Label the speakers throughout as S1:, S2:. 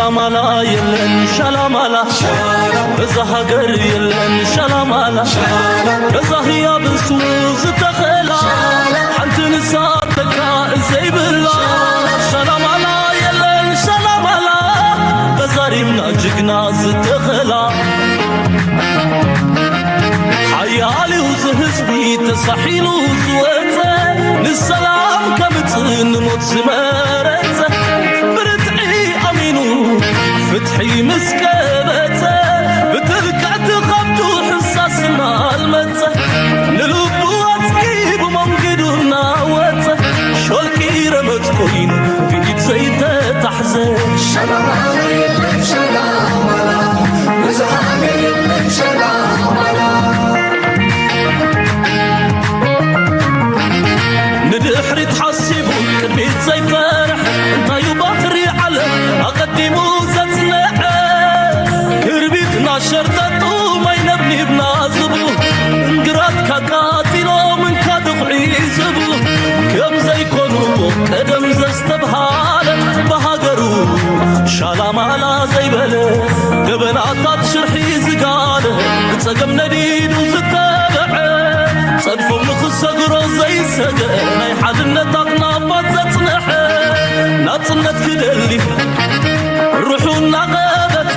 S1: ሻላማላ የለን ሻላማላ በዛ ሀገር የለን ሻላማላ በዛ ህያብሱ ዝተኸላ ሓንትንሳ ተካ ዘይብላ ሻላማላ የለን ሻላማላ በዛሪምና ጅግና ዝተኸላ ሓያልዩ ዝህዝቢ ተሳሒሉ ዝወፀ ንሰላም ከምፅእ ንሞት ዝመረፀ فتحي مسكبته بتلقعت خبط حساسنا المته نلبوات كيب منقدنا وته شولكي رمت كوين بيد زيته تحزن
S2: سلام عليكم سلام على مزاحمكم سلام على
S1: ندحري تحسبوا كبيت زي فرح انت يبطري على اقدموا شرطتو ما ينبني بنازبو انقرات كاكاتينو من كادقعي زبو كم زي كونو قدم زستبهالة بهاقرو شالامالا زي بلي قبناتات شرحي زقالة بتسقم نديدو زتابعي صدفو مخصة قرو زي سقا ناي حالنا تقنافات زتنحي ناطنت كدلي روحونا غابت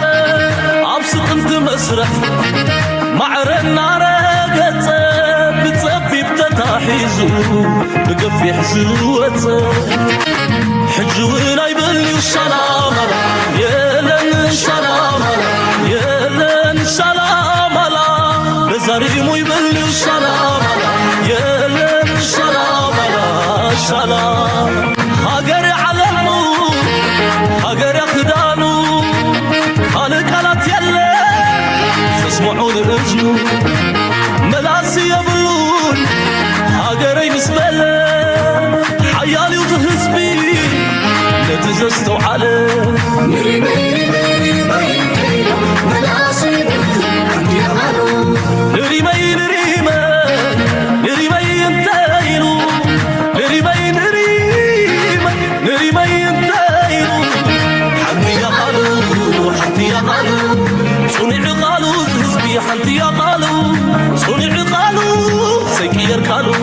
S1: أبسط مسرح معرنا رقت بتصفي بتتاحيزو بقفي حزوت حجونا يبلي السلام يلن السلام يلن السلام بزاريمو يبلي السلام يلن السلام السلام هاجر علمو هاجر خدانو هالكالات يلي تسمعون الرجل ملاسي يبلون هاقري مسبلة حيالي وتهزبي لتزستو عليه
S2: ميري ميري ميري ميري ملاسي يبلون عندي أمانو
S1: نري مي نري مي نري مي انتاينو نري مي نري مي نري مي انتاينو حمدي يا قالو حمدي يا قالو صنع قالو حزبي حمدي يا قالو صنع قالو سيكير قالو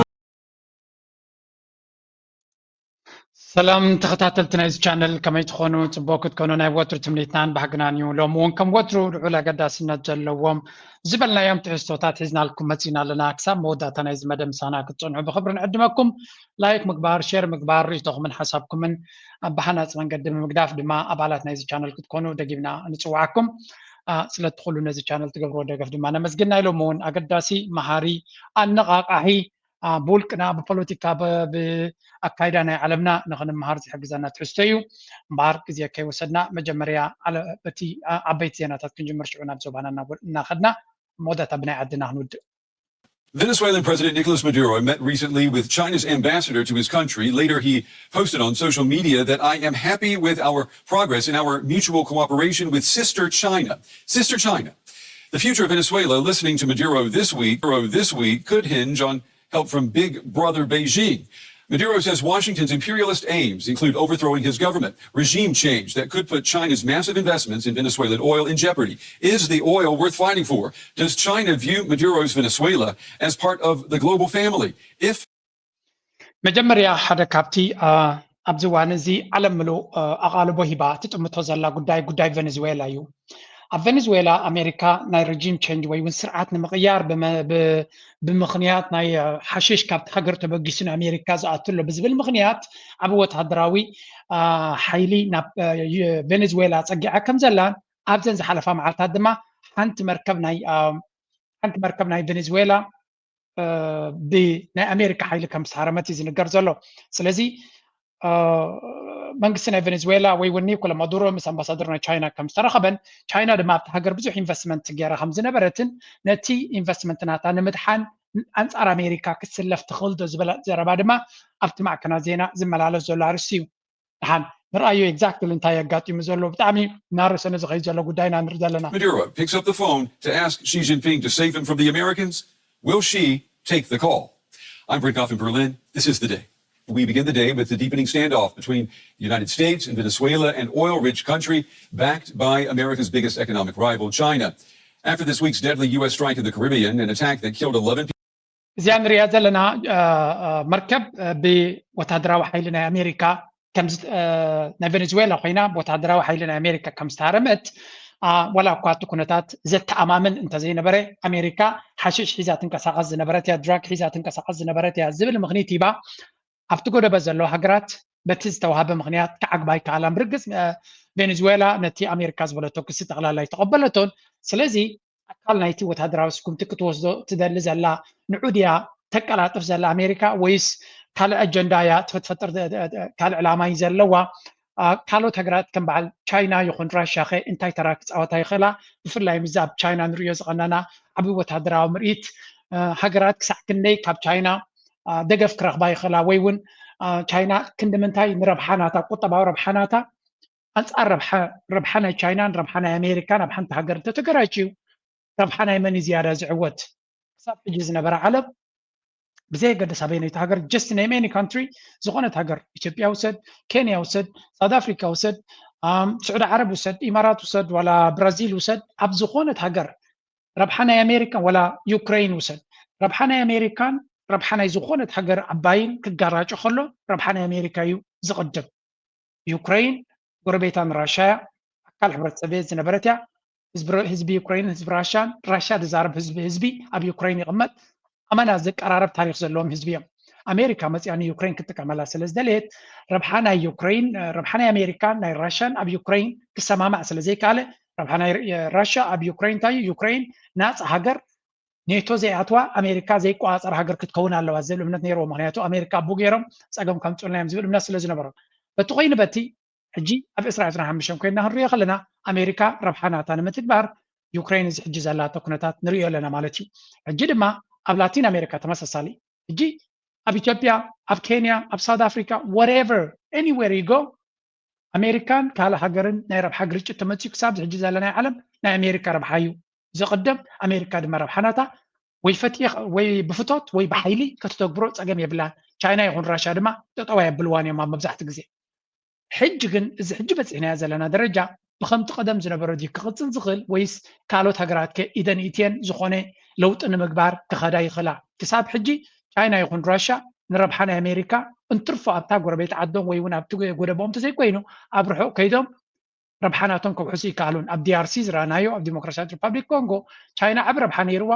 S3: سلام تخطاتلتنا إذا channel كما يتخونوا تبوكت كونوا ناي وتر تمليتان بحقنانيو لو مون كم وترو العلا قداسنا جلوهم زبلنا يوم تحسوتات حزنا لكم متينا لنا أكسام مودا تنايز مدام سانا كتصنعوا بخبر نقدمكم لايك مقبار شير مقبار ريتوخ من حسابكم من بحنا نقدم مقداف دما أبعالاتنا إذا channel كتكونوا دقيبنا نتوعكم سلا تدخلوا نزي channel تقبروا دقف دما أنا مزقنا له مون أقداسي مهاري النقاقعي بولكنا ببوليتيكا بأكايدانا علمنا نخن مهارتي حق زانا تحستيو مبارك زي كي وسدنا مجمريا على بتي عبيت زيناتات كنجمر شعونا بزوبانا ناخدنا مودا تبني عدنا هنود.
S4: Venezuelan President Nicolas Maduro met recently with China's ambassador to his country. Later, he posted on social media that I am happy with our progress in our mutual cooperation with Sister China. Sister China. The future of Venezuela, listening to Maduro this week could hinge on help from Big Brother Beijing. Maduro says Washington's imperialist aims include overthrowing his government, regime change that could put China's massive investments in Venezuelan oil in jeopardy. Is the oil worth fighting for? Does China view Maduro's Venezuela as part of the global family? If
S3: مجمريا حدا كابتي أبزوان زي علم ملو أغالبو هبا تتمتو زلا قداي فنزويلا يو فنزويلا أمريكا ناي رجيم تشينج ويون سرعات مغيار بمخنيات ناي حشيش كابت حقر تبقيسن أمريكا زعتلو بس بالمخنيات عبوة هدراوي حيلي ناب فنزويلا تسقع كم زلان أبزن زحلفا معالتا دما حانت مركب ناي فنزويلا بناي أمريكا حيلي كم سحرمتي زنقر زلو سلازي منقسنا فنزويلا ويوني كل مادورو مس امباسادورنا تشاينا كم استرخبن تشاينا دما تهاجر بزح انفستمنت غير خمس نبرتن نتي انفستمنت ناتا نمدحان انصار امريكا كسلف تخلدو زبل زربا دما ابت معكنا زينا زملالو زولارسيو دحان نرايو اكزاكتلي انت يغاطي مزلو بتامي نارسن زخي جلو غداينا نردلنا.
S4: Maduro picks up the phone to ask Xi Jinping to save him from the Americans. Will she take the call? I'm Brent Goff in Berlin. This is The Day. We begin the day with the deepening standoff between the United States and Venezuela, an oil-rich country backed by America's biggest economic rival, China. After this week's deadly U.S. strike in the Caribbean, an attack that killed 11 people.
S3: እዚኣ ንሪኣ ዘለና መርከብ ብወታደራዊ ሓይሊ ናይ ኣሜሪካ ናይ ቬኔዙዌላ ኮይና ብወታደራዊ ሓይሊ ናይ ኣሜሪካ ከም ዝተሃረመት ወላ እኳ እቲ ኩነታት ዘተኣማምን እንተዘይነበረ ኣሜሪካ ሓሽሽ ሒዛ ትንቀሳቐስ ዝነበረት እያ ድራግ ሒዛ ትንቀሳቐስ ዝነበረት እያ ዝብል ምክንያት ሂባ ኣብቲ ጎደበ ዘለዎ ሃገራት በቲ ዝተዋሃበ ምክንያት ክዓግባ ይከኣላ ብርግፅ ቬኔዙዌላ ነቲ ኣሜሪካ ዝበለቶ ክሲ ጠቕላላ ይተቐበለቶን ስለዚ ኣካል ናይቲ ወታደራዊ ስጉምቲ ክትወስዶ ትደሊ ዘላ ንዑ ድያ ተቀላጥፍ ዘላ ኣሜሪካ ወይስ ካልእ ኣጀንዳ እያ ትፈጥር ካልእ ዕላማ እዩ ዘለዋ ካልኦት ሃገራት ከም በዓል ቻይና ይኹን ራሽያ ኸ እንታይ ተራ ክፃወታ ይኽእላ ብፍላይ ምዛ ኣብ ቻይና ንሪኦ ዝቐናና ዓብዪ ወታደራዊ ምርኢት ሃገራት ክሳዕ ክንደይ ካብ ቻይና ደገፍ ክረኽባ ይኽእላ ወይ እውን ቻይና ክንዲ ምንታይ ንረብሓ ናታ ቁጠባዊ ረብሓ ናታ ኣንፃር ረብሓ ናይ ቻይናን ረብሓ ናይ ኣሜሪካን ኣብ ሓንቲ ሃገር እንተተገራችዩ ረብሓ ናይ መን ዝያዳ ዝዕወት ክሳብ ሕጂ ዝነበረ ዓለም ብዘይ ገደስ ኣበየነይቲ ሃገር ጀስት ኔም ኤኒ ካንትሪ ዝኾነት ሃገር ኢትዮጵያ ውሰድ ኬንያ ውሰድ ሳውት ኣፍሪካ ውሰድ ስዑድ ዓረብ ውሰድ ኢማራት ውሰድ ዋላ ብራዚል ውሰድ ኣብ ዝኾነት ሃገር ረብሓ ናይ ኣሜሪካን ዋላ ዩክሬን ውሰድ ረብሓ ናይ ኣሜሪካን ረብሓ ናይ ዝኾነት ሃገር ዓባይን ክጋራጮ ከሎ ረብሓ ናይ ኣሜሪካ እዩ ዝቕድም ዩክሬን ጎረቤታን ራሽያ ኣካል ሕብረተሰብ ዝነበረት እያ ህዝቢ ዩክሬን ህዝቢ ራሽያን ራሽያ ዝዛረብ ህዝቢ ኣብ ዩክሬን ይቕመጥ ኣመና ዝቀራረብ ታሪክ ዘለዎም ህዝቢ እዮም ኣሜሪካ መፅያ ንዩክሬን ክትጥቀመላ ስለ ዝደልየት ረብሓ ናይ ዩክሬን ረብሓ ናይ ኣሜሪካን ናይ ራሽያን ኣብ ዩክሬን ክሰማማዕ ስለ ዘይከኣለ ረብሓ ናይ ራሽያ ኣብ ዩክሬን እንታይ እዩ ዩክሬን ናፃ ሃገር ኔቶ ዘይኣትዋ ኣሜሪካ ዘይቋፀር ሃገር ክትከውን ኣለዋ ዝብል እምነት ነይርዎ ምክንያቱ ኣሜሪካ ኣቦ ገይሮም ፀገም ከምፅኡልና እዮም ዝብል እምነት ስለ ዝነበሮ በቲ ኮይኑ በቲ ሕጂ ኣብ 2025 ኮይና ክንሪኦ ከለና ኣሜሪካ ረብሓ ናታ ንምትግባር ዩክሬን እዚ ሕጂ ዘላቶ ኩነታት ንሪኦ ኣለና ማለት እዩ ሕጂ ድማ ኣብ ላቲን ኣሜሪካ ተመሳሳሊ ሕጂ ኣብ ኢትዮጵያ ኣብ ኬንያ ኣብ ሳውት ኣፍሪካ whatever anywhere you go ኣሜሪካን ካልእ ሃገርን ናይ ረብሓ ግርጭት ተመፅኡ ክሳብ ሕጂ ዘለናይ ዓለም ናይ ኣሜሪካ ረብሓ እዩ ዝቕድም ኣሜሪካ ድማ ረብሓ ናታ ወይ ፈትየ ወይ ብፍቶት ወይ ብሓይሊ ከተተግብሮ ፀገም የብላ ቻይና ይኹን ራሽያ ድማ ጠጠዋ የብልዋን እዮም ኣብ መብዛሕቲ ግዜ ሕጂ ግን እዚ ሕጂ በፂሕናዮ ዘለና ደረጃ ብከምቲ ቀደም ዝነበረ ድዩ ክቕፅል ዝኽእል ወይስ ካልኦት ሃገራት ከ ኢደን ኢትየን ዝኾነ ለውጢ ንምግባር ክኸዳ ይኽእላ ክሳብ ሕጂ ቻይና ይኹን ራሽያ ንረብሓ ናይ ኣሜሪካ እንትርፎ ኣብታ ጎረቤት ዓዶም ወይ እውን ኣብቲ ጎደቦም ተዘይኮይኑ ኣብ ርሑቕ ከይዶም ረብሓ ናቶም ከውሕሱ ይከኣሉን ኣብ ዲኣርሲ ዝረኣናዮ ኣብ ዲሞክራሲያዊት ሪፓብሊክ ኮንጎ ቻይና ዓብ ረብሓ ነይርዋ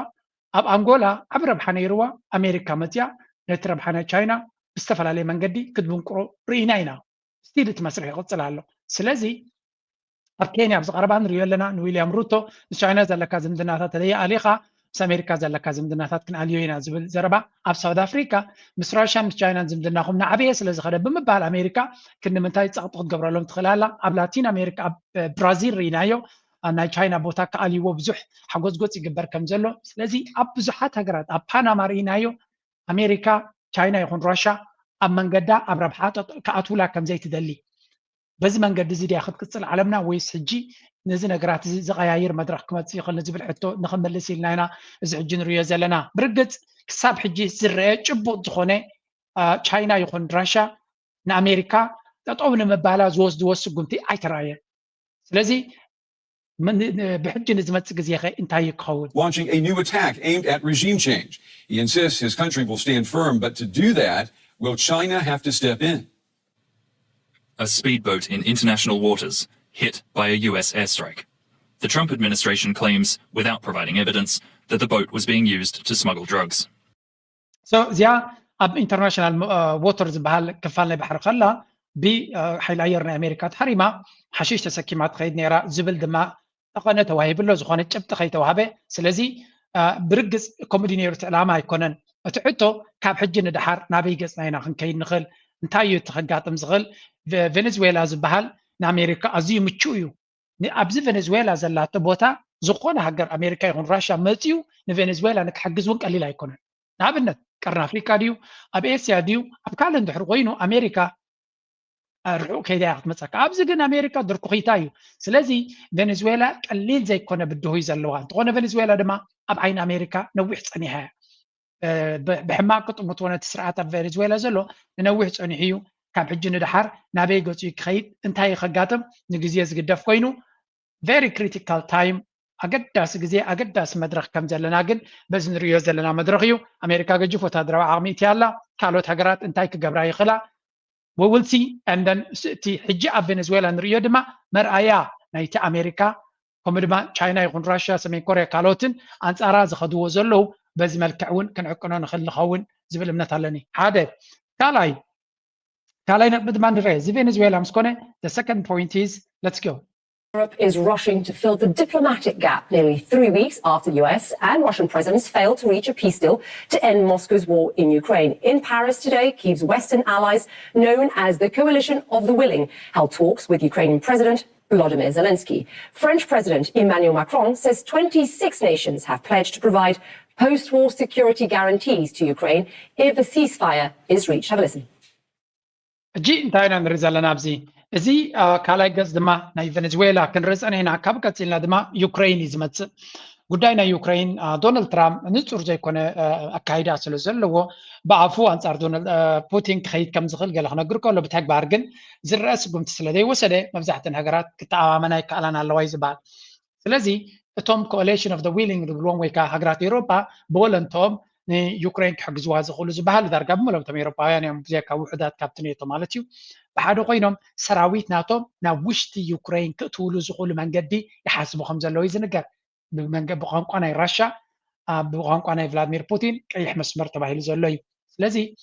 S3: ኣብ ኣንጎላ ዓብ ረብሓ ነይርዋ ኣሜሪካ መፅያ ነቲ ረብሓ ናይ ቻይና ብዝተፈላለየ መንገዲ ክትብንቅሮ ርኢና ኢና ስቲል እቲ መስርሕ ይቕፅል ኣሎ ስለዚ ኣብ ኬንያ ኣብ ዝቐረባ ንሪኦ ኣለና ንዊልያም ሩቶ ምስ ቻይና ዘለካ ዝምድናታት ተለየ ኣሊኻ ምስ ኣሜሪካ ዘለካ ዝምድናታት ክንኣልዮ ኢና ዝብል ዘረባ ኣብ ሳውት ኣፍሪካ ምስ ራሽያን ምስ ቻይናን ዝምድናኹም ንዓበየ ስለ ዝኸደ ብምባል ኣሜሪካ ክንምንታይ ፀቕጢ ክትገብረሎም ትኽእል ኣላ ኣብ ላቲን ኣሜሪካ ኣብ ብራዚል ርኢናዮ ናይ ቻይና ቦታ ከኣልይዎ ብዙሕ ሓጎስጎፅ ይግበር ከም ዘሎ ስለዚ ኣብ ብዙሓት ሃገራት ኣብ ፓናማ ርኢናዮ ኣሜሪካ ቻይና ይኹን ራሽያ ኣብ መንገዳ ኣብ ረብሓ ከኣትውላ ከምዘይ ትደሊ በዚ መንገዲ እዚ ድያ ክትቅፅል ዓለምና ወይስ ሕጂ ነዚ ነገራት እዚ ዝቐያይር መድረክ ክመፅእ ይኽእል ንዝብል ሕቶ ንኽምልስ ኢልና ኢና እዚ ሕጂ ንሪኦ ዘለና ብርግፅ ክሳብ ሕጂ ዝረአ ጭቡጥ ዝኾነ ቻይና ይኹን ራሽያ ንኣሜሪካ ጠጠው ንምባላ ዝወስድዎ ስጉምቲ ኣይተረኣየን ስለዚ ብሕጂ ንዝመፅእ ግዜ ኸ እንታይ ይክኸውን
S4: Launching a new attack aimed at regime change. He insists his country will stand firm, but to do that, will China have to step in?
S5: A speedboat in international waters hit by a US airstrike. The Trump administration claims, without providing evidence, that the boat was being used to smuggle drugs.
S3: So, እዚኣ ኣብ ኢንተርናሽናል ዎተር ዝበሃል ክፋል ናይ ባሕሪ ከላ ብሓይሊ ኣየር ናይ ኣሜሪካ ተሓሪማ ሓሺሽ ተሰኪማ ትኸይድ ነይራ ዝብል ድማ ጠቐነ ተዋሂብሎ ዝኾነ ጭብጢ ከይተዋሃበ ስለዚ ብርግፅ ከምኡ ድዩ ነይሩ እቲ ዕላማ ኣይኮነን እቲ ሕቶ ካብ ሕጂ ንድሓር ናበይ ገፅና ኢና ክንከይድ ንኽእል እንታይ እዩ እቲ ከጋጥም ዝኽእል ቬኔዙዌላ ዝበሃል ንኣሜሪካ ኣዝዩ ምቹው እዩ ኣብዚ ቬኔዙዌላ ዘላቶ ቦታ ዝኾነ ሃገር ኣሜሪካ ይኹን ራሽያ መፅዩ ንቬኔዙዌላ ንክሕግዝ እውን ቀሊል ኣይኮነን ንኣብነት ቀርኒ ኣፍሪካ ድዩ ኣብ ኤስያ ድዩ ኣብ ካልእ እንድሕር ኮይኑ ኣሜሪካ ርሑቕ ከይዳ እያ ክትመፀካ ኣብዚ ግን ኣሜሪካ ድርኩኺታ እዩ ስለዚ ቬኔዙዌላ ቀሊል ዘይኮነ ብድሆ እዩ ዘለዋ እንትኾነ ቬኔዙዌላ ድማ ኣብ ዓይኒ ኣሜሪካ ነዊሕ ፀኒሓ እያ بحماق قطمت ونت سرعات فنزويلا زلو ننوح صنيحيو كاب حج ندحر نابي غصي كخيد انتاي خغاتم نغزيه زغدف كوينو very critical time أقداس غزي أقداس مدرخ كم زلنا جن بس نريو زلنا مدرخيو أمريكا جوف وتدروا عميت يلا كالوت هجرات انتاي كجبراي خلا we will see and then تي حجة فنزويلا نريو دما مرأيا نايت أمريكا كم دما تشاينا يكون روسيا سمي كوريا كالوتن أنصارا زخدو زلو بس ملكعون كنعقنا نخل خون زبل منت هلني هذا كالاي نقبض ما نري زي فنزويلا مسكونه the second point is let's go.
S6: Europe is rushing to fill the diplomatic gap nearly 3 weeks after US and Russian presidents failed to reach a peace deal to end Moscow's war in Ukraine. In Paris today, Kyiv's Western allies, known as the Coalition of the Willing, held talks with Ukrainian President Volodymyr Zelensky. French President Emmanuel Macron says 26 nations have pledged to provide post-war security guarantees to Ukraine if a ceasefire is reached. Have a listen.
S3: جي انتاينا نرزالنا بزي زي كالاي غز دما ناي فنزويلا كنرزان هنا كابكاتيلنا دما يوكرين يزمت ጉዳይና ዩክሬን ዶናልድ ትራምፕ ንጹር ዘይኮነ ኣካይዳ ስለ ዘለዎ ብኣፉ ኣንጻር ዶናልድ ፑቲን ክኸይድ ከም ዝኽእል ገለ ክነግር ከሎ ብተግባር ግን ዝረአ ስጉምቲ ስለ ዘይወሰደ መብዛሕትአን ሃገራት ክተኣማመና ይከኣላን ኣለዋ እዩ ዝበሃል ስለዚ እቶም ኮአሊሽን ኦፍ ዘ ዊሊንግ ዝብልዎም ወይ ከዓ ሃገራት ኤውሮጳ ብወለንቶም ንዩክሬን ክሕግዝዋ ዝኽእሉ ዝበሃል ዳርጋ ብምሎምቶም ኤውሮጳውያን እዮም ብዘይካ ውሕዳት ካብቲ ኔቶ ማለት እዩ ብሓደ ኮይኖም ሰራዊት ናቶም ናብ ውሽጢ ዩክሬን ክእትውሉ ዝኽእሉ መንገዲ ይሓስቡ ከም ዘለዎ እዩ ዝንገር بقانق أنا روسيا بقانق أنا فلاديمير بوتين كأي مسمار تبعه لزلوي لذي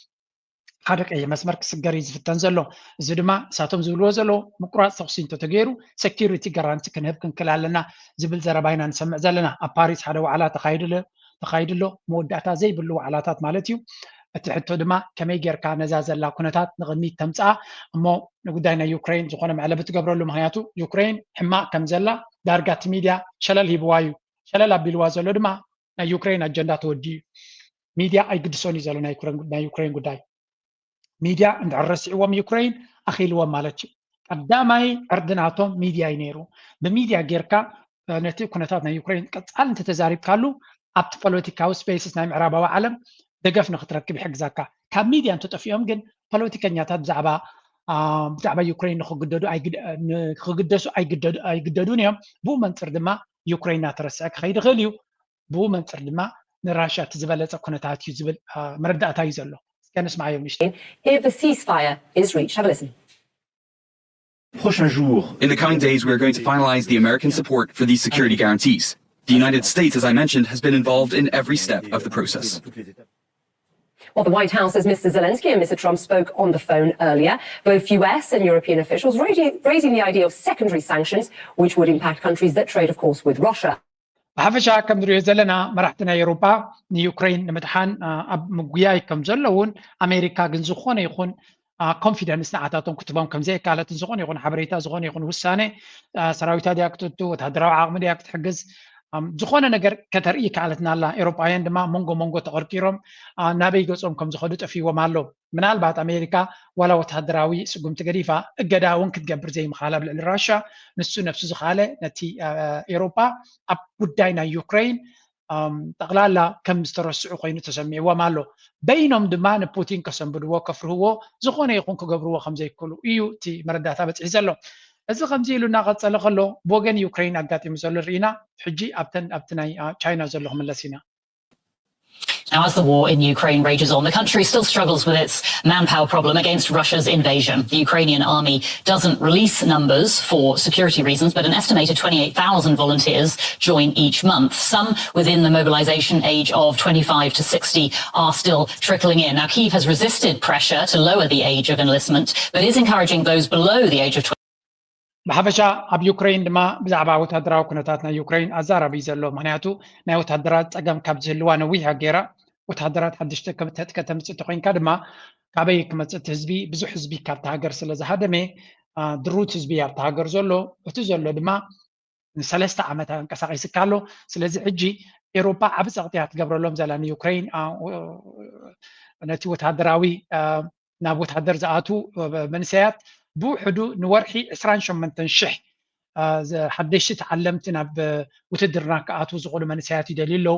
S3: هذا كأي مسمار كسجريز في التنزلو زدما ساتم زلوا زلو مقرات تقسيم تتغيروا security guarantee كنهب كنكلالنا زبل زرباينا نسمع زلنا باريس هذا وعلى تخيل له مودعتا زي بلو علاتات مالتيو تحتو دما كمي غير كا نزازل لا كونتات نغني تمصا امو نغداينا يوكرين زخونه معلبت قبرلو مهياتو يوكرين حما كمزلا دارغات ميديا شلل هيبوايو شلل ابيلوا زلو دما نا يوكرين اجندا تودي ميديا اي قدسوني زلو نا يوكرين غداي ميديا عند الرسعوم يوكرين اخيلوا مالتي قداماي اردناتهم ميديا ينيرو بميديا غيركا نتي كونتات نا يوكرين قصال انت تزاريب كالو ابت بوليتيكاو سبيسز نا معرباو عالم دقف نختركب حق زكا كم ميديا انتو تفيهم جن بوليتيكانياتات بزعبا يوكرين خقدسو اي قددونيهم بو منصر دما يوكرين ترسعك خيد غليو بو منصر دما نراشا تزبلت كونتات يزبل مرداتا يزلو كان اسمع يوم مشتين
S6: if a ceasefire is reached. Have a listen.
S7: In the coming days, we are going to finalize the American support for these security guarantees. The United States, as I mentioned, has been involved in every step of the process.
S6: Well, the White House says Mr. Zelensky and Mr. Trump spoke on the phone earlier. Both US and European officials raising the idea of secondary sanctions, which would impact countries that trade, of course, with Russia.
S3: بحفشا كم دريو زلنا مرحتنا أوروبا نيوكرين نمتحان مقوياي كم زلون أمريكا جنزخون يكون confidence نعتاتهم كتبهم كم زي قالت زخون يكون حبريتا زخون يكون وسانة سراويتا دياك تتو وتهدروا عقم دياك تحجز زخون نجر كترئي كالتنا الله أوروبيين دما مونغو تغرقيرهم نبي جزءهم كم زخون تفي ومالو من البعض أمريكا ولا وتهدراوي سقوم تجريفا الجداون كتجبر زي مخالب للرشا نسوا نفس زخالة نتي أوروبا أبودينا يوكرين تغلالا كم استرسعوا قينو تسمي ومالو بينهم دمان بوتين كسم بدو كفرهو زخون يكون كجبروا خمسة كلو إيو تي مرداتها بتعزلو إذا خمسة لو ناقد سلخلو بوجن يوكرين أقدر يمسل رينا حجي أبتناي تشاينا زلهم من لسنا.
S8: Now, as the war in Ukraine rages on, the country still struggles with its manpower problem against Russia's invasion. The Ukrainian army doesn't release numbers for security reasons, but an estimated 28,000 volunteers join each month. Some within the mobilization age of 25 to 60 are still trickling in. Now, Kyiv has resisted pressure to lower the age of enlistment, but is encouraging those below the age of 20.
S3: بحبشا أب يوكرين دما بزعبا وتهدراو كنتاتنا يوكرين أزارا بيزلو معناتو نا وتهدرات أقام كابزلوان ويها جيرا وتهدرات حدشت كتمت تقين كدما كابي كمت حزبي بزو حزبي كابتهاجر سلازا هدمي دروت حزبي يابتهاجر زلو وتزلو دما سلسة عمتا كساقي سكالو سلازي حجي إيروبا عبس اغتيات قبر لهم زلان يوكرين نتي وتهدراوي نابو تهدر زعاتو منسيات بو حدو نورحي 28 شح ሓደሽቲ ተዓለምቲ ናብ ውትድርና ክኣትዉ ዝኽእሉ መንእሰያት ይደልዩ ኣለዉ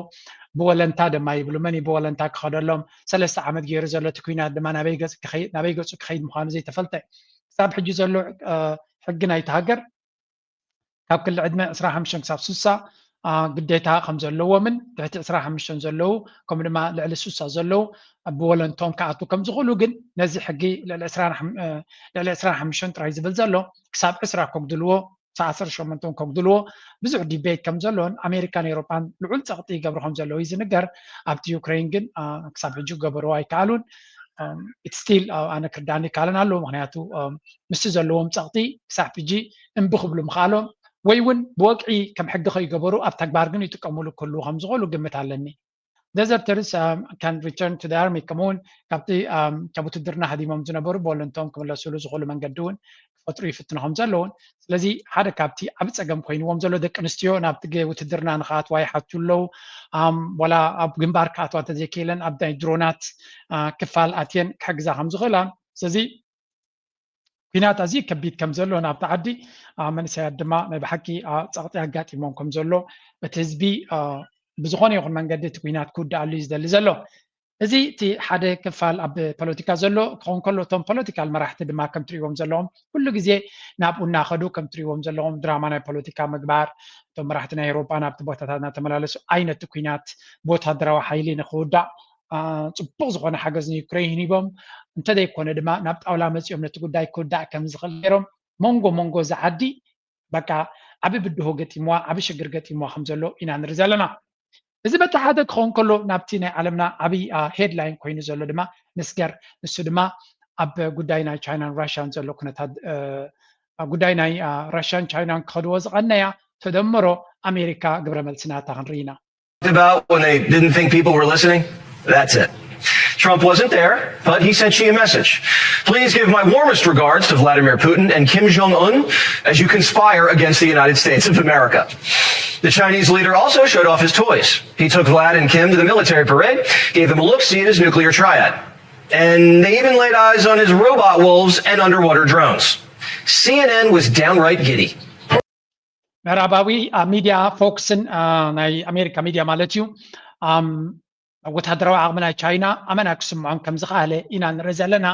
S3: ብወለንታ ድማ ይብሉ መን ብወለንታ ክኸደሎም 3 ዓመት ገይሩ ዘሎ እቲ ኩናት ድማ ናበይ ገፁ ክኸይድ ምዃኑ ዘይተፈልጠ ክሳብ ሕጂ ዘሎ ሕጊ ናይቲ ሃገር ካብ ክሊ ዕድመ 25 ክሳብ 60 ግዴታ ከም ዘለዎምን ትሕቲ 25 ዘለዉ ከምኡ ድማ ልዕሊ 60 ዘለዉ ብወለንቶም ክኣትዉ ከም ዝኽእሉ ግን ነዚ ሕጊ ልዕሊ 25 ጥራይ ዝብል ዘሎ ክሳብ 20 ከግድልዎ 18 ከግድልዎ ብዙሕ ዲቤት ከም ዘለዎን ኣሜሪካን ኤውሮፓን ልዑል ፀቕጢ ይገብሩ ከም ዘለዉ እዩ ዝንገር ኣብቲ ዩክሬን ግን ክሳብ ሕጂ ገበርዎ ኣይከኣሉን ስቲል ኣነ ክርዳኒ ይከኣለን ኣለዎ ምክንያቱ ምስቲ ዘለዎም ፀቕጢ ክሳብ ሕጂ እምቢ ክብሉ ምኽኣሎም ወይ እውን ብወቅዒ ከም ሕጊ ከይገበሩ ኣብ ተግባር ግን ይጥቀምሉ ክህልዉ ከም ዝኽእሉ ግምት ኣለኒ deserters can return to the army ከምኡውን ካብቲ ካብ ውትድርና ሃዲሞም ዝነበሩ ብወለንቶም ክምለስሉ ዝኽእሉ መንገዲ እውን ክፈጥሩ ይፍትኑ ከም ዘለውን ስለዚ ሓደ ካብቲ ዓብ ፀገም ኮይኑዎም ዘሎ ደቂ ኣንስትዮ ናብቲ ውትድርና ንክኣትዋ ይሓቱ ኣለዉ ወላ ኣብ ግንባር ክኣትዋ እንተዘይክኢለን ኣብ ናይ ድሮናት ክፋል ኣትየን ክሕግዛ ከም ዝኽእላ ስለዚ ኩናት ኣዝዩ ከቢድ ከም ዘሎ ናብቲ ዓዲ መንእሰያት ድማ ናይ ብሓቂ ፀቕጢ ኣጋጢሞም ከም ዘሎ እቲ ህዝቢ ብዝኾነ ይኹን መንገዲ እቲ ኩናት ክውዳእሉ እዩ ዝደሊ ዘሎ እዚ እቲ ሓደ ክፋል ኣብ ፖለቲካ ዘሎ ክኸውን ከሎ እቶም ፖለቲካል መራሕቲ ድማ ከም ትሪእዎም ዘለዎም ኩሉ ግዜ ናብኡ እናኸዱ ከም ትሪእዎም ዘለዎም ድራማ ናይ ፖለቲካ ምግባር እቶም መራሕቲ ናይ ኤውሮፓ ናብቲ ቦታታት እናተመላለሱ ዓይነት ኩናት ብወታደራዊ ሓይሊ ንክውዳእ ፅቡቅ ዝኾነ ሓገዝ ንዩክሬን ሂቦም እንተዘይኮነ ድማ ናብ ጣውላ መፂኦም ነቲ ጉዳይ ክውዳእ ከም ዝኽእል ገይሮም መንጎ እዚ ዓዲ በቃ ዓብ ብድሆ ገጢምዋ ዓብ ሽግር ገጢምዋ ከም ዘሎ ኢና ንርኢ ዘለና እዚ በቲ ሓደ ክኸውን ከሎ ናብቲ ናይ ዓለምና ዓብይ ሄድላይን ኮይኑ ዘሎ ድማ ንስገር ንሱ ድማ ኣብ ጉዳይ ናይ ቻይናን ራሽያን ዘሎ ኩነታት ጉዳይ ናይ ራሽያን ቻይናን ክኸድዎ ዝቐነያ ተደምሮ ኣሜሪካ ግብረ መልስናታ ክንርኢ ኢና
S9: about when they didn't think people were listening. That's it. Trump wasn't there, but he sent Xi a message. Please give my warmest regards to Vladimir Putin and Kim Jong-un as you conspire against the United States of America. The Chinese leader also showed off his toys. He took Vlad and Kim to the military parade, gave them a look-see at his nuclear triad. And they even laid eyes on his robot wolves and underwater drones. CNN was downright giddy.
S3: ምዕራባዊ ሚድያ ፎክስን ናይ ኣሜሪካ ሚድያ ማለት እዩ ወታደራዊ ዓቕሚ ናይ ቻይና ኣመና ክስምዖም ከም ዝኽኣለ ኢና ንርኢ ዘለና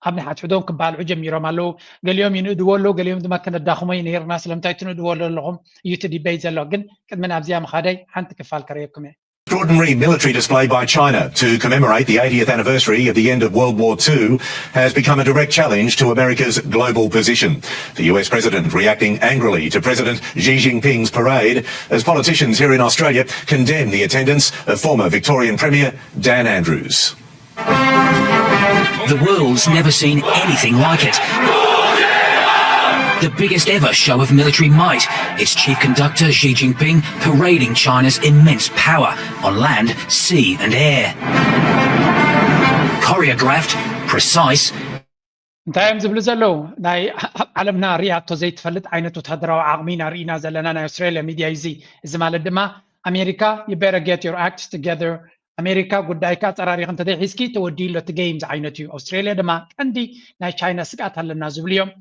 S3: ኣብ ናይ ሓትሕዶም ክበልዑ ጀሚሮም ኣለዉ ገሊኦም ይንእድዎ ኣለዉ ገሊኦም ድማ ከነዳኽሞ ነርና ስለምንታይ ትንእድዎ ኣለኹም እዩ እቲ ዲቤት ዘሎ ግን ቅድሚ ናብዚኣ ምኻደይ ሓንቲ ክፋል ከረየኩም እየ
S10: Extraordinary military display by China to commemorate the 80th anniversary of the end of World War II has become a direct challenge to America's global position. The US President reacting angrily to President Xi Jinping's parade as politicians here in Australia condemn the attendance of former Victorian Premier Dan Andrews.
S11: The world's never seen anything like it. The biggest ever show of military might. Its chief conductor, Xi Jinping, parading China's immense power on land, sea and air. Choreographed, precise.
S3: እንታይ ዝብሉ ዘለዉ ናይ ዓለምና ሪያቶ ዘይትፈልጥ ዓይነት ወታደራዊ ዓቕሚ ኢና ርኢና ዘለና ናይ ኣውስትራልያ ሚድያ እዚ እዚ ማለት ድማ ኣሜሪካ you better get your acts together ኣሜሪካ ጉዳይካ ፀራሪኽ እንተዘይሒዝኪ ተወዲሉ እቲ ጌምዝ ዓይነት እዩ ኣውስትራልያ ድማ ቀንዲ ናይ ቻይና ስጋት ኣለና ዝብሉ እዮም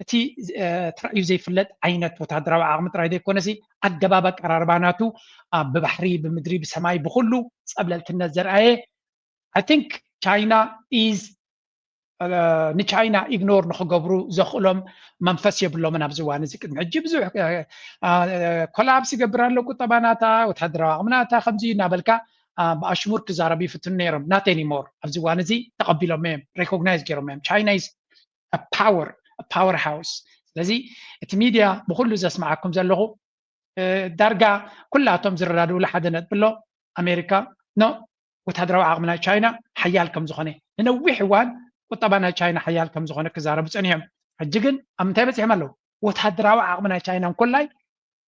S3: እቲ ተራእዩ ዘይፍለጥ ዓይነት ወታደራዊ ዓቕሚ ጥራይ ዘይኮነሲ ኣገባብ ኣቀራርባናቱ ብባሕሪ ብምድሪ ብሰማይ ብኩሉ ፀብለልትነት ዘርአየ I think China is ንቻይና ኢግኖር ንክገብሩ ዘኽእሎም መንፈስ የብሎምን ኣብዚ እዋን እዚ ቅድሚ ሕጂ ብዙሕ ኮላፕስ ይገብር ኣሎ ቁጠባናታ ወታደራዊ ዓቕምናታ ከምዚ እናበልካ ብኣሽሙር ክዛረቡ ይፍትኑ ነይሮም ናት ኤኒሞር ኣብዚ እዋን እዚ ተቐቢሎም እዮም ሬኮግናይዝ ገይሮም እዮም ቻይና is a powerhouse ስለዚ እቲ ሚድያ ብኩሉ ዘስማዓኩም ዘለኹ ዳርጋ ኩላቶም ዝረዳድኡ ሓደ ነጥብ ኣሎ ኣሜሪካ ኖ ወታደራዊ ዓቕሚ ናይ ቻይና ሓያል ከም ዝኾነ ንነዊሕ እዋን ቁጠባ ናይ ቻይና ሓያል ከም ዝኾነ ክዛረቡ ፀኒሖም ሕጂ ግን ኣብ ምንታይ በፂሖም ኣለዉ ወታደራዊ ዓቕሚ ናይ ቻይና እንኮላይ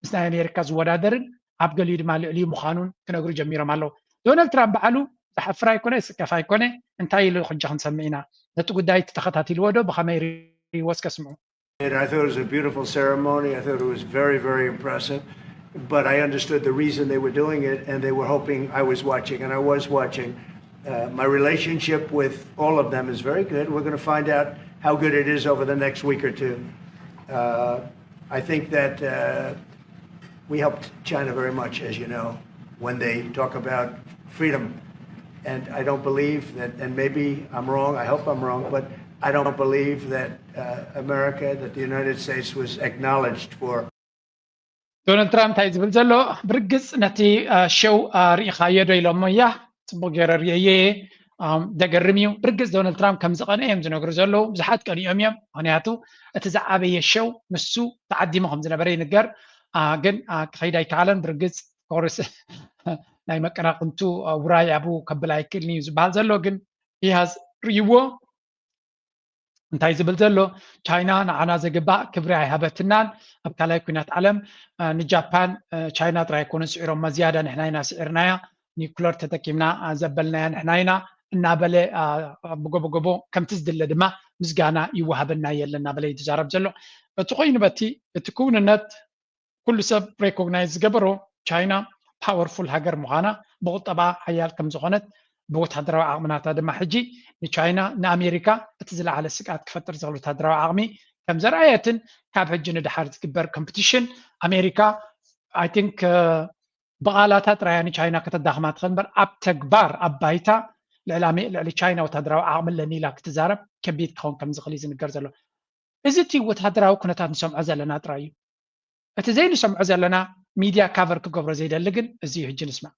S3: ምስ ናይ ኣሜሪካ ዝወዳደርን ኣብ ገሊኡ ድማ ልዕልዩ ምዃኑን ክነግሩ ጀሚሮም ኣለዉ ዶናልድ ትራምፕ በዓሉ ዝሓፍር ኣይኮነ ዝስቀፍ ኣይኮነ እንታይ ኢሉ ሕጂ ክንሰምዕ ኢና ነቲ ጉዳይ ተኸታቲልዎ ዶ ብኸመይ ሪዎስ ከስምዑ
S12: I thought it was a beautiful ceremony. I thought it was very, very impressive. But I understood the reason they were doing it, and they were hoping I was watching, and I was watching. My relationship with all of them is very good. We're going to find out how good it is over the next week or two. I think that we helped China very much, as you know, when they talk about freedom. And I don't believe that, and maybe I'm wrong, I hope I'm wrong, but I don't believe that America, that the United States was acknowledged for.
S3: دونالد ترامب تاي زبل زلو برقص نتي شو ريخا يدو إلو مياه تبو غير ريايه دقرميو برقص دونالد ترامب كم زقان ايم زنو زلو بزحات كان يوميام هنياتو اتزعابي الشو مسو تعدي مهم زنا بري نقر جن خيداي كالن برقص كورس ناي مكنا كنتو وراي ابو كبلاي كل نيوز بال زلو جن he has ريوو እንታይ ዝብል ዘሎ ቻይና ንዓና ዘግባእ ክብሪ ኣይሃበትናን ኣብ ካልኣይ ኩናት ዓለም ንጃፓን ቻይና ጥራይ ኣይኮነን ስዒሮም መዝያዳ ንሕና ኢና ስዒርናያ ኒኩለር ተጠቂምና ዘበልናያ ንሕና ኢና እናበለ ብጎቦጎቦ ከምቲ ዝድለ ድማ ምስጋና ይወሃበና የለን እናበለ እዩ ትዛረብ ዘሎ እቲ ኮይኑ በቲ እቲ ክውንነት ኩሉ ሰብ ሬኮግናይዝ ዝገበሮ ቻይና ፓወርፉል ሃገር ምዃና ብቁጠባ ሓያል ከም ዝኾነት بوتحضروا عقمنا دما حجي لتشاينا نأمريكا اتزلع على السكات كفتر زغلو تحضروا عقمي كم زرعيتن كاب حجي ندحر تكبر كومبيتيشن أمريكا I think بغالاتات رأياني تشاينا كتداخمات خنبر أب تكبار أب بايتا الإعلامي لتشاينا وتحضروا عقم اللي لا كتزارب كبيت كون كم زغليز نقرزلو إزتي وتحضروا كنتات نسمع زلنا ترايو اتزين نسمع زلنا ميديا كافر كقبر زيدا لقن ازي حجي نسمع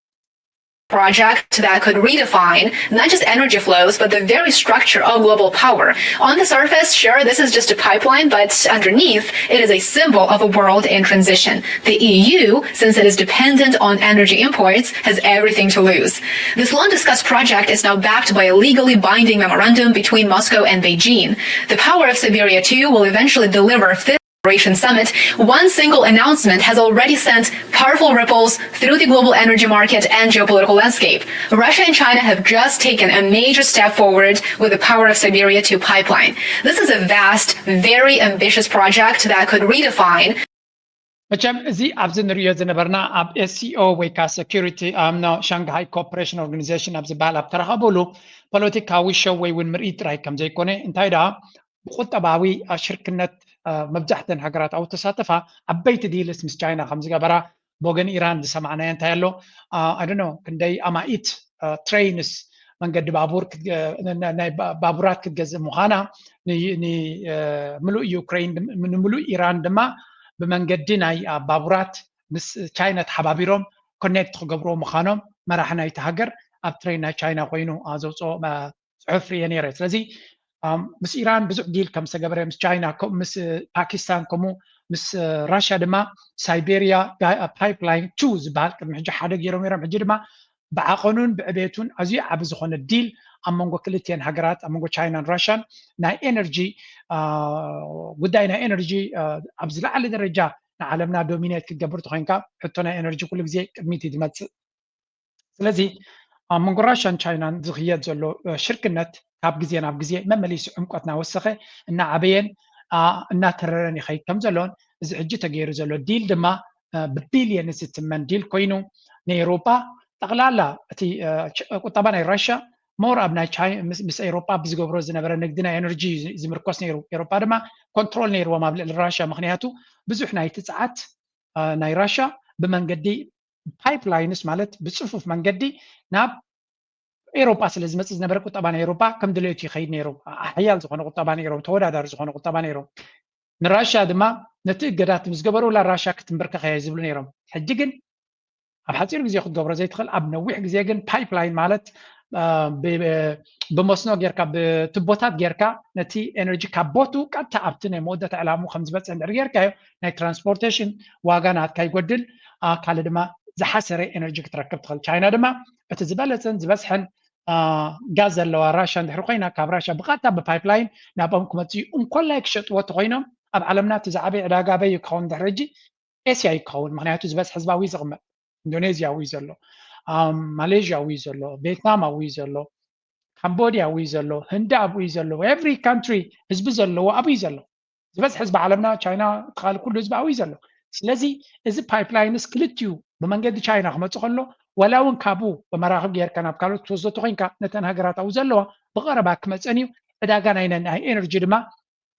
S13: project that could redefine not just energy flows, but the very structure of global power. On the surface, sure, this is just a pipeline, but underneath, it is a symbol of a world in transition. The EU, since it is dependent on energy imports, has everything to lose. This long-discussed project is now backed by a legally binding memorandum between Moscow and Beijing. The power of Siberia 2 will eventually deliver Summit. One single announcement has already sent powerful ripples through the global energy market and geopolitical landscape. Russia and China have just taken a major step forward with the Power of Siberia 2 pipeline. This is a vast, very ambitious project that could redefine.
S3: مچم زي ابزن ريو زنبرنا اب SCO ويكا security امنا شانغهاي كوبريشن اورجانيزيشن ابز بال اب ترخبولو بوليتيكاوي شو وي ون مريت راي كم زي كونه انتاي دا بقطباوي شركنت مبزحتن هجرات او تساتفها عبيت ديلس مس تشاينا خمس جبرا بوغن ايران سمعنا انت يلو I don't know كندي امايت ترينس من قد بابورات كتجز مخانا ني ملو يوكرين من ملو ايران دما بمن قد ناي بابورات مس تشاينا تحبابيروم كونكت خبرو مخانم مرحنا يتهجر اب ترينا تشاينا خوينو ازوصو صحفري ينيرس لذي مس إيران بزق ديل كم سجبرة مس تشاينا كم مس باكستان كمو مس روسيا دما سيبيريا بايبلاين تشوز بالك محجة حدا جيرو ميرا محجة دما بعقانون بعبيتون عزي عبز خون الديل أمانجو كلتين هجرات أمانجو تشاينا روسيا نا إنرجي وداينا إنرجي أبزل على درجة عالمنا دومينات كجبرت خينكا حطنا إنرجي كل زي كميتي دمات لذي أمانجو روسيا تشاينا زخيات زلو شركة كاب جزية ناب جزية ما مليس عمقتنا وسخة إن عبين إن تررني خي كم زلون إذا عجت غير زلون ديل دما ببليون ستمن ديل كوينو نيروبا تغلالا تي طبعا روسيا مور أبناء تشاي مس أوروبا بزجو بروز نبرة نقدنا إنرجي زمركوس نيرو أوروبا دما كنترول نيرو ما بالروسيا مخنياتو بزحنا يتسعات ناي روسيا بمن قدي بايبلاينس مالت بتصفف من قدي ناب أوروبا سلز مسز نبرة طبعا أوروبا كم دلوقتي خير نيرو حيال زخانة طبعا أوروبا تورا دار زخانة طبعا أوروبا نراشا دما نتيجة قدرات مسجبرو لا راشا كتمبرك خير زبل نيرو حجيجن أبحثير جزء ياخد جبر زي تخل أبنا ويح جزء جن بايبلاين مالت بمصنع جيركا بتبوتات جيركا نتي إنرجي كابوتو كتعبتنا مدة علامو 5 بس عند جيركا ناي ترانسبورتيشن واجنات كاي جدل كله دما زحسرة إنرجي كتركب تخل تشاينا دما بتزبالتن زبسحن غاز اللي راشا نحرقينا كابراشا بقاتا ببايبلاين نابهم كمتي كل يكشط وتغينا اب علمنا تزعبي علاقه يكون درجي اسيا يكون معناته زبس حزباوي زغم اندونيسيا ويزلو ماليزيا ويزلو فيتنام ويزلو كمبوديا ويزلو هند ويزلو every country حزب زلو ابي زلو زبس حزب علمنا تشاينا تخال كل حزب ويزلو ስለዚህ እዚ ፓይፕላይንስ ክልትዩ ብመንገዲ ቻይና ክመፁ ከሎ ወላ እውን ካብኡ ብመራኸብ ጌርካ ናብ ካልኦት ትወስዶ ኮይንካ ነተን ሃገራት ኣብኡ ዘለዋ ብቐረባ ክመፀን እዩ ዕዳጋ ናይ ኤነርጂ ድማ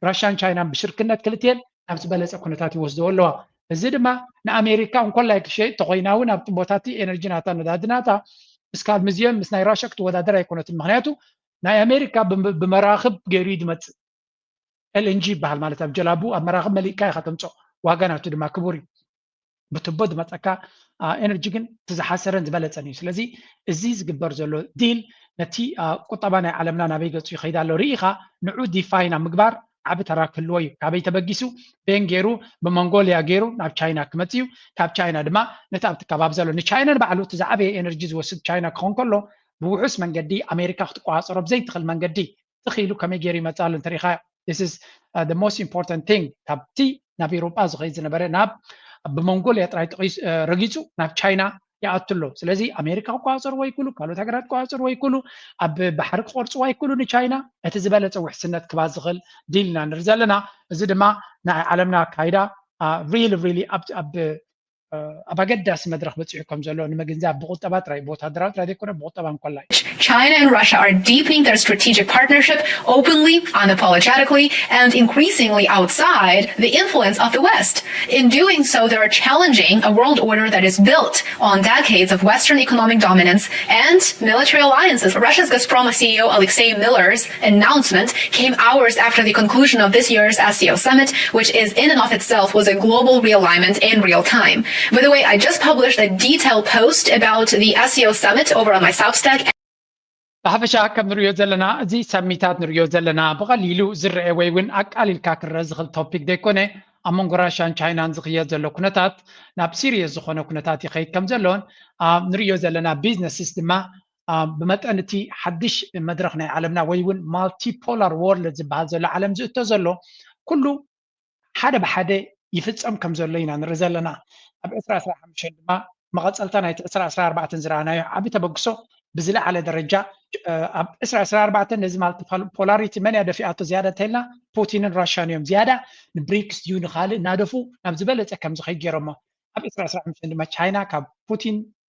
S3: ራሽያን ቻይናን ብሽርክነት ክልትየን ናብ ዝበለፀ ኩነታት ይወስድዎ ኣለዋ እዚ ድማ ንኣሜሪካ እንኮላይ ክሸይ ተኮይናው ናብ ቦታቲ ኤነርጂ ናታ ነዳድናታ እስካብ ሙዚየም ምስ ናይ ራሽያ ክትወዳደር ኣይኮነትን ምክንያቱ ናይ ኣሜሪካ ብመራኽብ ገይሩ ይድመጽእ LNG ይበሃል ማለት ኣብ ጀላቡ ኣብ መራኽብ መሊእካ ኢኻ ተምፅኦ ዋጋ ናቱ ድማ ክቡር እዩ ብትቦ ድመፀካ ኤነርጂ ግን ትዝሓሰረን ዝበለፀን እዩ ስለዚ እዚ ዝግበር ዘሎ ዲል ነቲ ቁጠባ ናይ ዓለምና ናበይ ገፁ ይኸይድ ኣሎ ርኢኻ ንዑ ዲፋይን ኣብ ምግባር ዓብ ተራ ክህልዎ እዩ ካበይ ተበጊሱ ቤን ገይሩ ብሞንጎልያ ገይሩ ናብ ቻይና ክመፅ እዩ ካብ ቻይና ድማ ነቲ ኣብቲ ከባቢ ዘሎ ንቻይና ንባዕሉ እቲ ዝዓበየ ኤነርጂ ዝወስድ ቻይና ክኾን ከሎ ብውሑስ መንገዲ ኣሜሪካ ክትቋፀሮ ብዘይትኽእል መንገዲ ትኽኢሉ ከመይ ገይሩ ይመፃ ኣሎ እንተሪኢኻ this is the most important thing ካብቲ ናብ ኤሮጳ ዝኸይድ ዝነበረ ናብ ብሞንጎልያ ጥራይ ረጊፁ ናብ ቻይና ይኣትሎ ስለዚ ኣሜሪካ ክቋፀርዎ ይክእሉ ካልኦት ሃገራት ክቋፀርዎ ይክእሉ ኣብ ባሕሪ ክቆርፅዎ ይክእሉ ንቻይና እቲ ዝበለፀ ውሕስነት ክባ ዝኽእል ዲል ኢና ንርኢ ዘለና እዚ ድማ ናይ ዓለምና ኣካይዳ ሪሊ ኣብ ኣገዳሲ መድረክ በፂሑ ከም ዘሎ ንምግንዛብ ብቁጠባ ጥራይ ብወታደራዊ ጥራይ ዘይኮነ ብቁጠባ እንኮላ
S13: China and Russia are deepening their strategic partnership openly, unapologetically, and increasingly outside the influence of the West. In doing so, they are challenging a world order that is built on decades of Western economic dominance and military alliances. Russia's Gazprom CEO Alexei Miller's announcement came hours after the conclusion of this year's SCO summit, which is in and of itself was a global realignment in real time. By the way, I just published a detailed post about the SCO summit over on my Substack.
S3: ብሓፈሻ ከም ንሪኦ ዘለና እዚ ሰሚታት ንሪኦ ዘለና ብቐሊሉ ዝርአ ወይ እውን ኣቃሊልካ ክረአ ዝኽእል ቶፒክ ዘይኮነ ኣብ መንጎ ራሽያን ቻይናን ዝኽየድ ዘሎ ኩነታት ናብ ሲሪየስ ዝኾነ ኩነታት ይኸይድ ከም ዘሎን ንሪኦ ዘለና ቢዝነስስ ድማ ብመጠን እቲ ሓድሽ መድረክ ናይ ዓለምና ወይ እውን ማልቲፖላር ወርልድ ዝበሃል ዘሎ ዓለም ዝእቶ ዘሎ ኩሉ ሓደ ብሓደ ይፍፀም ከም ዘሎ ኢና ንርኢ ዘለና ኣብ 2015 ድማ መቐፀልታ ናይቲ 2014 ዝረኣናዮ ዓቢ ተበግሶ ብዝለዓለ ደረጃ ኣብ 2014 ነዚ ማልቲፖላሪቲ መን ያደፊኣቶ ዝያዳ እንተኢልና ፑቲንን ራሽያን እዮም ዝያዳ ንብሪክስ ድዩ ንካልእ እናደፉ ናብ ዝበለፀ ከም ዝኸይድ ገይሮሞ ኣብ 2015 ድማ ቻይና ካብ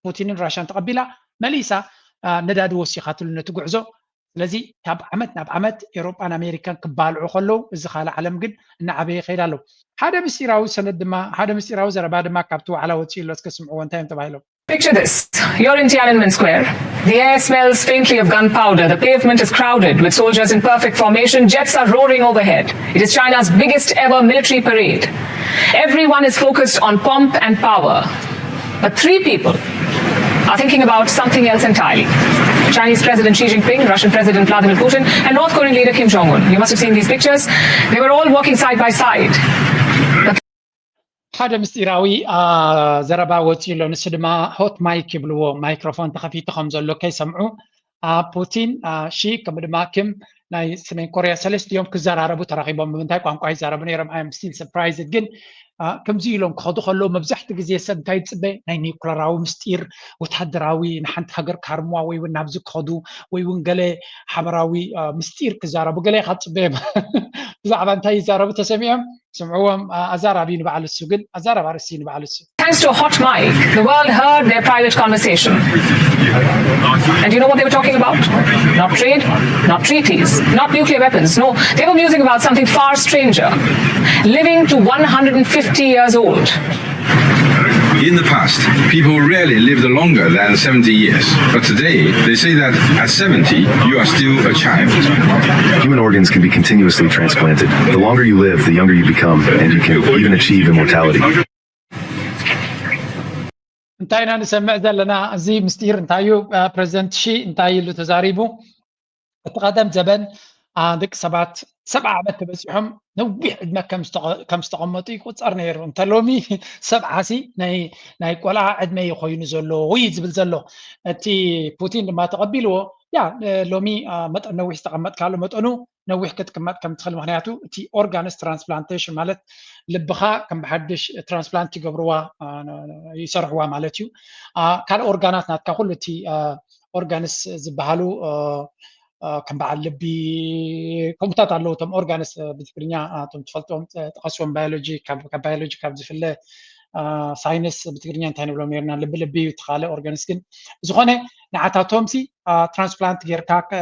S3: ፑቲንን ራሽያን ተቐቢላ መሊሳ ነዳዲ ወሲኻ ትሉ ነቲ ጉዕዞ ስለዚ ካብ ዓመት ናብ ዓመት ኤሮጳን ኣሜሪካን ክባልዑ ከለዉ እዚ ካልእ ዓለም ግን እናዓበየ ይኸይድ ኣሎ ሓደ ምስጢራዊ ሰነድ ድማ ሓደ ምስጢራዊ ዘረባ ድማ ካብቲ ዋዕላ ወፂኡ ኣሎ እስከ ስምዕዎ እንታይ እዮም ተባሂሎም
S14: Picture this. You're in Tiananmen Square. The air smells faintly of gunpowder. The pavement is crowded with soldiers in perfect formation. Jets are roaring overhead. It is China's biggest ever military parade. Everyone is focused on pomp and power. But three people are thinking about something else entirely. Chinese President Xi Jinping, Russian President Vladimir Putin, and North Korean leader Kim Jong-un. You must have seen these pictures. They were all walking side by side.
S3: ሓደ ምስጢራዊ ዘረባ ወፂኡ ኣሎ ንሱ ድማ ሆት ማይክ ይብልዎ ማይክሮፎን ተኸፊቱ ከም ዘሎ ከይሰምዑ ፑቲን ሺ ከምኡ ድማ ኪም ናይ ሰሜን ኮርያ ሰለስቲኦም ክዘራረቡ ተራኺቦም ብምንታይ ቋንቋ ይዛረቡ ነይሮም ኣም ስቲል ሰርፕራይዝድ ግን ከምዚ ኢሎም ክኸዱ ከለዉ መብዛሕትኡ ግዜ ሰብ እንታይ ይፅበ ናይ ኒውክለራዊ ምስጢር ወታደራዊ ንሓንቲ ሃገር ካርምዋ ወይ እውን ናብዚ ክኸዱ ወይ እውን ገለ ሓበራዊ ምስጢር ክዛረቡ ገለ ኢኻ ትፅበዮም ብዛዕባ እንታይ ይዛረቡ ተሰሚዖም سمعوهم أزارابين بعلسو قل أزارب عرسين بعلسو.
S14: Thanks to a hot mic, the world heard their private conversation. And you know what they were talking about? Not trade, not treaties, not nuclear weapons. No, they were musing about something far stranger. Living to 150 years old.
S15: In the past, people rarely lived longer than 70 years. But today, they say that at 70, you are still a child.
S16: Human organs can be continuously transplanted. The longer you live, the younger you become, and you can even achieve immortality.
S3: انتاينا نسمع لنا زي مستير انتايو بريزيدنت شي انتاي اللي تزاريبو تقدم زبن ديك سبعة ዓመት ተበፂሖም ነዊሕ ዕድመ ከም ዝተቐመጡ ይቆፀር ነይሩ እንተሎሚ ሰብዓሲ ናይ ቆልዓ ዕድመ ይኮይኑ ዘሎ ወይ ዝብል ዘሎ እቲ ፑቲን ድማ ተቐቢልዎ ያ ሎሚ መጠን ነዊሕ ዝተቐመጥካሉ መጠኑ ነዊሕ ክትቅመጥ ከም ትኽእል ምክንያቱ እቲ ኦርጋንስ ትራንስፕላንቴሽን ማለት ልብኻ ከም ብሓድሽ ትራንስፕላንት ይገብርዋ ይሰርሕዋ ማለት እዩ ካልእ ኦርጋናት ናትካ ኩሉ እቲ ኦርጋንስ ዝበሃሉ كم بعد لبي كمتات على لو تم أورجانس بتقولنيا تم تفلتهم تقسم بيولوجي كبيولوجي كابز في الله ساينس بتقولنيا أنت هنقول ميرنا لبي وتخاله أورجانس كن زخانة نعتاتهم سي ترانسبلانت غير كاك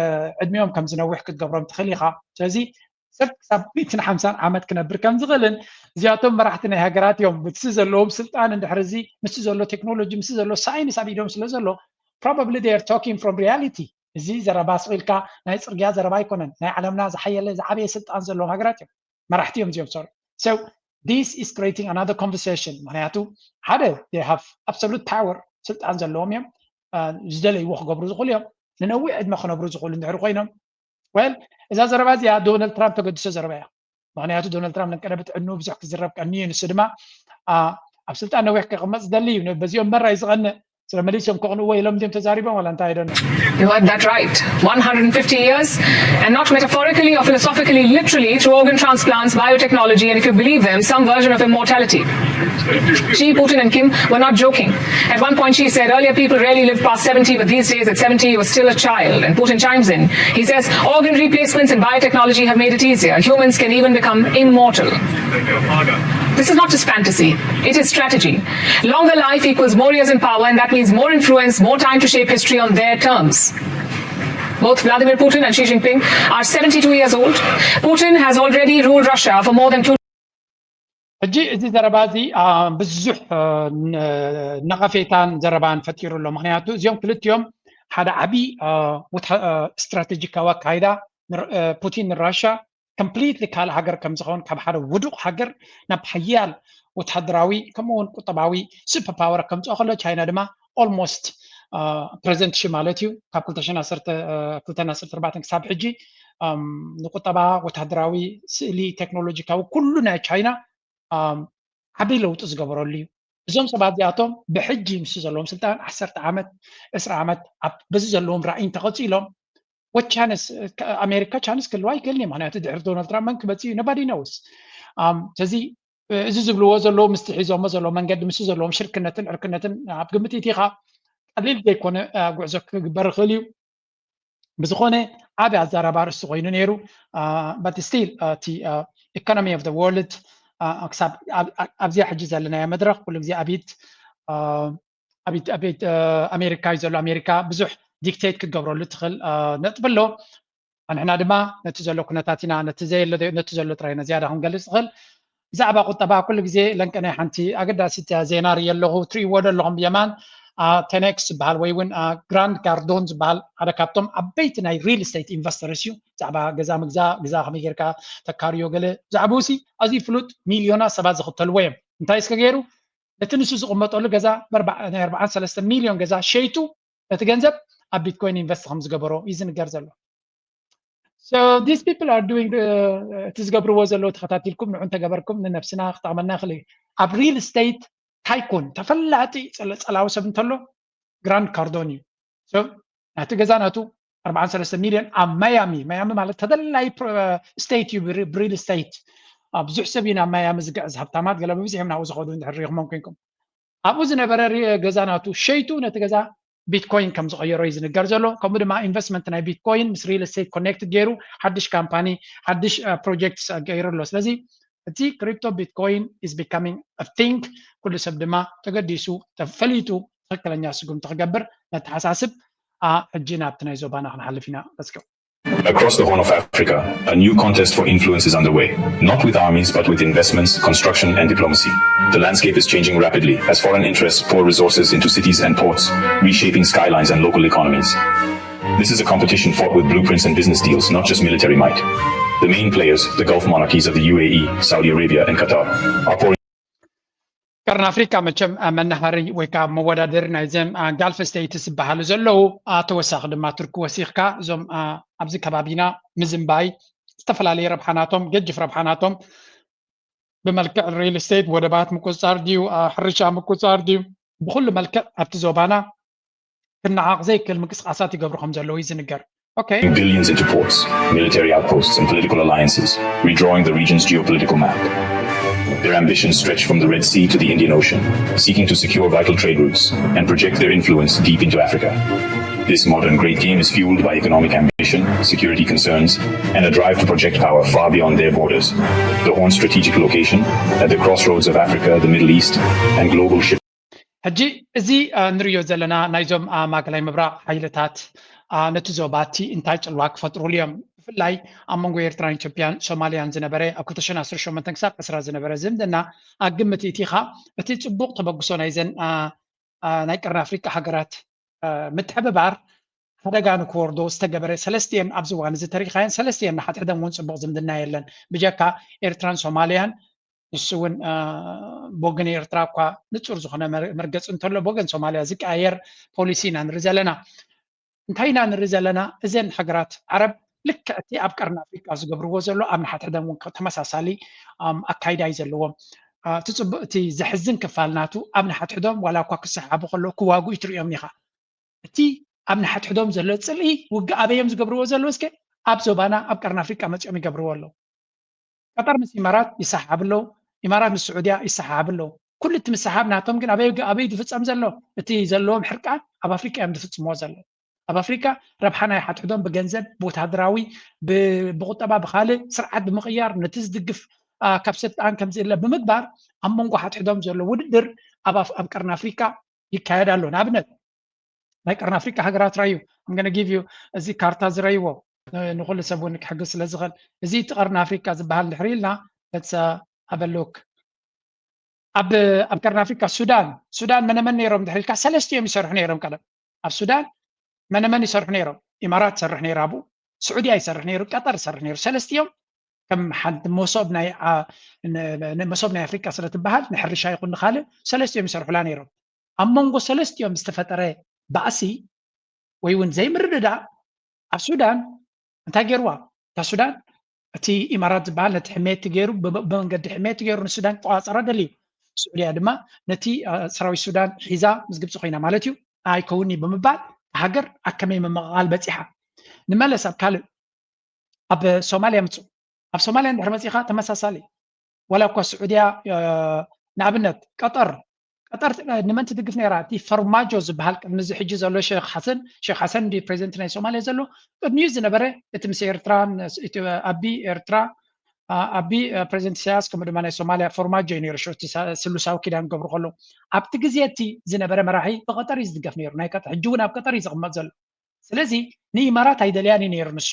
S3: عدميهم كم زنا وحكة قبرهم تخليها جازي ሰብ ክሳብ 150 ዓመት ክነብር ከም ዝኽእልን እዚኣቶም መራሕቲ ናይ ሃገራት እዮም ምስ ዘለዎም ስልጣን እንድሕርዚ ምስ ዘሎ ቴክኖሎጂ ምስ ዘሎ ሳይንስ ኣብ ኢዶም ስለ ዘሎ probably they are talking from reality እዚ ዘረባ ስኢልካ ናይ ፅርግያ ዘረባ ኣይኮነን ናይ ዓለምና ዝሓየለ ዝዓበየ ስልጣን ዘለዎም ሃገራት እዮም መራሕቲ እዮም እዚኦም ሰሩ so this is creating another conversation ምክንያቱ ሓደ they have absolute power ስልጣን ዘለዎም እዮም ዝደለይዎ ክገብሩ ዝኽእሉ እዮም ንነዊሕ ዕድመ ክነብሩ ዝኽእሉ እንድሕር ኮይኖም well እዛ ዘረባ እዚኣ ዶናልድ ትራምፕ ተገዲሶ ዘረባ እያ ምክንያቱ ዶናልድ ትራምፕ ንቀደበት ዕድኑ ብዙሕ ክዝረብ ቀኒዩ ንሱ ድማ ኣብ ስልጣን ነዊሕ ክቕመጥ ዝደሊ እዩ በዚኦም መራይ ዝቐንእ ስለመሊሶም ከቕንእዎ ኢሎም ድም ተዛሪቦም ወላ እንታይ አይደለም
S14: You heard that right. 150 years, and not metaphorically or philosophically, literally through organ transplants, biotechnology, and if you believe them, some version of immortality. Xi, Putin, and Kim were not joking. At one point, Xi said earlier people rarely lived past 70, but these days at 70, he was still a child. And Putin chimes in. He says organ replacements and biotechnology have made it easier. Humans can even become immortal. This is not just fantasy, it is strategy. Longer life equals more years in power, and that means more influence, more time to shape history on their terms. Both Vladimir Putin and Xi Jinping are 72 years old. Putin has already ruled Russia for more than 2
S3: ሕጂ እዚ ዘረባ እዚ ብዙሕ ነቐፌታን ዘረባን ፈጢሩ ኣሎ ምክንያቱ እዚኦም ክልቲኦም ሓደ ዓብይ ስትራቴጂካዊ ኣካይዳ ፑቲን ንራሻ completely ካልእ ሃገር ከም ዝኸውን ካብ ሓደ ውዱቕ ሃገር ናብ ሓያል ወታደራዊ ከምኡውን ቁጠባዊ ሱፐር ፓወር ከም ዝኸሎ ቻይና ድማ ኦልሞስት ፕሬዘንት ሺ ማለት እዩ ካብ 2014 ክሳብ ሕጂ ንቁጠባ ወታደራዊ ስእሊ ቴክኖሎጂካዊ ኩሉ ናይ ቻይና ዓብይ ለውጢ ዝገበረሉ እዩ እዞም ሰባት እዚኣቶም ብሕጂ ምስ ዘለዎም ስልጣን 10 ዓመት 20 ዓመት በዚ ዘለዎም ራእይን ተቐፂሎም ወቻንስ ኣሜሪካ ቻንስ ክልዋ ይክእልኒ ምክንያቱ ድሕሪ ዶናልድ ትራምፕ መን ክመፅእ እዩ nobody knows ስለዚ እዚ ዝብልዎ ዘለዎ ምስቲ ሒዞሞ ዘለዎ መንገዲ ምስ ዘለዎም ሽርክነትን ዕርክነትን ኣብ ግምት ኢኻ ቀሊል ዘይኮነ ጉዕዞ ክግበር ይኽእል እዩ ብዝኾነ ዓብይ ኣዘራርባ ርእሲ ኮይኑ ነይሩ but still እቲ economy of the world ክሳብ ኣብዚ ሕጂ ዘለናዮ መድረክ ኩሉ ግዜ ኣብት ኣሜሪካ እዩ ዘሎ ኣሜሪካ ብዙሕ ዲክቴት ክትገብረሉ ትኽእል ነጥብ ኣሎ ንሕና ድማ ነቲ ዘሎ ኩነታት ኢና ነቲ ዘሎ ጥራይና ዝያዳ ክንገልፅ ንኽእል ብዛዕባ ቁጠባ ኩሉ ግዜ ለንቀናይ ሓንቲ ኣገዳሲት ዜና ርኢ ኣለኹ ትሪእዎ ዘለኹም ብየማን ቴኔክስ ዝበሃል ወይ እውን ግራንድ ካርዶን ዝበሃል ሓደ ካብቶም ዓበይቲ ናይ ሪል ስቴት ኢንቨስተርስ እዩ ብዛዕባ ገዛ ምግዛእ ገዛ ከመይ ጌርካ ተካርዮ ገለ ብዛዕባ ውሲ ኣዝዩ ፍሉጥ ሚልዮናት ሰባት ዝኽተልዎ እዮም እንታይ እስከ ገይሩ ነቲ ንሱ ዝቕመጠሉ ገዛ 43 ሚልዮን ገዛ ሸይቱ ነቲ ገንዘብ ኣብ ቢትኮይን ኢንቨስት ከም ዝገበሮ እዩ ዝንገር ዘሎ so these people are doing እቲ ዝገብርዎ ዘለዉ ተኸታቲልኩም ንዑን ተገበርኩም ንነፍስና ክጠቕመና ይኽእል እዩ ኣብ ሪል ስቴት ታይኮን ተፈላጢ ፀላዊ ሰብ እንተሎ ግራንድ ካርዶን እዩ ናቲ ገዛ ናቱ 43 ሚልዮን ኣብ ማያሚ ማለት ተደላይ ስቴት እዩ ብሪል ስቴት ብዙሕ ሰብ እዩ ናብ ማያሚ ዝግዕዝ ሃብታማት ገለ ብብዝሖም ናብኡ ዝኸዱ እንድሕር ሪኢኹሞም ኮይንኩም ኣብኡ ዝነበረ ገዛ ናቱ ሸይቱ ነቲ ገዛ ቢትኮይን ከም ዝቐየሮ እዩ ዝንገር ዘሎ ከምኡ ድማ ኢንቨስትመንት ናይ ቢትኮይን ምስ ሪል ስቴት ኮኔክትድ ገይሩ ሓድሽ ካምፓኒ ሓድሽ ፕሮጀክትስ ገይሩ ኣሎ ስለዚ እቲ ክሪፕቶ ቢትኮይን is becoming a thing ኩሉ ሰብ ድማ ተገዲሱ ተፈሊጡ ትክክለኛ ስጉምቲ ክገብር ነተሓሳስብ ሕጂ ናብቲ ናይ ዞባና ክንሓልፍ ኢና let's
S17: Across the Horn of Africa, a new contest for influence is underway, not with armies but with investments, construction and diplomacy. The landscape is changing rapidly as foreign interests pour resources into cities and ports, reshaping skylines and local economies. This is a competition fought with blueprints and business deals, not just military might. The main players, the Gulf monarchies of the UAE, Saudi Arabia and Qatar, are pouring
S3: ቀርን ኣፍሪካ መቸም መናሃሪ ወይ ከዓ መወዳደሪ ናይ ዘን ጋልፍ ስቴትስ ዝበሃሉ ዘለዉ ተወሳኺ ድማ ቱርኪ ወሲኽካ እዞም ኣብዚ ከባቢና ምዝምባይ ዝተፈላለየ ረብሓናቶም ገጅፍ ረብሓናቶም ብመልክዕ ሪል ስቴት ወደባት ምቁፅፃር ድዩ ሕርሻ ምቁፅፃር ድዩ ብኩሉ መልክዕ ኣብቲ ዞባና ክነዓቕ ዘይክእል ምንቅስቃሳት ይገብሩ ከም ዘለዉ እዩ ዝንገር
S17: billions into ports, military outposts and political alliances, redrawing the region's geopolitical map. Their ambitions stretch from the Red Sea to the Indian Ocean, seeking to secure vital trade routes and project their influence deep into Africa. This modern great game is fueled by economic ambition, security concerns, and a drive to project power far beyond their borders. The Horn's strategic location, at the crossroads of Africa, the Middle East, and global shipping.
S3: ሕጂ እዚ ንሪዮ ዘለና ናይዞም ማእከላይ ምብራቕ ሓይልታት ነቲ ዞባቲ እንታይ ፅልዋ ክፈጥሩሉ እዮም ብፍላይ ኣብ መንጎ ኤርትራን ኢትዮጵያን ሶማልያን ዝነበረ ኣብ 2018 ክሳብ 10 ዝነበረ ዝምድና ኣግምቲ እቲ ኻ እቲ ጽቡቕ ተበግሶ ናይዘን ናይ ቀርኒ ኣፍሪቃ ሃገራት ምትሕብባር ሓደጋ ንክወርዶ ዝተገበረ ሰለስቲአን ኣብዚ እዋን እዚ ተሪኻየን ሰለስቲአን ንሓድሕደን እውን ጽቡቕ ዝምድና የለን ብጀካ ኤርትራን ሶማልያን ንሱ እውን ብወገን ኤርትራ እኳ ንጹር ዝኾነ መርገፂ እንተሎ ብወገን ሶማልያ ዝቀያየር ፖሊሲ ኢና ንርኢ ዘለና እንታይ ኢና ንርኢ ዘለና እዘን ሃገራት ዓረብ ልክዕ እቲ ኣብ ቀርኒ ኣፍሪቃ ዝገብርዎ ዘሎ ኣብ ንሓድሕደን እውን ተመሳሳሊ ኣካይዳ እዩ ዘለዎም እቲ ዘሕዝን ክፋል ናቱ ኣብ ንሓድሕዶም ዋላ እኳ ክሰሓቡ ከሎ ክዋግኡ ትሪኦም ኢኻ እቲ ኣብ ንሓድሕዶም ዘሎ ፅልኢ ውግእ ኣበዮም ዝገብርዎ ዘሎ እስከ ኣብ ዞባና ኣብ ቀርኒ ኣፍሪቃ መፂኦም ይገብርዎ ኣለዉ ቀጠር ምስ ኢማራት ይሰሓብ ኣለዉ ኢማራት ምስ ስዑድያ ይሰሓብ ኣለዉ ኩሉ እቲ ምሰሓብ ናቶም ግን ኣበይ ዝፍፀም ዘሎ እቲ ዘለዎም ሕርቃን ኣብ ኣፍሪቃ እዮም ዝፍፅምዎ ዘሎ ኣብ ኣፍሪካ ረብሓ ናይ ሓድሕዶም ብገንዘብ ብወታደራዊ ብቁጠባ ብካልእ ስርዓት ብምቕያር ነቲ ዝድግፍ ካብ ስልጣን ከምዚ ኢለ ብምግባር ኣብ መንጎ ሓድሕዶም ዘሎ ውድድር ኣብ ቀርኒ ኣፍሪካ ይካየድ ኣሎ ንኣብነት ናይ ቀርኒ ኣፍሪቃ ሃገራት ራዩ I'm going to give you እዚ ካርታ ዝረይዎ ንኩሉ ሰብ እውን ክሕግዝ ስለ ዝኽእል እዚ እቲ ቀርኒ ኣፍሪቃ ዝበሃል ድሕሪ ኢልና let's have a look ኣብ ቀርኒ ኣፍሪቃ ሱዳን መነመን ነይሮም ድሕሪ ኢልካ ሰለስቲኦም ይሰርሑ ነይሮም ቀደም ኣብ ሱዳን መነመን ይሰርሑ ነይሮም ኢማራት ይሰርሕ ነይሩ ኣብኡ ስዑድያ ይሰርሕ ነይሩ ቀጠር ይሰርሕ ነይሩ ሰለስቲኦም ከም ሓንቲ መሶብ ናይ ኣፍሪቃ ስለ ትበሃል ንሕርሻ ይኹን ንካልእ ሰለስቲኦም ይሰርሑላ ነይሮም ኣብ መንጎ ሰለስቲኦም ዝተፈጠረ ባእሲ ወይ እውን ዘይምርድዳእ ኣብ ሱዳን እንታይ ገይርዋ እታ ሱዳን እቲ ኢማራት ዝበሃል ነቲ ሕሜት ገይሩ ብመንገዲ ሕሜት ገይሩ ንሱዳን ተቋፀረ ደልዩ ስዑድያ ድማ ነቲ ሰራዊት ሱዳን ሒዛ ምስ ግብፂ ኮይና ማለት እዩ ኣይከውኒ ብምባል ሃገር ኣከመይ መመቓቓል በፂሓ ንመለስ ኣብ ካልእ ኣብ ሶማልያ ምፁ ኣብ ሶማልያ እንድሕር መፂኻ ተመሳሳሊ ወላ እኳ ስዑድያ ንኣብነት ቀጠር ንመን ትድግፍ ነይራ እቲ ፈርማጆ ዝበሃል ቅድሚ እዚ ሕጂ ዘሎ ሼክ ሓሰን እንዲ ፕሬዚደንት ናይ ሶማልያ ዘሎ ቅድሚኡ ዝነበረ እቲ ምስ ኤርትራን ኣቢ ፕሬዚደንት ኢሳያስ ከምኡ ድማ ናይ ሶማልያ ፈርማጆ እዩ ነይሩ እቲ ስሉሳዊ ኪዳን ገብሩ ከሎ ኣብቲ ግዜ እቲ ዝነበረ መራሒ ብቀጠር እዩ ዝድገፍ ነይሩ ናይ ቀጠር ሕጂ እውን ኣብ ቀጠር እዩ ዝቕመጥ ዘሎ ስለዚ ንኢማራት ኣይደልያን እዩ ነይሩ ንሱ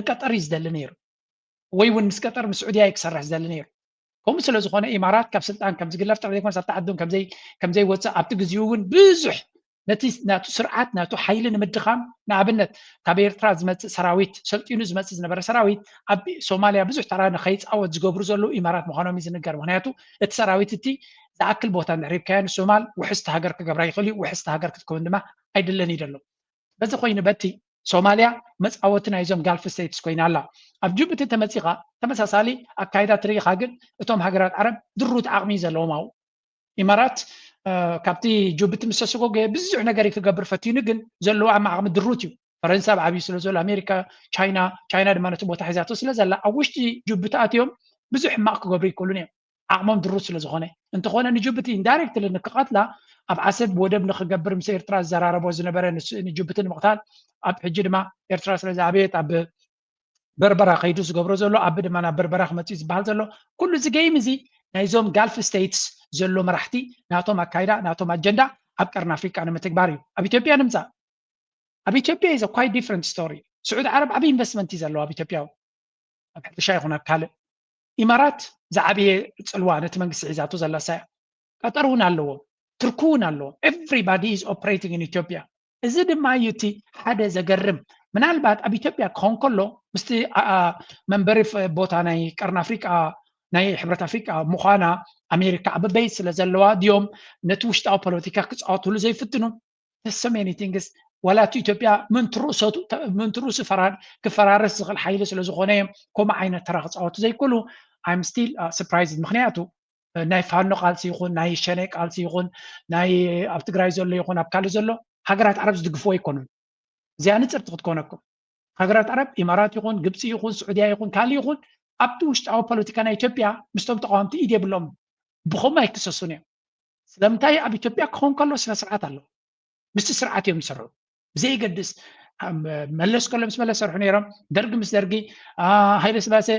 S3: ንቀጠር እዩ ዝደሊ ነይሩ ወይ እውን ምስ ቀጠር ምስ ስዑድያ እዩ ክሰርሕ ዝደሊ ነይሩ ከምኡ ስለ ዝኾነ ኢማራት ካብ ስልጣን ከም ዝግለፍ ጥራሕ ዘይኮነስ ኣብቲ ዓዶም ከምዘይወፅእ ኣብቲ ግዜኡ እውን ብዙሕ ነቲ ናቱ ስርዓት ናቱ ሓይሊ ንምድኻም ንኣብነት ካብ ኤርትራ ዝመፅእ ሰራዊት ሰልጢኑ ዝመፅእ ዝነበረ ሰራዊት ኣብ ሶማልያ ብዙሕ ተራ ንኸይፃወት ዝገብሩ ዘለዉ ኢማራት ምዃኖም እዩ ዝንገር ምክንያቱ እቲ ሰራዊት እቲ ዝኣክል ቦታ እንድሕሪብካዮ ንሶማል ውሕስቲ ሃገር ክገብራ ይኽእል እዩ ውሕስቲ ሃገር ክትከውን ድማ ኣይድለን እዩ ደሎ በዚ ኮይኑ በቲ ሶማልያ መፃወቲ ናይዞም ጋልፍ ስቴትስ ኮይና ኣላ ኣብ ጅቡቲ ተመፂኻ ተመሳሳሊ ኣካይዳ ትርኢኻ ግን እቶም ሃገራት ዓረብ ድሩት ዓቕሚ ዘለዎም ኣብኡ ኢማራት ካብቲ ጅቡቲ ምስ ተሰጎገ ብዙሕ ነገር ክገብር ፈቲኑ ግን ዘለዎ ዓቕሚ ድሩት እዩ ፈረንሳ ኣብ ዓብዩ ስለ ዘሎ ኣሜሪካ ቻይና ድማ ነቲ ቦታ ሒዛቶ ስለ ዘላ ኣብ ውሽጢ ጅቡቲ ኣትዮም ብዙሕ ሕማቕ ክገብሩ ይክእሉን እዮም ዓቕሞም ድሩት ስለ ዝኾነ እንተኾነ ንጅቡቲ ኢንዳይሬክትሊ ንክቐትላ ኣብ ዓሰብ ወደብ ንክገብር ምስ ኤርትራ ዝዘራረቦ ዝነበረ ንጅቡቲ ንምቕታል ኣብ ሕጂ ድማ ኤርትራ ስለ ዝዓበየት ኣብ በርበራ ከይዱ ዝገብሮ ዘሎ ኣብ ድማ ናብ በርበራ ክመፅኡ ዝበሃል ዘሎ ኩሉ እዚ ገይም እዚ ናይዞም ጋልፍ ስቴትስ ዘሎ መራሕቲ ናቶም ኣካይዳ ናቶም ኣጀንዳ ኣብ ቀርኒ ኣፍሪቃ ንምትግባር እዩ ኣብ ኢትዮጵያ ንምፃእ ኣብ ኢትዮጵያ is a quite different story ስዑድ ዓረብ ዓብይ ኢንቨስትመንት እዩ ዘለዎ ኣብ ኢትዮጵያ ኣብ ሕርሻ ይኹን ኣብ ካልእ ኢማራት ዝዓበየ ፅልዋ ነቲ መንግስቲ ሒዛቶ ዘላ ሳያ ቀጠር እውን ኣለዎ ትርኩ እውን ኣለዎ everybody is operating in Ethiopia እዚ ድማ እዩ እቲ ሓደ ዘገርም ምናልባት ኣብ ኢትዮጵያ ክኾን ከሎ ምስቲ መንበሪ ቦታ ናይ ቀርኒ ኣፍሪቃ ናይ ሕብረት ኣፍሪቃ ምዃና ኣሜሪካ ኣብ በይት ስለ ዘለዋ ድዮም ነቲ ውሽጣዊ ፖለቲካ ክፃወትሉ ዘይፍትኑ so many things ወላ እቲ ኢትዮጵያ ምንት ርእሱ ክፈራረስ ዝኽእል ሓይሊ ስለ ዝኾነ ከምኡ ዓይነት ተራ ክፃወቱ ዘይክእሉ I'm still surprised ምክንያቱ ናይ ፋኖ ቃልሲ ይኹን ናይ ሸነ ቃልሲ ይኹን ናይ ኣብ ትግራይ ዘሎ ይኹን ኣብ ካልእ ዘሎ ሃገራት ዓረብ ዝድግፍዎ ኣይኮኑን እዚኣ ንፅርቲ ክትኮነኩም ሃገራት ዓረብ ኢማራት ይኹን ግብፂ ይኹን ስዑድያ ይኹን ካልእ ይኹን ኣብቲ ውሽጣዊ ፖለቲካ ናይ ኢትዮጵያ ምስቶም ተቃዋምቲ ኢድ የብሎም ብኸምኡ ኣይክሰሱን እዮም ስለምንታይ ኣብ ኢትዮጵያ ክኾን ከሎ ስነ ስርዓት ኣሎ ምስቲ ስርዓት እዮም ዝሰርሑ ብዘይገድስ መለስ ከሎ ምስ መለስ ሰርሑ ነይሮም ደርጊ ምስ ደርጊ ሃይለ ስላሴ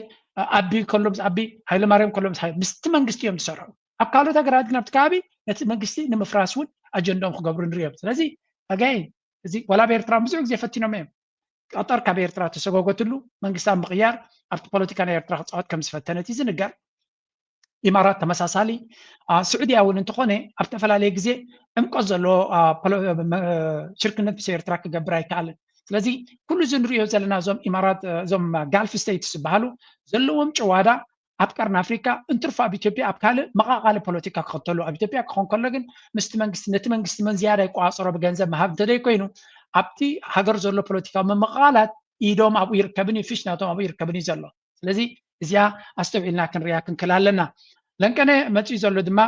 S3: ኣቢ ከሎ ምስ ኣቢ ሃይለ ማርያም ከሎ ምስ ምስቲ መንግስቲ እዮም ዝሰርሑ ኣብ ካልኦት ሃገራት ግን ኣብቲ ከባቢ ነቲ መንግስቲ ንምፍራስ እውን ኣጀንዳኦም ክገብሩ ንሪኦም ስለዚ ኣጋይ እዚ ወላ ብኤርትራ ብዙሕ ግዜ ፈቲኖም እዮም قطر كاب إيرترا تسوقتلو منقسم بغيار أبت بوليتيكا إيرترا قطعت كم سفتنة زنجر إمارات تمساسالي سعودية أول انتقوني أبتفل على جزء أمقزلو شركة نفس إيرترا كجبراي كعلن ስለዚህ ኩሉ ዝንሪዮ ዘለና ዞም ኢማራት ዞም ጋልፍ ስቴትስ ዝበሃሉ ዘለዎም ጨዋዳ ኣብ ቀርኒ ኣፍሪካ እንትርፋ ኣብ ኢትዮጵያ ኣብ ካልእ መቃቃሊ ፖለቲካ ክኽተሉ ኣብ ኢትዮጵያ ክኾን ከሎ ግን ምስቲ መንግስቲ ነቲ መንግስቲ መን ዝያዳ ይቋፀሮ ብገንዘብ ምሃብ እንተደይ ኮይኑ ኣብቲ ሃገር ዘሎ ፖለቲካዊ መመቃላት ኢዶም ኣብኡ ይርከብን እዩ ፊሽናቶም ኣብኡ ይርከብን እዩ ዘሎ ስለዚ እዚኣ ኣስተውዒልና ክንሪኣ ክንክል ኣለና ለንቀነ መፅኡ ዘሎ ድማ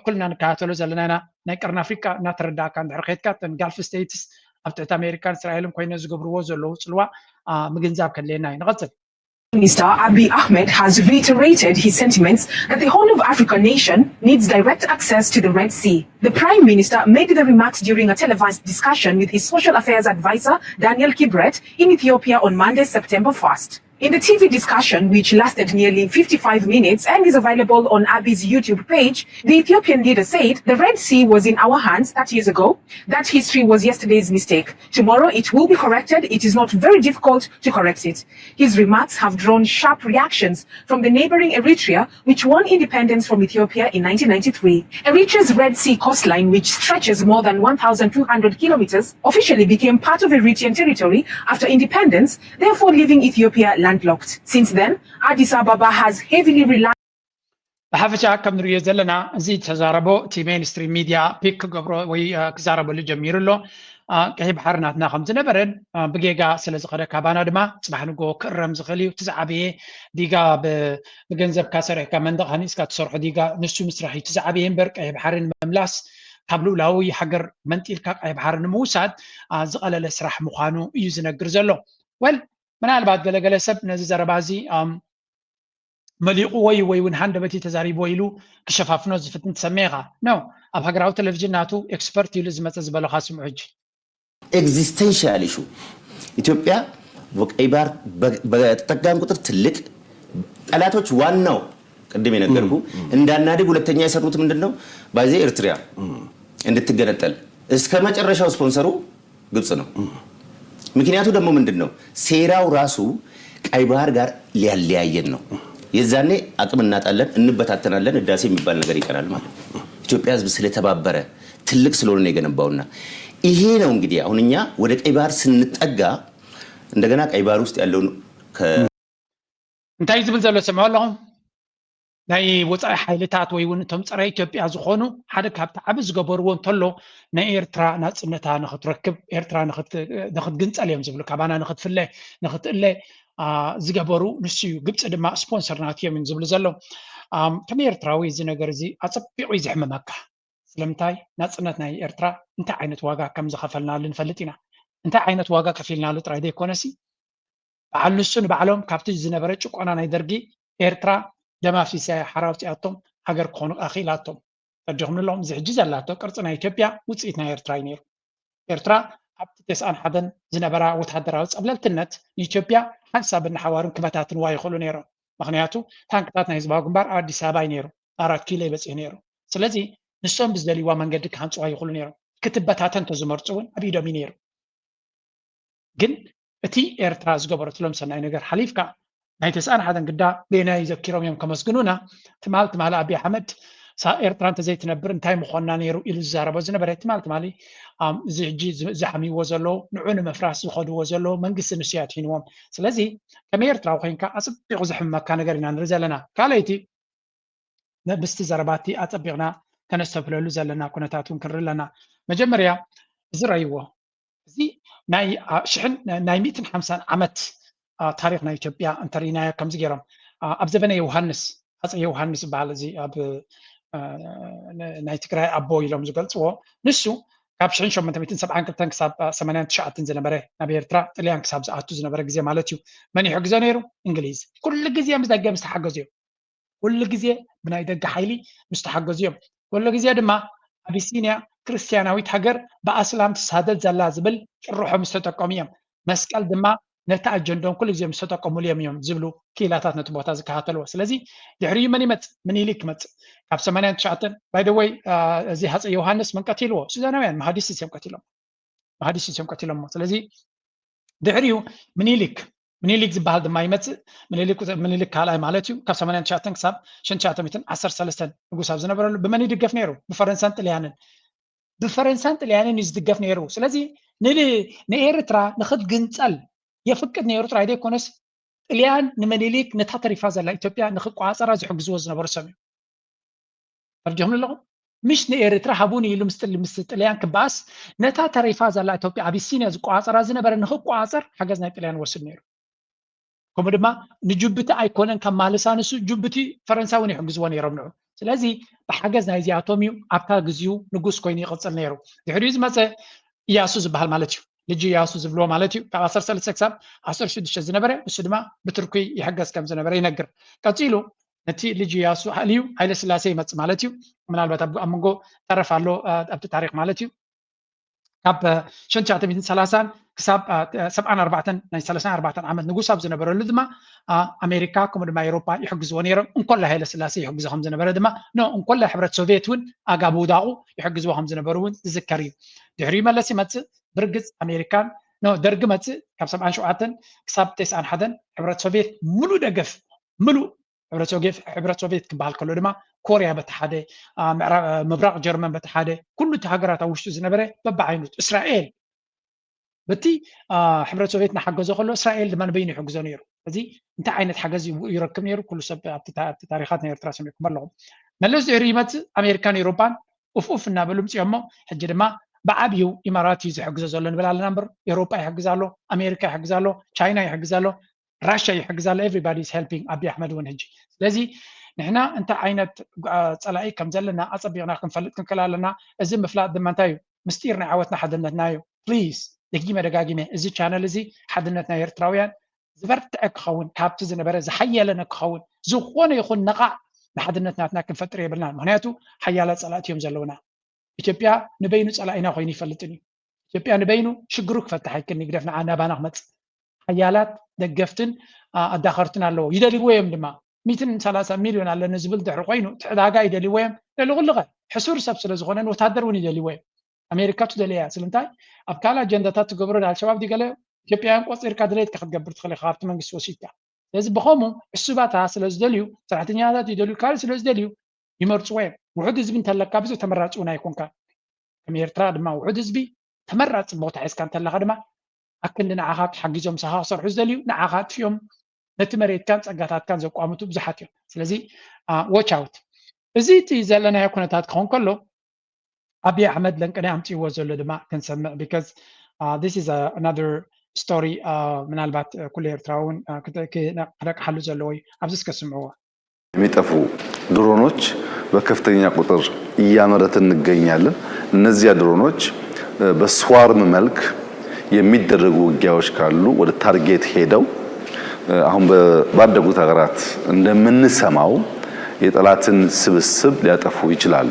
S3: ኩልና ንከታተሎ ዘለና ኢና ናይ ቀርኒ ኣፍሪካ እናተረዳእካ እንድሕር ከይድካ እተን ጋልፍ ስቴትስ ኣብትዕት ኣሜሪካን እስራኤልን ኮይኖም ዝገብርዎ ዘለዉ ፅልዋ ምግንዛብ ከድልየና እዩ ንቐፅል
S14: Minister Abiy Ahmed has reiterated his sentiments that the Horn of Africa nation needs direct access to the Red Sea. The Prime Minister made the remarks during a televised discussion with his social affairs advisor Daniel Kibret in Ethiopia on Monday, September 1st. In the TV discussion, which lasted nearly 55 minutes and is available on Abiy's YouTube page, the Ethiopian leader said the Red Sea was in our hands 30 years ago. That history was yesterday's mistake. Tomorrow it will be corrected. It is not very difficult to correct it. His remarks have drawn sharp reactions from the neighboring Eritrea, which won independence from Ethiopia in 1993. Eritrea's Red Sea coastline, which stretches more than 1,200 kilometers, officially became part of Eritrean territory after independence, therefore leaving Ethiopia landlocked. Since then, Addis Ababa has heavily relied
S3: بحفشة كم نريد زلنا زيد تزاربو تي مينستريم ميديا بيك قبرو وي كزاربو اللي جمير له كهيب حرناتنا خمس نبرن بقيقا سلز قرى كابانا دما صباح نقو كرم زغلي وتزعبيه ديقا بجنزب كاسر كمان دغاني سكات صرح ديقا نسو مسرحي تزعبيه برك كهيب حرن مملاس قبلو لاوي حجر منتيل كاك كهيب حرن موساد زغل الاسرح مخانو يوزنا قرزلو ويل من بعد قال سب نزي زربازي مليقو وي ونحن بتي تزاريب ويلو كشفافنا زفتن تسميها نو اب هاغراو تلفزيوناتو اكسبرت يلزم تزبلو خاصم عج
S18: ኤግዚስተንሻል ኢሹ ኢትዮጵያ በቀይ ባህር በተጠጋን ቁጥር ትልቅ ጠላቶች ዋናው ቅድም የነገርኩ እንዳናድግ ሁለተኛ የሰሩት ምንድነው ባዜ ኤርትራ እንድትገነጠል እስከ መጨረሻው ስፖንሰሩ ግብጽ ነው ምክንያቱ ደግሞ ምንድነው ሴራው ራሱ ቀይ ባህር ጋር ሊያለያየን ነው የዛኔ አቅም እናጣለን እንበታተናለን እዳሴ የሚባል ነገር ይቀራል ማለት ኢትዮጵያ ህዝብ ስለተባበረ ትልቅ ስለሆነ የገነባውና ይሄ ነው እንግዲህ አሁንኛ ወደ ቀይ ባህር ስንጠጋ እንደገና ቀይ ባህር ውስጥ ያለው
S3: እንታይ ዝብል ዘሎ ሰማዓለኹም ናይ ወፃኢ ሓይልታት ወይ እውን እቶም ፀረ ኢትዮጵያ ዝኾኑ ሓደ ካብቲ ዓብ ዝገበርዎ እንተሎ ናይ ኤርትራ ናፅነታ ንኽትረክብ ኤርትራ ንኽትግንፀል እዮም ዝብሉ ካባና ንኽትእለ ዝገበሩ ንሱ እዩ ግብፂ ድማ ስፖንሰር ናትዮም እዮም ዝብሉ ዘሎ ከም ኤርትራዊ እዚ ነገር እዚ ኣፀቢቑ እዩ ዝሕመመካ ስለምንታይ ናፅነት ናይ ኤርትራ እንታይ ዓይነት ዋጋ ከም ዝኸፈልናሉ ንፈልጥ ኢና እንታይ ዓይነት ዋጋ ከፊልናሉ ጥራይ ዘይኮነሲ በዓል ንሱ ንባዕሎም ካብቲ ዝነበረ ጭቆና ናይ ደርጊ ኤርትራ ደም ኣፍሲሳ ሓራውፂኣቶም ሃገር ክኾኑ ኣኺላቶም ፈዲኹም ንሎም እዚ ሕጂ ዘላቶ ቅርፂ ናይ ኢትዮጵያ ውፅኢት ናይ ኤርትራ እዩ ነይሩ ኤርትራ ኣብቲ 91 ዝነበራ ወታደራዊ ፀብለልትነት ንኢትዮጵያ ሓንሳብን ሓዋርን ክበታትንዋ ይኽእሉ ነይሮም ምክንያቱ ታንክታት ናይ ህዝባዊ ግንባር ኣብ ኣዲስ ኣበባ እዩ ነይሩ 4 ኪሎ ይበፅሕ ነይሩ ስለዚ ንሶም ብዝደልይዋ መንገዲ ክሃንፅዋ ይኽእሉ ነይሮም ክትበታተን ተዝመርፁ እውን ኣብ ኢዶም እዩ ነይሩ ግን እቲ ኤርትራ ዝገበረትሎም ሰናይ ነገር ሓሊፍካ ናይ 91 ግዳ ቤና ይዘኪሮም እዮም ከመስግኑና ትማል ኣብይ ኣሕመድ ኤርትራ እንተዘይትነብር እንታይ ምኾንና ነይሩ ኢሉ ዝዛረቦ ዝነበረ ትማል እዚ ሕጂ ዝሓሚዎ ዘሎ ንዑ ንምፍራስ ዝኸድዎ ዘሎ መንግስቲ ንሱ እያ ትሒንዎም ስለዚ ከም ኤርትራዊ ኮንካ ኣፀቢቑ ዝሕመመካ ነገር ኢና ንርኢ ዘለና ካልኣይቲ ምስቲ ዘረባቲ ኣፀቢቕና ከነስተፍለሉ ዘለና ኩነታት እውን ክንርኢ ኣለና መጀመርያ እዚ ረእይዎ እዚ ናይ 150 ዓመት ታሪክ ናይ ኢትዮጵያ እንተሪእናዮ ከምዚ ገይሮም ኣብ ዘበነ ዮሃንስ ሃፀይ ዮሃንስ ዝበሃል እዚ ኣብ ናይ ትግራይ ኣቦ ኢሎም ዝገልፅዎ ንሱ ካብ 1872 ክሳብ 89 ዝነበረ ናብ ኤርትራ ጥልያን ክሳብ ዝኣቱ ዝነበረ ግዜ ማለት እዩ መን ይሕግዞ ነይሩ እንግሊዝ ኩሉ ግዜ ምስ ደገ ምስ ተሓገዙ እዮም ኩሉ ግዜ ብናይ ደገ ሓይሊ ምስ ተሓገዙ እዮም ኩሉ ግዜ ድማ ኣቢሲንያ ክርስቲያናዊት ሃገር ብኣስላም ትሳደድ ዘላ ዝብል ጭርሖም ዝተጠቀሙ እዮም መስቀል ድማ ነታ ኣጀንዶም ኩሉ ግዜ ምስ ተጠቀሙሉ እዮም ዝብሉ ክኢላታት ነቲ ቦታ ዝከታተልዎ ስለዚ ድሕሪኡ መን ይመፅእ ምኒልክ ይመፅእ ካብ 89 ባይ ደ ወይ እዚ ሃፀይ ዮሃንስ መን ቀቲልዎ ሱዳናውያን መሃዲስት እዮም ቀቲሎም ስለዚ ድሕሪኡ ምኒልክ ዝበሃል ድማ ይመፅእ ምኒልክ ካልኣይ ማለት እዩ ካብ 89 ክሳብ 1913 ንጉስ ኣብ ዝነበረሉ ብመን ይድገፍ ነይሩ ብፈረንሳን ጣልያንን እዩ ዝድገፍ ነይሩ ስለዚ ንኤርትራ ንክትግንፀል የፍቅድ ነይሩ ጥራይ ዘይኮነስ ጣልያን ንመኒሊክ ነታ ተሪፋ ዘላ ኢትዮጵያ ንክቋፀራ ዝሕግዝዎ ዝነበሩ ሰብ እዩ ፈርጆም ኣለኹም مش نኤርትራ ሃቡን ኢሉ ምስ ጣልያን ክባስ ነታ ተሪፋ ዘላ ኢትዮጵያ አቢሲኒያ ዝቋፀራ ዝነበረ ንክቋፀር ሓገዝ ናይ ጣልያን ወስድ ነይሩ ከምኡ ድማ ንጅቡቲ ኣይኮነን ካብ ማልሳንሱ ጅቡቲ ፈረንሳውን ይሕግዝዎ ነይሮም ንዑ ስለዚ ብሓገዝ ናይ ዚኣቶም እዩ ኣብታ ግዜኡ ንጉስ ኮይኑ ይቅፅል ነይሩ ድሕሪኡ ዝመፀ ኢያሱ ዝበሃል ማለት እዩ ልጅ ኢያሱ ዝብልዎ ማለት እዩ ካብ 13 ክሳብ 16 ዝነበረ ንሱ ድማ ብትርኪ ይሕገዝ ከም ዝነበረ ይነግር ቀፂሉ ነቲ ልጅ ኢያሱ ሃልዩ ሃይለ ስላሴ ይመፅእ ማለት እዩ ምናልባት ኣብ መንጎ ተረፍ ኣሎ ኣብቲ ታሪክ ማለት እዩ ካብ 1930 ክሳብ 74 ናይ 34 ዓመት ንጉስ ኣብ ዝነበረሉ ድማ ኣሜሪካ ከምኡ ድማ ኤውሮፓ ይሕግዝዎ ነይሮም እንኮላ ሃይለ ስላሴ ይሕግዞ ከም ዝነበረ ድማ እንኮላ ሕብረት ሶቪየት እውን ኣጋብ ውዳቑ ይሕግዝዎ ከም ዝነበሩ እውን ዝዝከር እዩ ድሕሪኡ መለስ ይመፅእ ብርግፅ ኣሜሪካን ደርጊ መፅእ ካብ 77 ክሳብ 91 ሕብረት ሶቪየት ሙሉእ ደገፍ ሙሉእ ሕብረት ሶቪየት ክበሃል ከሎ ድማ ኮርያ በቲ ሓደ ምብራቅ ጀርመን በቲ ሓደ ኩሉ እቲ ሃገራት ኣብ ውሽጡ ዝነበረ በብዓይነቱ እስራኤል በቲ ሕብረት ሶቪየት ናሓገዞ ከሎ እስራኤል ድማ ንበይኑ ይሕግዞ ነይሩ እዚ እንታይ ዓይነት ሓገዝ ይረክብ ነይሩ ኩሉ ሰብ ኣብቲ ታሪኻት ናይ ኤርትራ ሰሚዕኩም ኣለኹም መለስ ድሕሪ ይመፅእ ኣሜሪካን ኤውሮፓን ኡፍ እናበሉ ምፅኦሞ ሕጂ ድማ ብዓብዩ ኢማራት እዩ ዝሕግዞ ዘሎ ንብል ኣለና እምበር ኤውሮፓ ይሕግዝ ኣሎ ኣሜሪካ ይሕግዝ ኣሎ ቻይና ይሕግዝ ኣሎ ራሽያ ይሕግዝ ኣሎ ኤቨሪባዲ ኢዝ ሄልፒንግ ኣብይ ኣሕመድ እውን ሕጂ ስለዚ ንሕና እንታይ ዓይነት ፀላኢ ከም ዘለና ኣፀቢቕና ክንፈልጥ ክንክእል ኣለና እዚ ምፍላጥ ድማ እንታይ እዩ ምስጢር ናይ ዓወትና ሓድነትና እዩ ፕሊዝ ደጋጊመ እዚ ቻነል እዚ ሓድነት ናይ ኤርትራውያን ዝበርትዐ ክኸውን ካብቲ ዝነበረ ዝሓየለነ ክኸውን ዝኾነ ይኹን ነቓዕ ንሓድነት ናትና ክንፈጥር የብልና ምክንያቱ ሓያላት ፀላእቲ እዮም ዘለውና ኢትዮጵያ ንበይኑ ፀላኢና ኮይኑ ይፈልጥን እዩ ኢትዮጵያ ንበይኑ ሽግሩ ክፈትሕ ኣይክእልኒ ግደፍና ናባና ክመፅእ ሓያላት ደገፍትን ኣዳኸርትን ኣለዎ ይደልይዎ እዮም ድማ 130 ሚልዮን ኣለኒ ዝብል ድሕሪ ኮይኑ ዕዳጋ ይደልይዎ እዮም ደልغልغ ሕሱር ሰብ ስለ ዝኾነን ወታደር እውን ይደልይዎ እዮም ኣሜሪካ ትደልያ ስለምንታይ ኣብ ካልእ ኣጀንዳታት ትገብሮ ኣልሸባብ ዲገለ ኢትዮጵያውያን ቆፂርካ ድሌትካ ክትገብር ትኽእል ኢኻ ኣብቲ መንግስቲ ወሲድካ ስለዚ ብኸምኡ ዕሱባታ ስለ ዝደልዩ ሰራሕተኛታት ይደልዩ ካልእ ስለ ዝደልዩ ይመርፅዎ እዮም ውሑድ ህዝቢ እንተለካ ብዙ ተመራፂ እውን ኣይኮንካ ከም ኤርትራ ድማ ውሑድ ህዝቢ ተመራፂ ቦታ ሒዝካ እንተለካ ድማ ኣክንዲ ንዓኻ ሓጊዞም ሰኻ ክሰርሑ ዝደልዩ ንዓኻ ጥፊኦም ነቲ መሬትካን ፀጋታትካን ዘቋምቱ ብዙሓት እዮም ስለዚ ዎች ኣውት እዚ እቲ ዘለናዮ ኩነታት ክኸውን ከሎ ኣብይ ኣሕመድ ለንቅናይ ኣምፅይዎ ዘሎ ድማ ክንሰምዕ ቢካዝ this is another story ምናልባት ኩሉ ኤርትራውን ክነቅሓሉ ዘለዎ እዩ ኣብዚ እስከስምዕዎ
S19: የሚጠፉ ድሮኖች በከፍተኛ ቁጥር እያመረትን እንገኛለን እነዚያ ድሮኖች በስዋርም መልክ የሚደረጉ ውጊያዎች ካሉ ወደ ታርጌት ሄደው አሁን ባደጉት ሀገራት እንደምንሰማው የጠላትን ስብስብ ሊያጠፉ ይችላሉ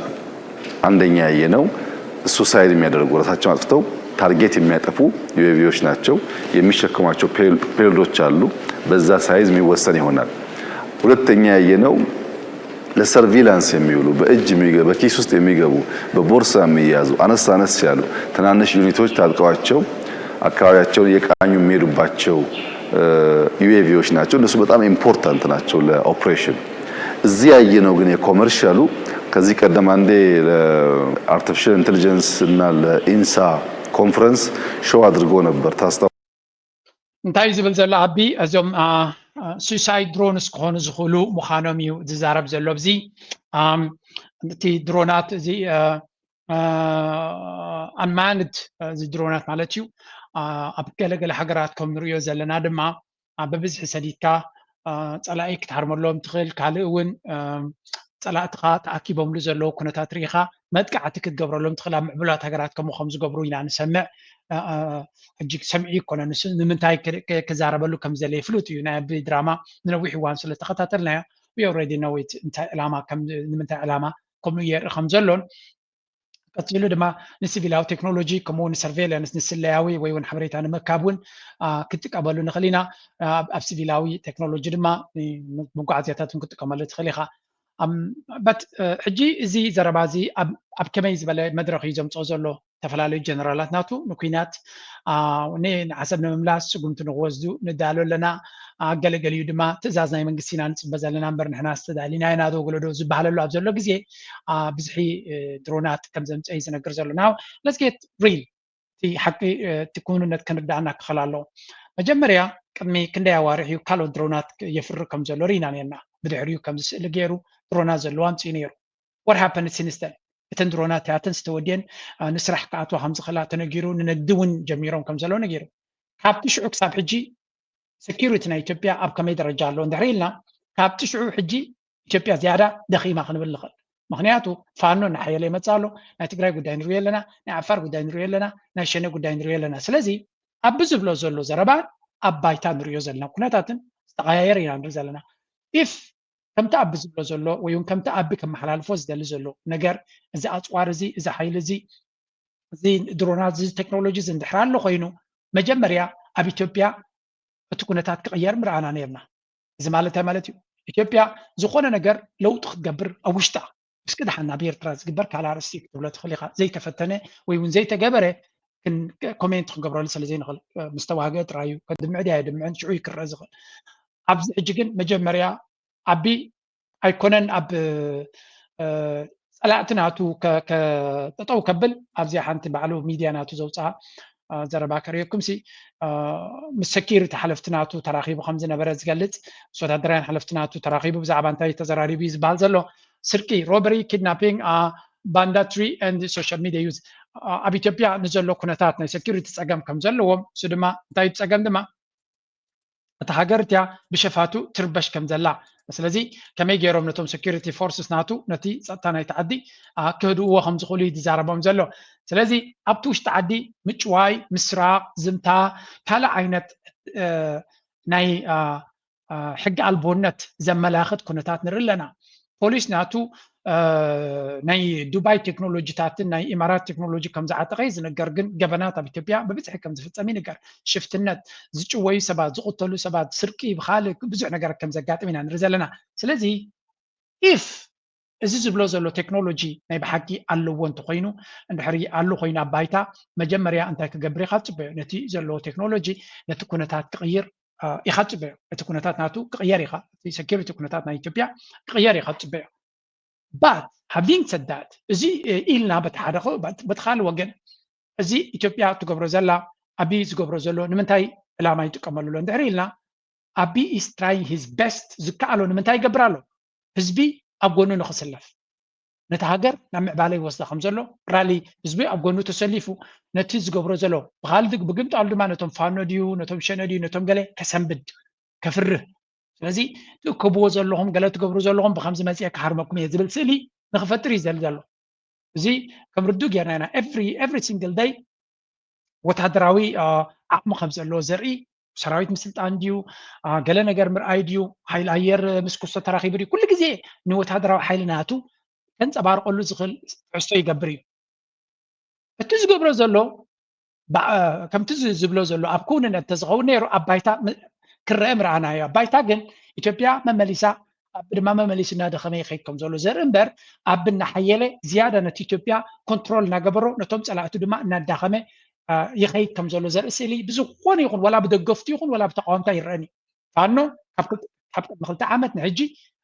S19: አንደኛ ያየነው ሱሳይድ የሚያደርጉ ራሳቸው አጥፍተው ታርጌት የሚያጠፉ ዩኤቪዎች ናቸው የሚሸከማቸው ፔሎዶች አሉ በዛ ሳይዝ የሚወሰን ይሆናል ሁለተኛ ያየነው ለሰርቪላንስ የሚውሉ በእጅ የሚገቡ በኪስ ውስጥ የሚገቡ በቦርሳ የሚያዙ አነስ ያሉ ትናንሽ ዩኒቶች ታጥቀዋቸው አካባቢያቸውን የቃኙ የሚሄዱባቸው ዩኤቪዎች ናቸው እነሱ በጣም ኢምፖርታንት ናቸው ለኦፕሬሽን እዚህ ያየነው ግን የኮመርሻሉ ከዚህ ቀደም አንዴ ለአርቲፊሻል ኢንተለጀንስ እና ለኢንሳ ኮንፈረንስ ሾው አድርጎ ነበር ታስታው
S3: እንታይ ዝብል ዘሎ ኣቢ እዞም ሱሳይድ ድሮንስ ክኾኑ ዝኽእሉ ምዃኖም እዩ ዝዛረብ ዘሎ ብዚ እቲ ድሮናት እዚ ኣንማንድ እዚ ድሮናት ማለት እዩ ኣብ ገለገለ ሃገራት ከም ንሪኦ ዘለና ድማ በብዝሒ ሰዲድካ ፀላኢ ክትሃርመሎም ትኽእል ካልእ እውን ፀላእትኻ ተኣኪቦምሉ ዘለዉ ኩነታት ርኢኻ መጥቃዕቲ ክትገብረሎም ትኽእል ኣብ ምዕቡላት ሃገራት ከምኡ ዝገብሩ ኢና ንሰምዕ ሕጂ ሰምዒ ይኮነ ንሱ ንምንታይ ክዛረበሉ ከም ዘለ ይፍሉጥ እዩ ናይ ኣቢ ድራማ ንነዊሕ እዋን ስለተኸታተልናዮ we already know it እንታይ ዕላማ ንምንታይ ዕላማ ከምኡ የርኢ ከም ዘሎን ቀፂሉ ድማ ንሲቪላዊ ቴክኖሎጂ ከምኡ ንሰርቬይላንስ ንስለያዊ ወይ እውን ሓበሬታ ንምርካብ እውን ክትጥቀመሉ ንኽእል ኢና ኣብ ሲቪላዊ ቴክኖሎጂ ድማ መጓዓዝያታት ክትጥቀመሉ ትኽእል ኢኻ ሕጂ እዚ ዘረባ እዚ ኣብ ከመይ ዝበለ መድረክ እዩ ዘምፅኦ ዘሎ ተፈላለዩ ጀነራላት ናቱ ንኩናት ንዓሰብ ንምምላስ ስጉምቲ ንክወስዱ ንዳሎ ኣለና ገለገሊዩ ድማ ትእዛዝ ናይ መንግስቲ ኢና ንፅበ ዘለና እምበር ንሕና ዝተዳሊና ኢና ተወግለዶ ዝበሃለሉ ኣብ ዘሎ ግዜ ብዙሒ ድሮናት ከም ዘምፀ ዝነግር ዘሎ ናው let's get real ሓቂ እቲ ኩንነት ክንርዳእና ክኽእል ኣለዎ መጀመርያ ቅድሚ ክንደይ ኣዋርሕ እዩ ካልኦት ድሮናት የፍሪ ከም ዘሎ ሪኢና ነርና ብድሕሪኡ ከም ዝስእሊ ገይሩ ድሮናት ዘለዎ ኣምፅኡ ነይሩ what happened since then እተን ድሮናት ያተን ዝተወድየን ንስራሕ ክኣትዋ ከም ዝኽእላ ተነጊሩ ንነግዲ እውን ጀሚሮም ከም ዘለዎ ነጊሩ ካብቲ ሽዑ ክሳብ ሕጂ ሴኪሪቲ ናይ ኢትዮጵያ ኣብ ከመይ ደረጃ ኣሎ እንድሕር ኢልና ካብቲ ሽዑ ሕጂ ኢትዮጵያ ዝያዳ ደኺማ ክንብል ንኽእል ምክንያቱ ፋኖ እናሓየለ ይመፅእ ኣሎ ናይ ትግራይ ጉዳይ ንሪኦ ኣለና ናይ ዓፋር ጉዳይ ንሪኦ ኣለና ናይ ሸነ ጉዳይ ንሪኦ ኣለና ስለዚ ኣብ ዝብሎ ዘሎ ዘረባ ኣብ ባይታ ንሪኦ ዘለና ኩነታትን ዝተቀያየረ ኢና ንርኢ ዘለና if ከምቲ ኣብ ዝብሎ ዘሎ ወይ እውን ከምቲ ኣብ ከመሓላልፎ ዝደሊ ዘሎ ነገር እዚ ኣፅዋር እዚ እዚ ሓይሊ እዚ እዚ ድሮናት እዚ ቴክኖሎጂ እዚ እንድሕር ኣሎ ኮይኑ መጀመርያ ኣብ ኢትዮጵያ እቲ ኩነታት ክቅየር ምርኣና ነርና እዚ ማለት እዩ ኢትዮጵያ ዝኾነ ነገር ለውጢ ክትገብር ኣብ ውሽጣ ምስ ቅድሓና ብኤርትራ ዝግበር ካልኣርስቲ ክትብሎ ትኽእል ኢኻ ዘይተፈተነ ወይ እውን ዘይተገበረ ኮሜንት ክንገብረሉ ስለዘይንኽእል ምስ ተዋግአ ጥራዩ ከድምዕ ድያ የድምዕን ሽዑ ይክረአ ዝኽእል ኣብዚ ሕጂ ግን መጀመርያ ዓቢ ኣይኮነን ኣብ ፀላእቲ ናቱ ጠጠው ከብል ኣብዚኣ ሓንቲ ባዕሉ ሚድያ ናቱ ዘውፅኣ ዘረባ ከሪአኩም ምስ ሴኪሪቲ ሓለፍቲ ናቱ ተራኺቡ ከም ዝነበረ ዝገልፅ ምስ ወታደራውያን ሓለፍቲ ናቱ ተራኺቡ ብዛዕባ እንታይ ተዘራሪቡ እዩ ዝበሃል ዘሎ ስርቂ ሮበሪ ኪድናፒንግ ባንዳትሪ ኤንድ ሶሻል ሚድያ ዩዝ ኣብ ኢትዮጵያ ንዘሎ ኩነታት ናይ ሴኪሪቲ ፀገም ከም ዘለዎም እሱ ድማ እንታይ ፀገም ድማ እታ ሃገር እትያ ብሸፋቱ ትርበሽ ከም ዘላ ስለዚ ከመይ ገይሮም ነቶም ሴኪሪቲ ፎርስስ ናቱ ነቲ ፀጥታ ናይ ተዓዲ ክህድእዎ ከም ዝኽእሉ ይዛረቦም ዘሎ ስለዚ ኣብቲ ውሽጢ ዓዲ ምጭዋይ ምስራቅ ዝምታ ካልእ ዓይነት ናይ ሕጊ ኣልቦነት ዘመላኽት ኩነታት ንርኢ ኣለና ፖሊስ ናቱ ናይ ዱባይ ቴክኖሎጂታትን ናይ ኢማራት ቴክኖሎጂ ከም ዝዓጠቐ ዝነገር ግን ገበናት ኣብ ኢትዮጵያ ብብዝሒ ከም ዝፍፀም ይንገር ሽፍትነት ዝጭወዩ ሰባት ዝቁተሉ ሰባት ስርቂ ብካልእ ብዙሕ ነገር ከም ዘጋጥም ኢና ንርኢ ዘለና ስለዚ ኢፍ እዚ ዝብሎ ዘሎ ቴክኖሎጂ ናይ ብሓቂ ኣለዎ እንተኮይኑ እንድሕሪ ኣሎ ኮይኑ ኣብ ባይታ መጀመርያ እንታይ ክገብር ኢኻ ፅበዮ ነቲ ዘለዎ ቴክኖሎጂ ነቲ ኩነታት ክቕይር ኢኻ ፅበዮ እቲ ኩነታት ናቱ ክቕየር ኢኻ እቲ ሴኪሪቲ ኩነታት ናይ ኢትዮጵያ ክቕየር ኢኻ ፅበዮ but having said that እዚ ኢልና በቲ ካልእ ወገን እዚ ኢትዮጵያ ትገብሮ ዘላ ኣቢ ዝገብሮ ዘሎ ንምንታይ ዕላማ ይጥቀመሉ ኣሎ እንድሕር ኢልና ኣቢ is trying his best ዝከኣሎ ንምንታይ ይገብር ኣሎ ህዝቢ ኣብ ጎኑ ንክስለፍ ነቲ ሃገር ናብ ምዕባለ ይወስዳ ከም ዘሎ ራሊ ህዝቢ ኣብ ጎኑ ተሰሊፉ ነቲ ዝገብሮ ዘሎ ብካልእ ብግምጣሉ ድማ ነቶም ፋኖ ድዩ ነቶም ሸነ ድዩ ነቶም ገለ ከሰንብድ ከፍርህ ስለዚ ትእከብዎ ዘለኹም ገለ ትገብሩ ዘለኹም ብከምዚ መፅአ ክሃርመኩም እየ ዝብል ስእሊ ንክፈጥር እዩ ዘሊ ዘሎ እዚ ከም ርዱእ ጌርና ኢና ኤቭሪ ሲንግል ደይ ወታደራዊ ዓቕሚ ከም ዘለዎ ዘርኢ ሰራዊት ምስልጣን ድዩ ገለ ነገር ምርኣይ ድዩ ሓይሊ ኣየር ምስ ኩስቶ ተራኺቡ ድዩ ኩሉ ግዜ ንወታደራዊ ሓይሊ ናቱ ከንፀባርቀሉ ዝኽእል ትሕዝቶ ይገብር እዩ እቲ ዝገብሮ ዘሎ ከምቲ ዝብሎ ዘሎ ኣብ ኩንነት ተዝኸውን ነይሩ ኣብ ባይታ ክረአ ምርኣና እዩ ኣብ ባይታ ግን ኢትዮጵያ መመሊሳ ኣብ ድማ መመሊስ እናደኸመ ይኸይድ ከም ዘሎ ዘርኢ እምበር ኣብ እናሓየለ ዝያዳ ነቲ ኢትዮጵያ ኮንትሮል እናገበሮ ነቶም ፀላእቱ ድማ እናዳኸመ ይኸይድ ከም ዘሎ ዘርኢ ስእሊ ብዝኾነ ይኹን ወላ ብደገፍቲ ይኹን ወላ ብተቃወምታ ይረአኒ ፋኖ ካብ ቅድሚ 2 ዓመት ንሕጂ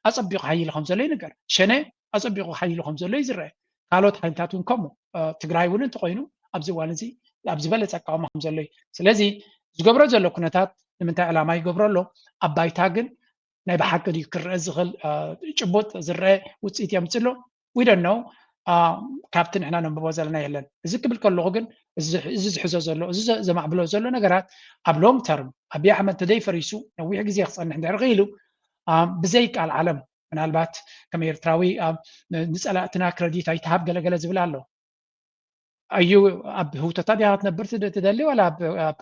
S3: ኣፀቢቑ ሓይሉ ከም ዘሎ ይንገር ሸነ ኣፀቢቑ ሓይሉ ከም ዘሎ እዩ ዝረአ ካልኦት ሓይልታት እውን ከምኡ ትግራይ እውን እንተኮይኑ ኣብዚ እዋን እዚ ኣብ ዝበለፀ ኣቃውማ ከም ዘሎ እዩ ስለዚ ዝገብሮ ዘሎ ኩነታት ንምንታይ ዕላማ ይገብሮ ኣሎ ኣብ ባይታ ግን ናይ ብሓቂ ድዩ ክረአ ዝኽእል ጭቡጥ ዝረአ ውፅኢት የምፅእ ሎ ዊ ዶንት ኖው ካብቲ ንሕና ነንብቦ ዘለና የለን እዚ ክብል ከለኹ ግን እዚ ዝሕዞ ዘሎ እዚ ዘማዕብሎ ዘሎ ነገራት ኣብ ሎንግ ተርም ኣብይ ኣሕመድ ተደይፈሪሱ ነዊሕ ግዜ ክፀንሕ እንድሕር ክኢሉ ብዘይከኣል ዓለም ምናልባት ከም ኤርትራዊ ንፀላእትና ክረዲት ኣይትሃብ ገለገለ ዝብል ኣሎ እዩ ኣብ ህውተታት ዲኻ ትነብር ትደሊ ወላ ኣብ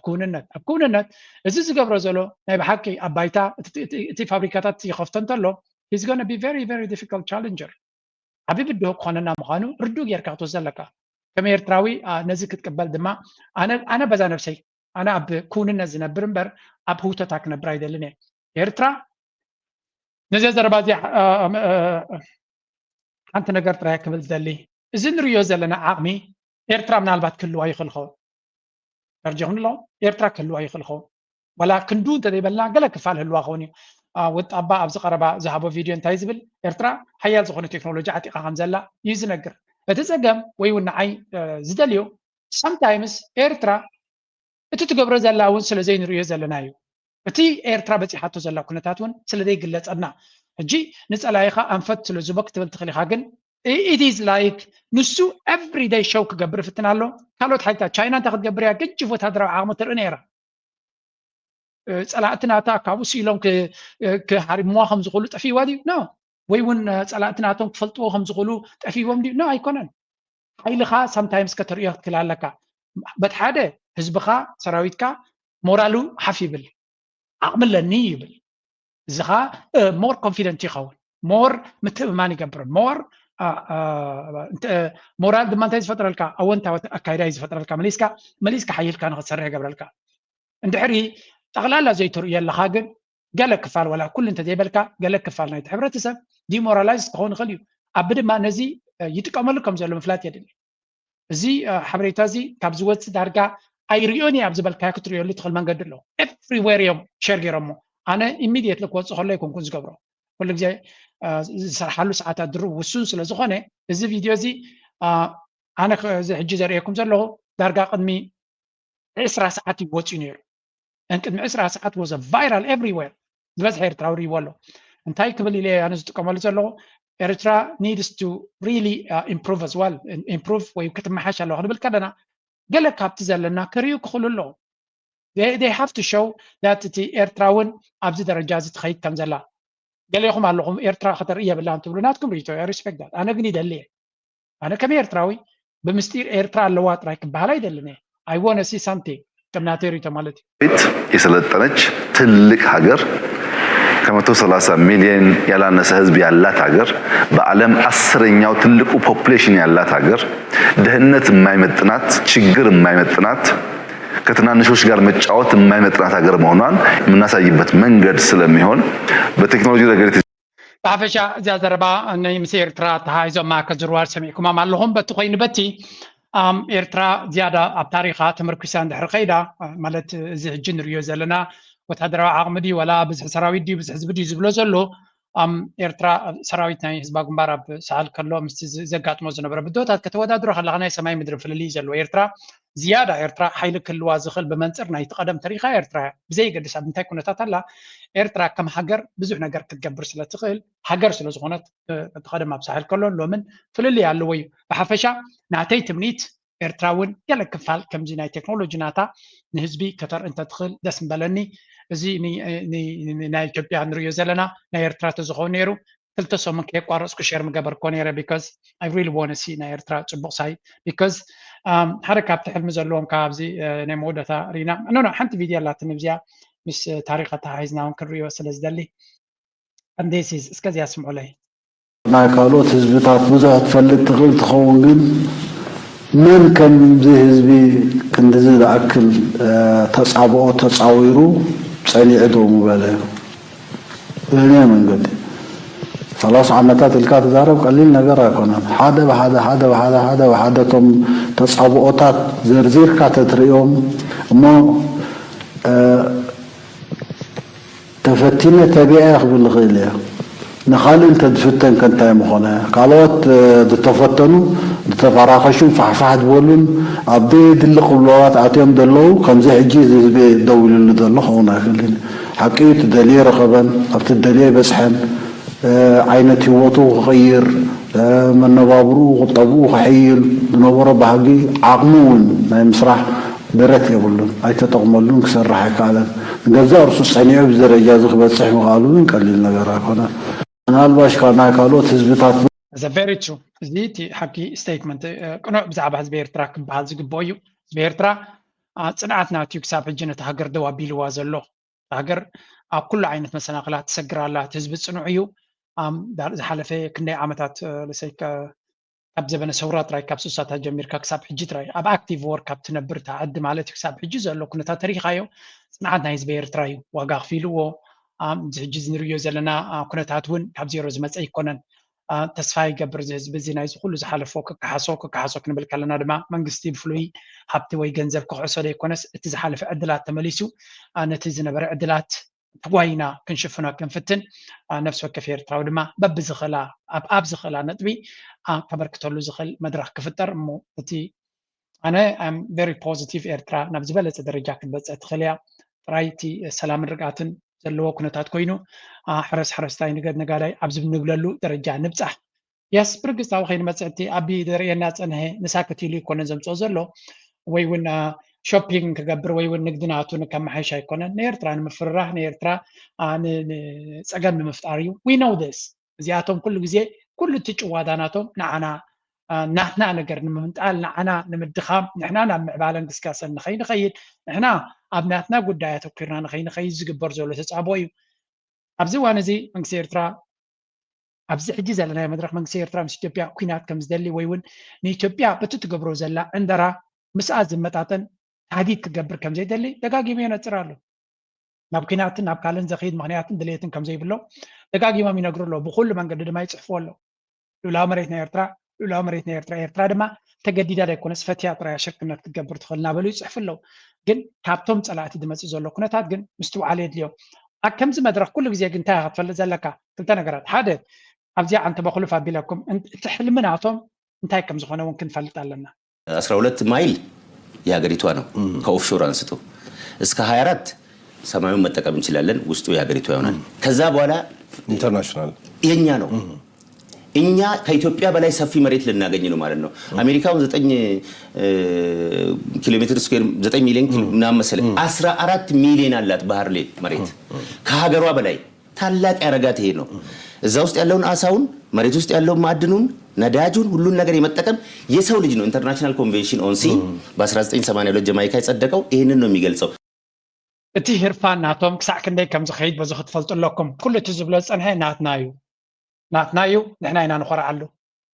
S3: ኩውንነት እዚ ዝገብሮ ዘሎ ናይ ብሓቂ ኣብ ባይታ እቲ ፋብሪካታት ይኸፍቶ እንተሎ he's going to be very very difficult challenger ዓብይ ብድሆ ክኾነና ምዃኑ ርዱእ ጌርካ ክትወስድ ዘለካ ከም ኤርትራዊ ነዚ ክትቅበል ድማ ኣነ በዛ ነብሰይ ኣነ ኣብ ኩውንነት ዝነብር እምበር ኣብ ህውተታ ክነብር ኣይደልን እየ ኤርትራ ነዚ ዘረባ እዚ ሓንቲ ነገር ጥራይ ክብል ዝደሊ እዚ ንሪኦ ዘለና ዓቕሚ ኤርትራ ምናልባት ክህልዋ ይኽእል ኸውን ተርጂኹም ኣሎ ኤርትራ ክህልዋ ይኽእል ኸውን ወላ ክንዱ እንተዘይበልና ገለ ክፋል ህልዋ ኸውን እዩ ወጥ ኣባ ኣብዚ ቀረባ ዝሃቦ ቪድዮ እንታይ ዝብል ኤርትራ ሓያል ዝኾነ ቴክኖሎጂ ዓጢቓ ከም ዘላ እዩ ዝነግር እቲ ፀገም ወይ እውን ንዓይ ዝደልዮ sometimes ኤርትራ እቲ ትገብሮ ዘላ እውን ስለ ዘይንሪኦ ዘለና እዩ እቲ ኤርትራ በፂሓቶ ዘላ ኩነታት እውን ስለ ዘይግለፀና ሕጂ ንፀላኢኻ ኣንፈት ስለ ዝቦ ክትብል ትኽእል ኢኻ ግን it is like ንሱ everyday show ክገብር ፍትና ኣሎ ካልኦት ሓይልታት ቻይና እንታይ ክትገብር እያ ገጅፍ ወታደራዊ ዓቕሚ ትርኢ ነይራ ፀላእትናታ ካብኡ ስኢሎም ክሃሪምዋ ከም ዝኽእሉ ጠፊዋ ድዩ ኖ ወይ እውን ፀላእትናቶም ክፈልጥዎ ከም ዝኽእሉ ጠፊዎም ድዩ ኖ ኣይኮነን ሓይልኻ sometimes ከተርእዮ ክትክእል ኣለካ በት ሓደ ህዝብኻ ሰራዊትካ ሞራሉ ሓፍ ይብል ዓቕሚ ኣለኒ ይብል እዚ ኸ ሞር ኮንፊደንት ይኸውን ሞር ምትእምማን ይገብር ሞር ሞራል ድማ እንታይ ዝፈጥረልካ ኣወንታዊ ኣካይዳ እዩ ዝፈጥረልካ መሊስካ ሓይልካ ንኽትሰርሕ ይገብረልካ እንድሕሪ ጠቕላላ ዘይትርእዮ ኣለኻ ግን ገለ ክፋል ወላ ኩሉ እንተዘይበልካ ገለ ክፋል ናይቲ ሕብረተሰብ ዲሞራላይዝ ክኸውን ይኽእል እዩ ኣብ ድማ ነዚ ይጥቀመሉ ከም ዘሎ ምፍላጥ የድሊ እዚ ሓበሬታ እዚ ካብ ዝወፅእ ዳርጋ ኣይርዮን እየ ኣብ ዝበልካዮ ክትርእየሉ ትኽእል መንገዲ ኣሎ ኤቭሪዌር እዮም ሸር ገይሮሞ ኣነ ኢሚድየትሊ ክወፅእ ከሎ ኣይኮንኩን ዝገብሮ ኩሉ ግዜ ዝሰርሓሉ ሰዓታት ድርብ ውሱን ስለ ዝኾነ እዚ ቪድዮ እዚ ኣነ ሕጂ ዘርእየኩም ዘለኹ ዳርጋ ቅድሚ 20 ሰዓት ይወፅኡ ነይሩ ቅድሚ 20 ሰዓት was a viral everywhere ዝበዝሐ ኤርትራዊ ሪእዎ ኣሎ እንታይ ክብል ኢለ ኣነ ዝጥቀመሉ ዘለኹ ኤርትራ needs to really improve as well improve ወይ ክትመሓሽ ኣለዋ ክንብል ከለና ገለ ካብቲ ዘለና ክርዩ ክኽእሉ ኣለዉ they have to show that እቲ ኤርትራ እውን ኣብዚ ደረጃ እዚ ትኸይድ ከም ዘላ ገሌኹም ኣለኹም ኤርትራ ከተርኢ የብላ እንትብሉ ናትኩም ሪቶ ሪስፔክት ዳት ኣነ ግን ይደሊ እየ ኣነ ከም ኤርትራዊ ብምስጢር ኤርትራ ኣለዋ ጥራይ ክበሃል ኣይደልን እየ I want to see something ከም ናተይ ሪቶ ማለት እዩ
S19: የሰለጠነች ትልቅ ሀገር ከ130 ሚሊዮን ያላነሰ ህዝብ ያላት ሀገር በዓለም 10ኛው ትልቁ ፖፑሌሽን ያላት ሀገር ድህነት የማይመጥናት ችግር የማይመጥናት ከትናንሾች ጋር መጫወት የማይመጥናት ሀገር መሆኗን የምናሳይበት መንገድ ስለሚሆን በቴክኖሎጂ ረገድ
S3: ብሓፈሻ እዚኣ ዘረባ ናይ ምስ ኤርትራ ተሃይዞማ ከዝርዋር ሰሚዕኩማም ኣለኹም በቲ ኮይኑ በቲ ኤርትራ ዝያዳ ኣብ ታሪኻ ተመርኪሳ እንድሕሪ ከይዳ ማለት እዚ ሕጂ ንሪኦ ዘለና ወታደራዊ ዓቕሚ ድዩ ወላ ብዙሕ ሰራዊት ድዩ ብዙሕ ህዝቢ ድዩ ዝብሎ ዘሎ ኤርትራ ሰራዊት ናይ ህዝባ ግንባር ኣብ ሰዓል ከሎ ምስቲ ዘጋጥሞ ዝነበረ ብድሆታት ከተወዳድሮ ከለካ ናይ ሰማይ ምድሪ ፍልልይ ዘለዎ ኤርትራ ዝያዳ ኤርትራ ሓይሊ ክህልዋ ዝኽእል ብመንፅር ናይቲ ቀደም ታሪኻ ኤርትራ ብዘይገድስ ኣብ ምንታይ ኩነታት ኣላ ኤርትራ ከም ሃገር ብዙሕ ነገር ክትገብር ስለትኽእል ሃገር ስለ ዝኾነት እቲ ቀደም ኣብ ሳሕል ከሎ ሎምን ፍልልይ ኣለዎ እዩ ብሓፈሻ ናተይ ትምኒት ኤርትራ እውን ገለ ክፋል ከምዚ ናይ ቴክኖሎጂ ናታ ንህዝቢ ከተርኢ እንተትኽእል ደስ ምበለኒ እዚ ናይ ኢትዮጵያ ንሪኦ ዘለና ናይ ኤርትራ ተዝኸውን ነይሩ ክልተ ሰሙን ከየቋረፅኩ ሼር ምገበር ኮ ነይረ ቢካዝ ኣይ ሪሊ ዋን ሲ ናይ ኤርትራ ፅቡቕ ሳይድ ቢካዝ ሓደ ካብቲ ሕልሚ ዘለዎም ካብዚ ናይ መወዳእታ ሪና ኖ ሓንቲ ቪድዮ ኣላትኒ ብዚኣ ምስ ታሪክ ተሓሒዝና እውን ክንሪኦ ስለ ዝደሊ እንዴሲዝ እስከዚያ ስምዑለይ
S20: ናይ ካልኦት ህዝብታት ብዙሕ ትፈልጥ ትኽእል ትኸውን ግን መን ከምዚ ህዝቢ ክንዲዚ ዝኣክል ተፃብኦ ተፃዊሩ ፀኒዑ ዶ ምበለ በእኔ መንገዲ 30 ዓመታት ኢልካ ትዛረብ ቀሊል ነገር ኣይኮነን ሓደ ብሓደ ቶም ተፃብኦታት ዘርዚርካ ተትሪኦም እሞ ተፈቲነ ተቢዐ ክብል ንኽእል እየ ንኻልእ እንተዝፍተን ከንታይ ምኾነ ካልኦት ዝተፈተኑ ዝተፈራኸሹ ፋሕፋሕ ዝበሉን ኣብ ዘይድሊ ቅብሎባት ኣትዮም ዘለዉ ከምዚ ሕጂ ህዝቢ ደው ኢሉሉ ዘሎ ክኸውን ኣይክእልን ሓቂ ትደልየ ረኸበን ኣብቲ ደልየ በፅሐን ዓይነት ህይወቱ ክቕይር መነባብሩ ቁጠብኡ ክሕይል ዝነበሮ ባህጊ ዓቕሙ እውን ናይ ምስራሕ ደረት የብሉን ኣይተጠቕመሉን ክሰርሕ ኣይከኣለን ንገዛእ እርሱ ፀኒዑ ብደረጃ እዚ ክበፅሕ ምኽኣሉ ግን ቀሊል ነገር ኣይኮነን ምናልባሽ ናይ ካልኦት ህዝብታት
S3: እዚ ቨሪ ትሩ እዚ እቲ ሓቂ ስቴትመንት ቅኑዕ ብዛዕባ ህዝቢ ኤርትራ ክበሃል ዝግብኦ እዩ ህዝቢ ኤርትራ ፅንዓት ናትዩ ክሳብ ሕጂ ነቲ ሃገር ደው ኣቢልዋ ዘሎ ሃገር ኣብ ኩሉ ዓይነት መሰናኽላት ትሰግር ኣላ እቲ ህዝቢ ፅኑዕ እዩ ዝሓለፈ ክንደይ ዓመታት ለሰይ ካብ ዘበነ ሰውራ ጥራይ ካብ ስሳታት ጀሚርካ ክሳብ ሕጂ ጥራይ ኣብ ኣክቲቭ ወር ካብ ትነብር ተዓዲ ማለት እዩ ክሳብ ሕጂ ዘሎ ኩነታት ተሪኻዮ ፅንዓት ናይ ህዝቢ ኤርትራ እዩ ዋጋ ክፊልዎ እዚ ሕጂ ንሪኦ ዘለና ኩነታት እውን ካብ ዜሮ ዝመፀ ይኮነን ተስፋ ይገብር ዝህዝቢ እዚ ናይ ኩሉ ዝሓለፎ ክከሓሶ ክንብል ከለና ድማ መንግስቲ ብፍሉይ ሃብቲ ወይ ገንዘብ ክሕሶ ዘይኮነስ እቲ ዝሓለፈ ዕድላት ተመሊሱ ነቲ ዝነበረ ዕድላት ተጓይና ክንሽፍኖ ክንፍትን ነፍሲ ወከፍ ኤርትራዊ ድማ በብዝኽእላ ኣብ ዝኽእላ ነጥቢ ከበርክተሉ ዝኽእል መድረክ ክፍጠር እሞ እቲ ኣነ ኣም ቨሪ ፖዚቲቭ ኤርትራ ናብ ዝበለፀ ደረጃ ክትበፅሕ ትኽእል እያ ጥራይ እቲ ሰላምን ርግኣትን ዘለዎ ኩነታት ኮይኑ ሓረስታይ ነጋዳይ ኣብዚ ንብለሉ ደረጃ ንብፃሕ የስ ብርግፃዊ ከይንመፅእ እቲ ኣቢ ዘርእየና ፀንሐ ንሳከት ኢሉ ይኮነን ዘምፅኦ ዘሎ ወይ እውን ሾፒንግ ክገብር ወይ እውን ንግድናቱ ንከመሓይሽ ኣይኮነን ንኤርትራ ንምፍርራሕ ንኤርትራ ፀገም ንምፍጣር እዩ ዊ ኖው ስ እዚኣቶም ኩሉ ግዜ ኩሉ እቲ ጭዋዳናቶም ንዓና ናትና ነገር ንምምጣል ንዓና ንምድኻም ንሕና ናብ ምዕባለ እንቅስቃሴ ንኸይድ ንሕና ኣብ ናትና ጉዳይ ኣተኪርና ንኸይድ ዝግበር ዘሎ ተፃቦ እዩ ኣብዚ እዋን እዚ መንግስቲ ኤርትራ ኣብዚ ሕጂ ዘለና መድረክ መንግስቲ ኤርትራ ምስ ኢትዮጵያ ኩናት ከም ዝደሊ ወይ እውን ንኢትዮጵያ በቲ ትገብሮ ዘላ እንደራ ምስኣ ዝመጣጠን ታህዲድ ክገብር ከም ዘይደሊ ደጋጊሙ የነፅር ኣሎ ናብ ኩናትን ናብ ካልእን ዘኽይድ ምክንያትን ድሌትን ከም ዘይብሎ ደጋጊሞም ይነግሩ ኣሎ ብኩሉ መንገዲ ድማ ይፅሕፉ ኣሎ ሉላዊ መሬት ናይ ኤርትራ ድማ ተገዲዳ ዘይኮነስ ፈትያ ጥራይ ሽርክነት ክትገብር ትኽእል እናበሉ ይፅሕፉ ኣለዉ ግን ካብቶም ፀላእቲ ዝመፅእ ዘሎ ኩነታት ግን ምስትውዓል የድልዮም ኣብ ከምዚ መድረክ ኩሉ ግዜ ግን እንታይ ክትፈልጥ ዘለካ ክልተ ነገራት ሓደ ኣብዚኣ ኣንተ በኩልፍ ኣቢለኩም እቲ ሕልሚ ናቶም እንታይ ከም ዝኾነ እውን ክንፈልጥ ኣለና
S18: 12 ማይል የሀገሪቷ ነው ከኦፍሾር አንስቶ እስከ 24 ሰማዩን መጠቀም እንችላለን ውስጡ የሀገሪቷ ይሆናል ከዛ በኋላ
S21: ኢንተርናሽናል
S18: የኛ ነው እኛ ከኢትዮጵያ በላይ ሰፊ መሬት ልናገኝ ነው ማለት ነው አሜሪካውን 9 ኪሎ ሜትር ስኩዌር 9 ሚሊዮን ኪሎ መሰለ 14 ሚሊዮን አላት ባህር ላይ መሬት ከሀገሯ በላይ ታላቅ ያረጋት ይሄ ነው እዛ ውስጥ ያለውን አሳውን መሬት ውስጥ ያለውን ማዕድኑን ነዳጁን ሁሉን ነገር የመጠቀም የሰው ልጅ ነው ኢንተርናሽናል ኮንቬንሽን ኦን ሲ በ1982 ጀማይካ የጸደቀው ይሄንን ነው የሚገልጸው
S3: እቲ ህርፋን ናቶም ክሳዕ ክንደይ ከም ዝኸይድ በዚ ክትፈልጡለኩም ኩሉ እቲ ዝብሎ ፀንሐ ናትና እዩ ንሕና ኢና ንኮርዓሉ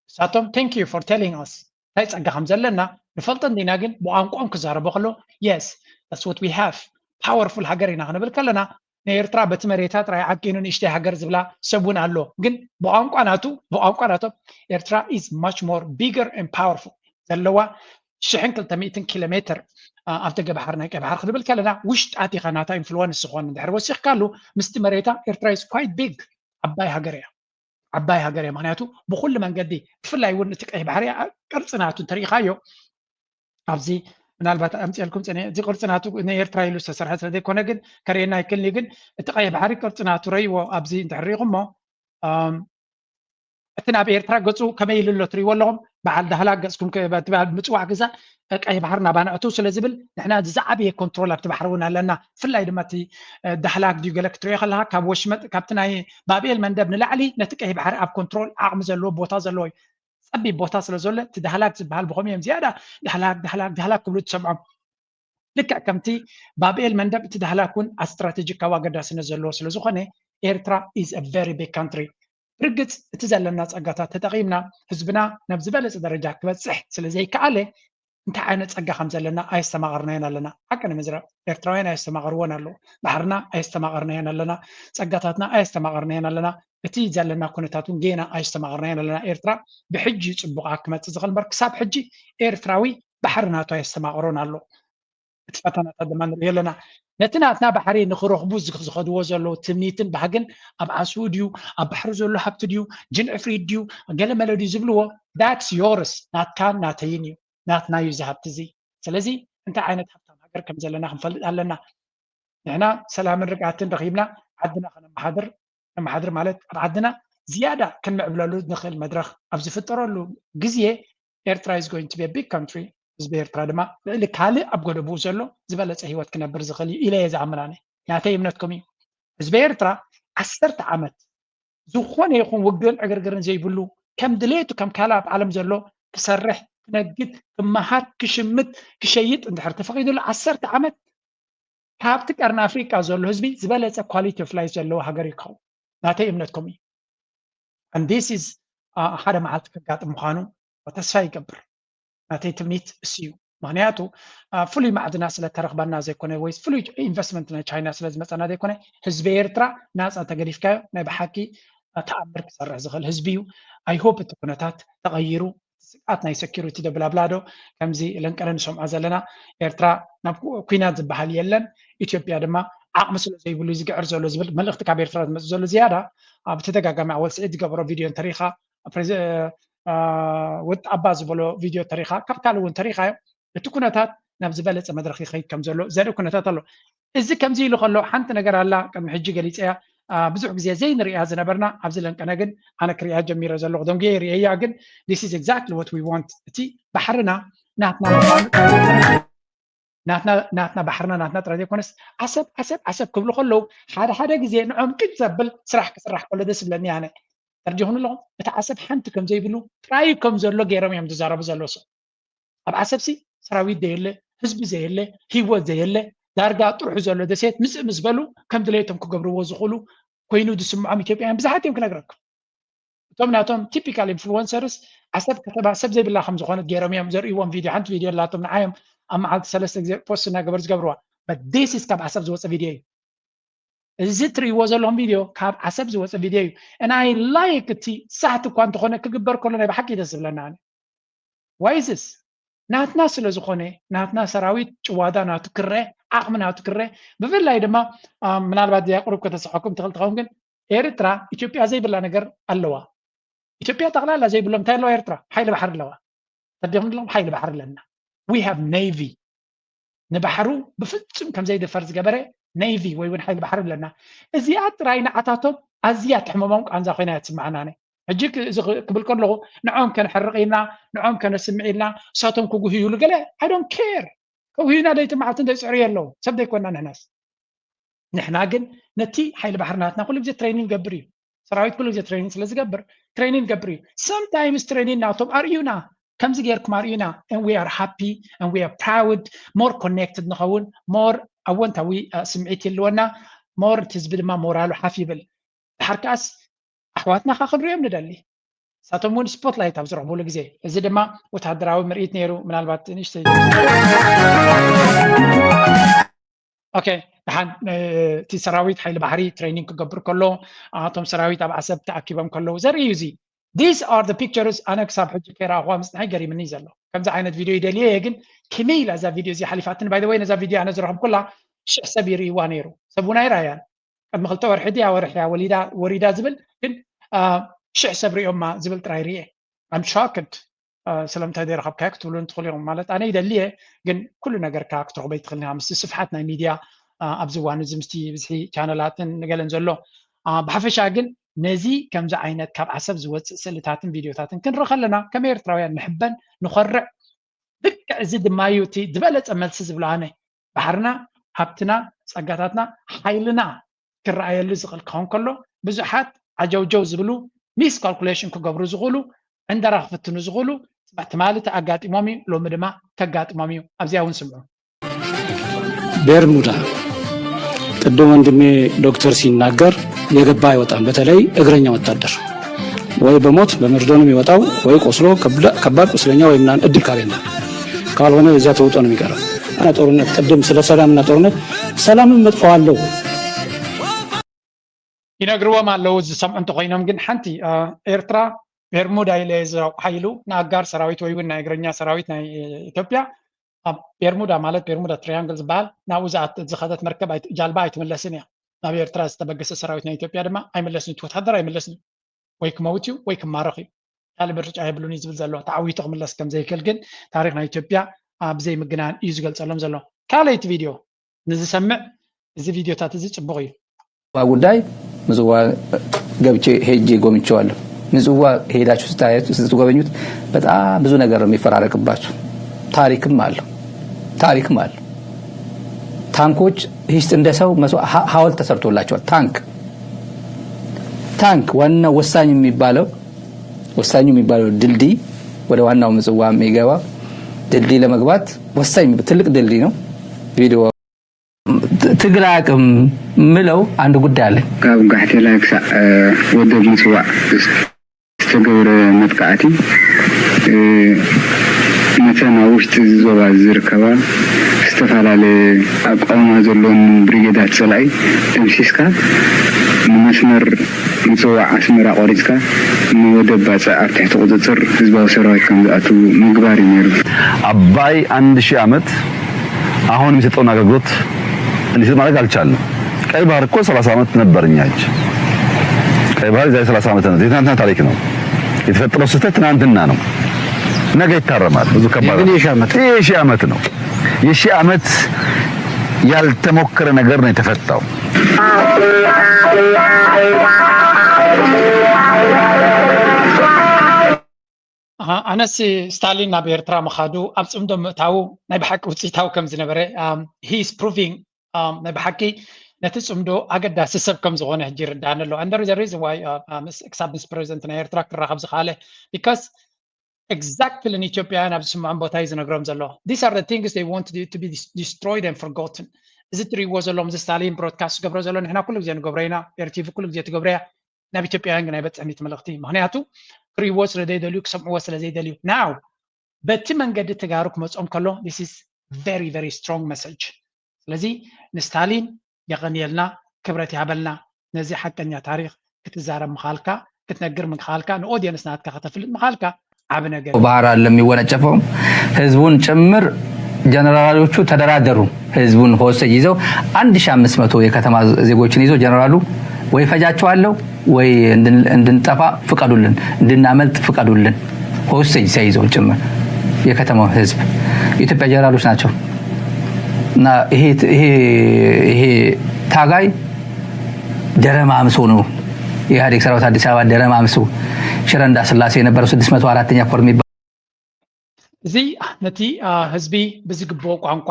S3: ንሳቶም ቴንክ ዩ ፎር ቴሊንግ ኣስ እንታይ ፀጋ ከም ዘለና ንፈልጦ እንዲና ግን ብቋንቋም ክዛረቦ ከሎ የስ ስ ወት ዊ ሃቭ ፓወርፉል ሃገር ኢና ክንብል ከለና ንኤርትራ በቲ መሬታ ጥራይ ዓቂኑ ንእሽተይ ሃገር ዝብላ ሰቡን ኣሎ ግን ብቋንቋ ናቶም ኤርትራ ኢዝ ማች ሞር ቢገር ኤንድ ፓወርፉል ዘለዋ 1200 ኪሎ ሜትር ኣብ ደገ ባሕር ናይ ቀይ ባሕር ክንብል ከለና ውሽጢ ኣቲኻ ናታ ኢንፍሉወንስ ዝኾነ እንድሕር ወሲኽካሉ ምስቲ መሬታ ኤርትራ ኢዝ ኳይት ቢግ ዓባይ ሃገር እያ ምክንያቱ ብኩሉ መንገዲ ብፍላይ እውን እቲ ቀይ ባሕሪ ቅርፅናቱ እንተሪኢኻዮ ኣብዚ ምናልባት ኣምፅልኩም ፀኒ እዚ ቅርፅናቱ ንኤርትራ ኢሉ ዝተሰርሐ ስለዘይኮነ ግን ከርእየና ይክልኒ ግን እቲ ቀይ ባሕሪ ቅርፅናቱ ረይዎ ኣብዚ እንተሪኢኹሞ እቲ ናብ ኤርትራ ገፁ ከመይ ኢሉ ኣሎ ትሪእዎ ኣለኹም በዓል ዳህላክ ገፅኩም ምፅዋዕ ግዛ ቀይ ባሕር ናባናእቱ ስለዝብል ንሕና ዝዓበየ ኮንትሮል ኣብቲ ባሕሪ እውን ኣለና ብፍላይ ድማ እቲ ዳህላክ ድዩ ገለ ክትሪኦ ከለካ ካብ ወሽመጥ ካብቲ ናይ ባብኤል መንደብ ንላዕሊ ነቲ ቀይ ባሕሪ ኣብ ኮንትሮል ዓቕሚ ዘለዎ ቦታ ዘለዎ እዩ ፀቢብ ቦታ ስለ ዘሎ እቲ ዳህላክ ዝበሃል ብኸመይ እዮም ዝያዳ ዳህላክ ክብሉ ትሰምዖም ልክዕ ከምቲ ባብኤል መንደብ እቲ ዳህላክ እውን ኣስትራቴጂካዊ ኣገዳስነት ዘለዎ ስለዝኾነ ኤርትራ ኢዝ አ ቨሪ ቢግ ካንትሪ ብርግፅ እቲ ዘለና ፀጋታት ተጠቒምና ህዝብና ናብ ዝበለፀ ደረጃ ክበፅሕ ስለዘይከኣለ እንታይ ዓይነት ፀጋ ከም ዘለና ኣየስተማቐርናየን ኣለና ሓቂ ንምዝራብ ኤርትራውያን ኣየስተማቐርዎን ኣለዉ ባሕርና ኣየስተማቐርናየን ኣለና ፀጋታትና ኣየስተማቐርናየን ኣለና እቲ ዘለና ኩነታት እውን ጌና ኣየስተማቐርናየን ኣለና ኤርትራ ብሕጂ ፅቡቃ ክመፅእ ዝኽእል እምበር ክሳብ ሕጂ ኤርትራዊ ባሕሪ ናቱ ኣየስተማቐሮን ኣሎ እቲ ፈተናታት ድማ ንሪኦ ኣለና ነቲ ናትና ባሕሪ ንክረኽቡ ዝኸድዎ ዘለዉ ትምኒትን ባህግን ኣብ ዓስኡ ድዩ ኣብ ባሕሪ ዘሎ ሃብቲ ድዩ ጅንዕፍሪት ድዩ ገለ መለ ድዩ ዝብልዎ ዳትስ ዮርስ ናትካን ናተይን እዩ ናትና እዩ ዝሃብቲ እዚ ስለዚ እንታይ ዓይነት ሃብታም ሃገር ከም ዘለና ክንፈልጥ ኣለና ንሕና ሰላምን ርግኣትን ረኺብና ዓድና ከነመሓድር ማለት ኣብ ዓድና ዝያዳ ክንምዕብለሉ ንኽእል መድረክ ኣብ ዝፍጠረሉ ግዜ ኤርትራ is going to be a big country ህዝቢ ኤርትራ ድማ ልዕሊ ካልእ ኣብ ጎደብኡ ዘሎ ዝበለፀ ሂወት ክነብር ዝኽእል እዩ ኢለ እየ ዝኣምናነ ናተይ እምነትኩም እዩ ህዝቢ ኤርትራ 10 ዓመት ዝኾነ ይኹን ውግእን ዕግርግርን ዘይብሉ ከም ድሌቱ ከም ካልእ ኣብ ዓለም ዘሎ ክሰርሕ ክነግድ ክመሃር ክሽምት ክሸይጥ እንድሕር ተፈቒዱሉ 10 ዓመት ካብቲ ቀርኒ ኣፍሪቃ ዘሎ ህዝቢ ዝበለፀ ኳሊቲ ኦፍ ላይፍ ዘለዎ ሃገር ይከውን ናተይ እምነትኩም እዩ and this is ሓደ መዓልቲ ከጋጥም ምዃኑ ተስፋ ይገብር ናተይ ትምኒት እሱ እዩ ምክንያቱ ፍሉይ ማዕድና ስለተረኽበና ዘይኮነ ወይ ፍሉይ ኢንቨስትመንት ናይ ቻይና ስለዝመፀና ዘይኮነ ህዝቢ ኤርትራ ናፃ ተገዲፍካዮ ናይ ብሓቂ ተኣምር ክሰርሕ ዝኽእል ህዝቢ እዩ ኣይ ሆፕ እቲ ኩነታት ተቐይሩ ስቅዓት ናይ ሴኪሪቲ ደብላብላዶ ከምዚ ለንቀለ ንሰምዖ ዘለና ኤርትራ ናብ ኩናት ዝበሃል የለን ኢትዮጵያ ድማ ዓቕሚ ስለ ዘይብሉ ዝግዕር ዘሎ ዝብል መልእኽቲ ካብ ኤርትራ ዝመፅእ ዘሎ ዝያዳ ኣብ ተደጋጋሚ ኣወል ስዒድ ዝገበሮ ቪድዮ እንተሪኻ ወጥ ኣባ ዝበሎ ቪድዮ ተሪኻ ካብ ካልእ እውን ተሪኻዮ እቲ ኩነታት ናብ ዝበለፀ መድረክ ይኸይድ ከም ዘሎ ዘርኢ ኩነታት ኣሎ እዚ ከምዚ ኢሉ ከሎ ሓንቲ ነገር ኣላ ቅድሚ ሕጂ ገሊፀ እያ ብዙሕ ግዜ ዘይንሪኣ ዝነበርና ኣብዚ ለንቀነ ግን ኣነ ክሪኣ ጀሚረ ዘለኹ ደንጎ ርአያ ግን this is exactly what we want እቲ ባሕርና ናትና ባሕርና ናትና ጥራይ ዘይኮነስ ዓሰብ ክብሉ ከለዉ ሓደ ግዜ ንዖም ቅድ ዘብል ስራሕ ክስራሕ ከሎ ደስ ብለኒ ኣነ ተርጂኹን ኣለኹም እቲ ዓሰብ ሓንቲ ከም ዘይብሉ ጥራይ ከም ዘሎ ገይሮም እዮም ዝዛረቡ ዘለዎ ሰብ ኣብ ዓሰብሲ ሰራዊት ዘየለ ህዝቢ ዘየለ ሂወት ዘየለ ዳርጋ ጥርሑ ዘሎ ደሴት ምስ በሉ ከም ድሌቶም ክገብርዎ ዝኽእሉ ኮይኑ ዝስምዖም ኢትዮጵያውያን ብዙሓት እዮም ክነግረኩም እቶም ናቶም ቲፒካል ኢንፍሉዌንሰርስ ዓሰብ ከተማ ሰብ ዘይብላ ከም ዝኾነት ገይሮም እዮም ዘርእይዎም ቪድዮ ሓንቲ ቪድዮ ላቶም ንዓዮም ኣብ መዓልቲ 3 ግዜ ፖስት እናገበሩ ዝገብርዋ but this is ካብ ዓሰብ ዝወፀ ቪድዮ እዩ እዚ ትርእይዎ ዘለኹም ቪድዮ ካብ ዓሰብ ዝወፀ ቪድዮ እዩ and I like እቲ ሳሕቲ እኳ እንተኾነ ክግበር ከሎ ናይ ብሓቂ ደስ ዝብለና why is this ናትና ስለ ዝኾነ ናትና ሰራዊት ጭዋዳ ናቱ ክረአ ዓቕሚ ናቱ ክረአ ብፍላይ ድማ ምናልባት ዲያቆር ከተስሐኩም ትኽእል ግን ኤርትራ ኢትዮጵያ ዘይብላ ነገር ኣለዋ ኢትዮጵያ ጠቕላላ ዘይብሎም እንታይ ኣለዋ ኤርትራ ሓይሊ ባሕሪ ኣለዋ ተዲኹም ድሎም ሓይሊ ባሕሪ ኣለና we have navy ንባሕሩ ብፍጹም ከም ዘይደፈር ዝገበረ ኔቪ ወይ እውን ሓይሊ ባሕሪ ኣለና እዚኣ ጥራይ ንዓታቶም ኣዝያ ትሕመሞም ቃንዛ ኮይና ትስምዓና ሕጂ ክብል ከለኹ ንዖም ከንሕርቕ ኢልና ንዖም ከነስምዕ ኢልና እሳቶም ክጉህዩ ይብሉ ገለ I don't care ከውሂዩና ደይቲ መዓልትን ዘይፅዕሩ የለዉ ሰብ ዘይኮንና ንሕናስ ንሕና ግን ነቲ ሓይሊ ባሕሪ ናትና ኩሉ ግዜ ትሬኒንግ ገብር እዩ ሰራዊት ኩሉ ግዜ ትሬኒንግ ስለ ዝገብር ትሬኒንግ ገብር እዩ sometimes ትሬኒንግ ናቶም ኣርዩና ከምዚ ጌርኩም ኣርዩና and we are happy and we are proud more connected ንኸውን more ኣወንታዊ ስምዒት የለወና more እቲ ህዝቢ ድማ ሞራሉ ሓፍ ይብል ድሓርካስ ኣሕዋትና ካ ክንሪኦም ንደሊ ሳቶም እውን ስፖትላይት ኣብ ዝረኽብሉ ግዜ እዚ ድማ ወታደራዊ ምርኢት ነይሩ ምናልባት ንእሽተይ ኦኬ ድሓን እቲ ሰራዊት ሓይሊ ባሕሪ ትሬኒንግ ክገብር ከሎ እቶም ሰራዊት ኣብ ዓሰብ ተኣኪቦም ከለዉ ዘርኢ እዩ እዚ these are the pictures ኣነ ክሳብ ሕጂ ከይረኣኽዋ ምስናይ ገሪምኒ ዘሎ ከምዚ ዓይነት ቪድዮ ይደልየ ግን ከመይ ኢላ እዛ ቪድዮ እዚ ሓሊፋትን ባይ ዘ ወይ ነዛ ቪድዮ ኣነ ዝረኽብ ኩላ 1000 ሰብ ይርእይዋ ነይሩ ሰብ እውን ኣይረኣያን ቅድሚ 2 ወርሒ ድያ ወርሕያ ወሪዳ ዝብል ግን 1000 ሰብ ሪኦማ ዝብል ጥራይ ርአ I'm shocked ስለምንታይ ዘይረኸብካዮ ክትብሉ እንትኽእሉ ኢኹም ማለት ኣነ ይደልየ ግን ኩሉ ነገርካ ክትረኽበ ይትኽእልኒ ምስቲ ስፍሓት ናይ ሚድያ ኣብዚ እዋን እዚ ምስቲ ብዝሒ ቻነላትን ንገለን ዘሎ ብሓፈሻ ግን ነዚ ከምዚ ዓይነት ካብ ዓሰብ ዝወፅእ ስእልታትን ቪድዮታትን ክንርኢ ከለና ከም ኤርትራውያን ንሕበን ንኸርዕ ልክዕ እዚ ድማ እዩ እቲ ዝበለፀ መልሲ ዝብሎ ኣነ ባሕርና ሃብትና ፀጋታትና ሓይልና ክረኣየሉ ዝኽእል ክኸውን ከሎ ብዙሓት ዓጀውጀው ዝብሉ ሚስ ካልኩሌሽን ክገብሩ ዝኽእሉ ዕንደራ ክፍትኑ ዝኽእሉ ትማሊ ኣጋጢሞም እዩ ሎሚ ድማ ከጋጥሞም እዩ ኣብዚያ እውን ስምዑ
S21: ቤርሙዳ ቅድም ወንድሜ ዶክተር ሲናገር የገባ አይወጣም በተለይ እግረኛ ወታደር ወይ በሞት በመርዶ ነው የሚወጣው ወይ ቆስሎ ከባድ ቁስለኛ ወይ ምናምን እድል ካገኘ ካልሆነ እዚያ ተውጦ ነው የሚቀረው አና ጦርነት ቅድም ስለ ሰላምና ጦርነት ሰላምን መጥፎ አለው
S3: ይነግርዎም ኣለው ዝሰምዑ እንተኮይኖም ግን ሓንቲ ኤርትራ ቤርሙዳ ኢለ ሓይሉ ንኣጋር ሰራዊት ወይ እውን ናይ እግረኛ ሰራዊት ናይ ኢትዮጵያ ኣብ ቤርሙዳ ማለት ቤርሙዳ ትሪያንግል ዝበሃል ናብኡ ዝኸደት መርከብ ጃልባ ኣይትመለስን እያ ናብ ኤርትራ ዝተበገሰ ሰራዊት ናይ ኢትዮጵያ ድማ ኣይመለስን እቲ ወታደር ኣይመለስን ወይ ክመውት እዩ ወይ ክማረኽ እዩ ካልእ ምርጫ የብሉን እዩ ዝብል ዘሎ ተዓዊቱ ክምለስ ከም ዘይክእል ግን ታሪክ ናይ ኢትዮጵያ ብዘይ ምግናን እዩ ዝገልፀሎም ዘሎ ካልኣይቲ ቪድዮ ንዝሰምዕ እዚ ቪድዮታት እዚ ፅቡቕ እዩ
S22: ጉዳይ ምጽዋ ገብቼ ሄጄ ጎብኝቼዋለሁ ምጽዋ ሄዳችሁ ስትጎበኙት በጣም ብዙ ነገር ነው የሚፈራረቅባችሁ ታሪክም አለው ታንኮች ሂስት እንደሰው ሐውልት ተሰርቶላቸዋል ታንክ ዋና ወሳኝ የሚባለው ድልድይ ወደ ዋናው ምጽዋ የሚገባ ድልድይ ለመግባት ወሳኝ ትልቅ ድልድይ ነው ቪዲዮ ትግራቅም ምለው አንድ ጉዳይ አለ
S23: ካብ ጋሕቴላ ክሳዕ ወደብ ምጽዋ ዝተገብረ መጥቃዕቲ مثلا وشت زوبا زركبا استفعل أقوم زلون بريدات سلعي تمشيسكا مسمر مصوع أسمر أقوريسكا مودبا ساعة تحت قدر حزبا سراي كم ذاتو مقباري ميرو
S19: አባይ 1000 ዓመት አሁን የሚሰጠውን አገልግሎት እንዲሰጥ ማድረግ አልቻልንም። ቀይ ባህር እኮ 30 ዓመት ነበርኛች ቀይ ባህር ዛሬ 30 ዓመት ነው። የትናንትና ታሪክ ነው። የተፈጠረው ስህተት ትናንትና ነው። ነገ ይታረማል። ብዙ ከባድ ነው። የሺህ ዓመት ነው። የሺህ ዓመት ያልተሞከረ ነገር ነው የተፈታው።
S3: ኣነስ ስታሊን ናብ ኤርትራ መኻዱ ኣብ ፅምዶ ምእታው ናይ ብሓቂ ውፅኢታዊ ከም ዝነበረ he is proving ናይ ብሓቂ ነቲ ፅምዶ ኣገዳሲ ሰብ ከም ዝኾነ ሕጂ ይርዳእኒ ኣሎ and there is a reason why ክሳብ ምስ ፕሬዚደንት ናይ ኤርትራ ክራኸብ ዝኻኣለ because exactly in Ethiopia ኣብ ዝስምዖም ቦታ እዩ ዝነግሮም ዘሎ these are the things they want to be destroyed and forgotten እዚ ትሪእዎ ዘሎም እዚ ስታሊን ብሮድካስት ዝገብሮ ዘሎ ንሕና ኩሉ ግዜ ንገብሮ ኢና ኤርቲቪ ኩሉ ግዜ ትገብሮ እያ ናብ ኢትዮጵያውያን ግን ኣይበፅሕን እቲ መልእኽቲ ምክንያቱ ክሪእዎ ስለዘይደልዩ ክሰምዕዎ ስለዘይደልዩ ናው በቲ መንገዲ ተጋሩ ክመፅኦም ከሎ this is very very strong message ስለዚ ንስታሊን የቀኒየልና ክብረት ያበልና ነዚ ሓቀኛ ታሪክ ክትዛረብ ምኻልካ ክትነግር ምኻልካ ንኦዲየንስ ናትካ ከተፍልጥ ምኻልካ ዓብ ነገር
S22: ባህር አለ የሚወነጨፈው ህዝቡን ጭምር ጀነራሎቹ ተደራደሩ ህዝቡን ሆስቴጅ ይዘው 1500 የከተማ ዜጎችን ይዘው ጀነራሉ ወይ ፈጃቸዋለሁ ወይ እንድንጠፋ ፍቀዱልን እንድናመልጥ ፍቀዱልን ሆስቴጅ ሳይዘው ጭምር የከተማው ህዝብ ኢትዮጵያ ጀነራሎች ናቸው እና ይሄ ታጋይ ደረማምሶ ነው የኢህአዴግ ሰራዊት አዲስ አበባ ደረማምሶ ሽረንዳ ስላሴ የነበረው 604ኛ ኮር የሚባል
S3: እዚ ነቲ ህዝቢ ብዝግቦ ቋንቋ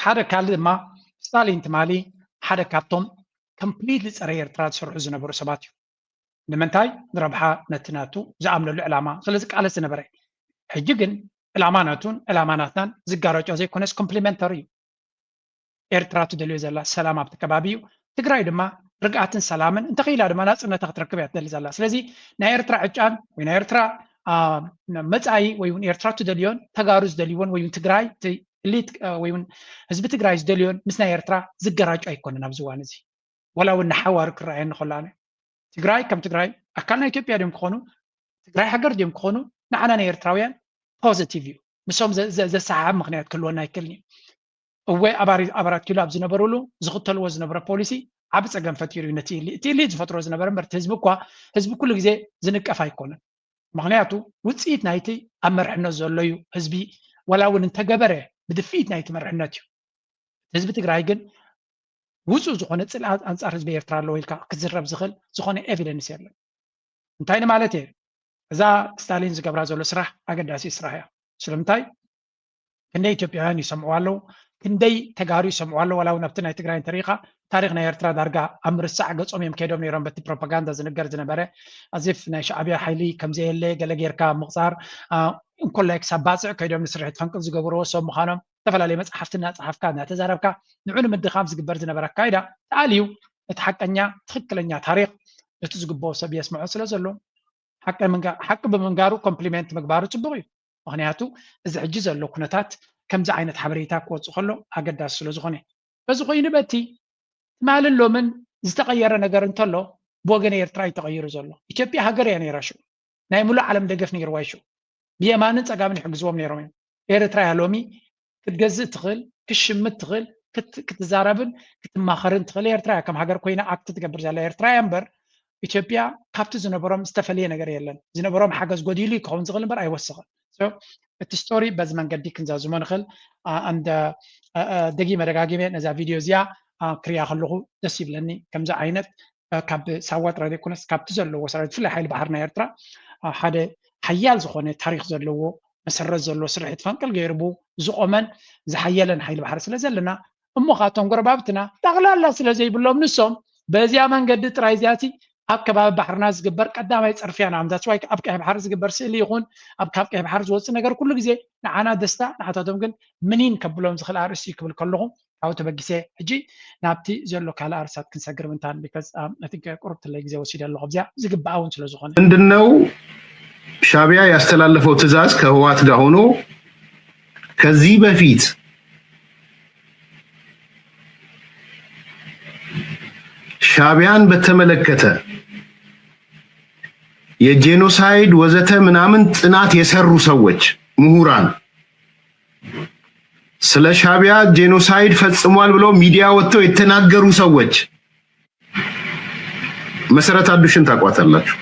S3: ሓደ ካል ድማ ስታሊን ትማሊ ሓደ ካብቶም ኮምፕሊትሊ ፀረ ኤርትራ ዝሰርሑ ዝነበሩ ሰባት እዩ ንምንታይ ንረብሓ ነቲ ናቱ ዝኣምነሉ ዕላማ ስለዚ ቃለስ ዝነበረ ሕጂ ግን ዕላማ ናቱን ዕላማ ናትናን ዝጋረጮ ዘይኮነስ ኮምፕሊመንተሪ እዩ ኤርትራ ትደልዮ ዘላ ሰላም ኣብቲ ከባቢ እዩ ትግራይ ድማ ርግኣትን ሰላምን እንተኺኢላ ድማ ናፅነታ ክትረክብ እያ ትደሊ ዘላ ስለዚ ናይ ኤርትራ ዕጫን ወይ ናይ ኤርትራ መፃኢ ወይ እውን ኤርትራ ትደልዮን ተጋሩ ዝደልይዎን ወይ እውን ትግራይ ኤሊት ወይ እውን ህዝቢ ትግራይ ዝደልዮን ምስ ናይ ኤርትራ ዝገራጮ ኣይኮነን ኣብዚ እዋን እዚ ወላ እውን ንሓዋሩ ክረኣየኒ ከላነ ትግራይ ከም ትግራይ ኣካልና ኢትዮጵያ ድዮም ክኾኑ ትግራይ ሃገር ድዮም ክኾኑ ንዓና ናይ ኤርትራውያን ፖዚቲቭ እዩ ምሶም ዘሰሓብ ምክንያት ክህልወና ኣይክእልን እዩ እወ ኣባራት ኪሎ ኣብ ዝነበሩሉ ዝኽተልዎ ዝነበረ ፖሊሲ ዓብ ፀገም ፈጢሩ እዩ ነቲ ኢሊት ዝፈጥሮ ዝነበረ እምበርቲ ህዝቢ እኳ ህዝቢ ኩሉ ግዜ ዝንቀፍ ኣይኮነን ምክንያቱ ውፅኢት ናይቲ ኣብ መርሕነት ዘሎ እዩ ህዝቢ ወላ እውን እንተገበረ ብድፊት ናይቲ መርሕነት እዩ ህዝቢ ትግራይ ግን ውፁእ ዝኾነ ፅልኣት ኣንፃር ህዝቢ ኤርትራ ኣለዎ ኢልካ ክትዝረብ ዝኽእል ዝኾነ ኤቪደንስ የለን እንታይ ንማለት እየ እዛ ስታሊን ዝገብራ ዘሎ ስራሕ ኣገዳሲ ስራሕ እያ ስለምንታይ ክንደይ ኢትዮጵያውያን ይሰምዑ ኣለው ክንደይ ተጋሩ ይሰምዑ ኣለው ወላ እውን ኣብቲ ናይ ትግራይ እንተሪኢኻ ታሪክ ናይ ኤርትራ ዳርጋ ኣብ ምርሳዕ ገፆም እዮም ከይዶም ነይሮም በቲ ፕሮፓጋንዳ ዝንገር ዝነበረ ኣዚፍ ናይ ሻዕብያ ሓይሊ ከምዘየለ ገለ ጌርካ ምቕፃር እንኮላይ ክሳብ ባፅዕ ከይዶም ንስርሒት ፈንቅል ዝገብርዎ ሰብ ምዃኖም ዝተፈላለዩ መፅሓፍቲ እናፀሓፍካ እናተዛረብካ ንዑ ንምድኻም ዝግበር ዝነበረ ኣካይዳ ተኣልዩ እቲ ሓቀኛ ትክክለኛ ታሪክ እቲ ዝግብኦ ሰብ የስምዖ ስለ ዘሎ ሓቂ ብምንጋሩ ኮምፕሊሜንት ምግባሩ ፅቡቅ እዩ ምክንያቱ እዚ ሕጂ ዘሎ ኩነታት ከምዚ ዓይነት ሓበሬታ ክወፁ ከሎ ኣገዳሲ ስለ ዝኾነ በዚ ኮይኑ በቲ ትማልን ሎምን ዝተቐየረ ነገር እንተሎ ብወገን ኤርትራ እዩ ተቐይሩ ዘሎ ኢትዮጵያ ሃገር እያ ነይራ ሽዑ ናይ ሙሉእ ዓለም ደገፍ ነይርዋ ይሹ ብየማንን ፀጋምን ይሕግዝዎም ነይሮም እዮም ኤርትራ ያ ሎሚ ክትገዝእ ትኽእል ክሽምት ትኽእል ክትዛረብን ክትማኸርን ትኽእል ኤርትራ ከም ሃገር ኮይና ኣክት ትገብር ዘላ ኤርትራ እያ እምበር ኢትዮጵያ ካብቲ ዝነበሮም ዝተፈለየ ነገር የለን ዝነበሮም ሓገዝ ጎዲሉ ክኸውን ዝኽእል እምበር ኣይወስኽን እቲ ስቶሪ በዚ መንገዲ ክንዛዝሞ ንኽእል አንደ ደጊመ ደጋጊመ ነዛ ቪድዮ እዚኣ ክሪያ ከለኹ ደስ ይብለኒ ከምዚ ዓይነት ካብ ሳዋት ራድዮ ኮነስ ካብቲ ዘለዎ ሰራዊት ብፍላይ ሓይሊ ባሕር ናይ ኤርትራ ሓደ ሓያል ዝኾነ ታሪክ ዘለዎ መሰረት ዘሎ ስርሒት ፈንቅል ገይርቡ ዝቆመን ዝሓየለን ሓይሊ ባሕሪ ስለ ዘለና እሞ ካቶም ጎረባብትና ጠቕላላ ስለ ዘይብሎም ንሶም በዚያ መንገዲ ጥራይ እዚኣቲ ኣብ ከባቢ ባሕርና ዝግበር ቀዳማይ ፅርፍያ ንኣብዛት ወይ ኣብ ቀይ ባሕሪ ዝግበር ስእሊ ይኹን ኣብ ካብ ቀይ ባሕሪ ዝወፅእ ነገር ኩሉ ግዜ ንዓና ደስታ ንሓታቶም ግን ምኒን ከብሎም ዝኽእል ኣርእስቲ ክብል ከለኹ ካብኡ ተበጊሰ ሕጂ ናብቲ ዘሎ ካልእ ኣርሳት ክንሰግር ምንታን ቢካዝ ቁርብት ላይ ግዜ ወሲደ ኣለኹ እዚኣ ዝግባእ እውን ስለዝኾነ
S1: ምንድነው ሻዕቢያ ያስተላለፈው ትዕዛዝ ከህወሓት ጋር ሆኖ ከዚህ በፊት ሻቢያን በተመለከተ የጄኖሳይድ ወዘተ ምናምን ጥናት የሰሩ ሰዎች ምሁራን ስለ ሻቢያ ጄኖሳይድ ፈጽሟል ብለው ሚዲያ ወጥተው የተናገሩ ሰዎች መሰረት አዱሽን ታቋታላችሁ።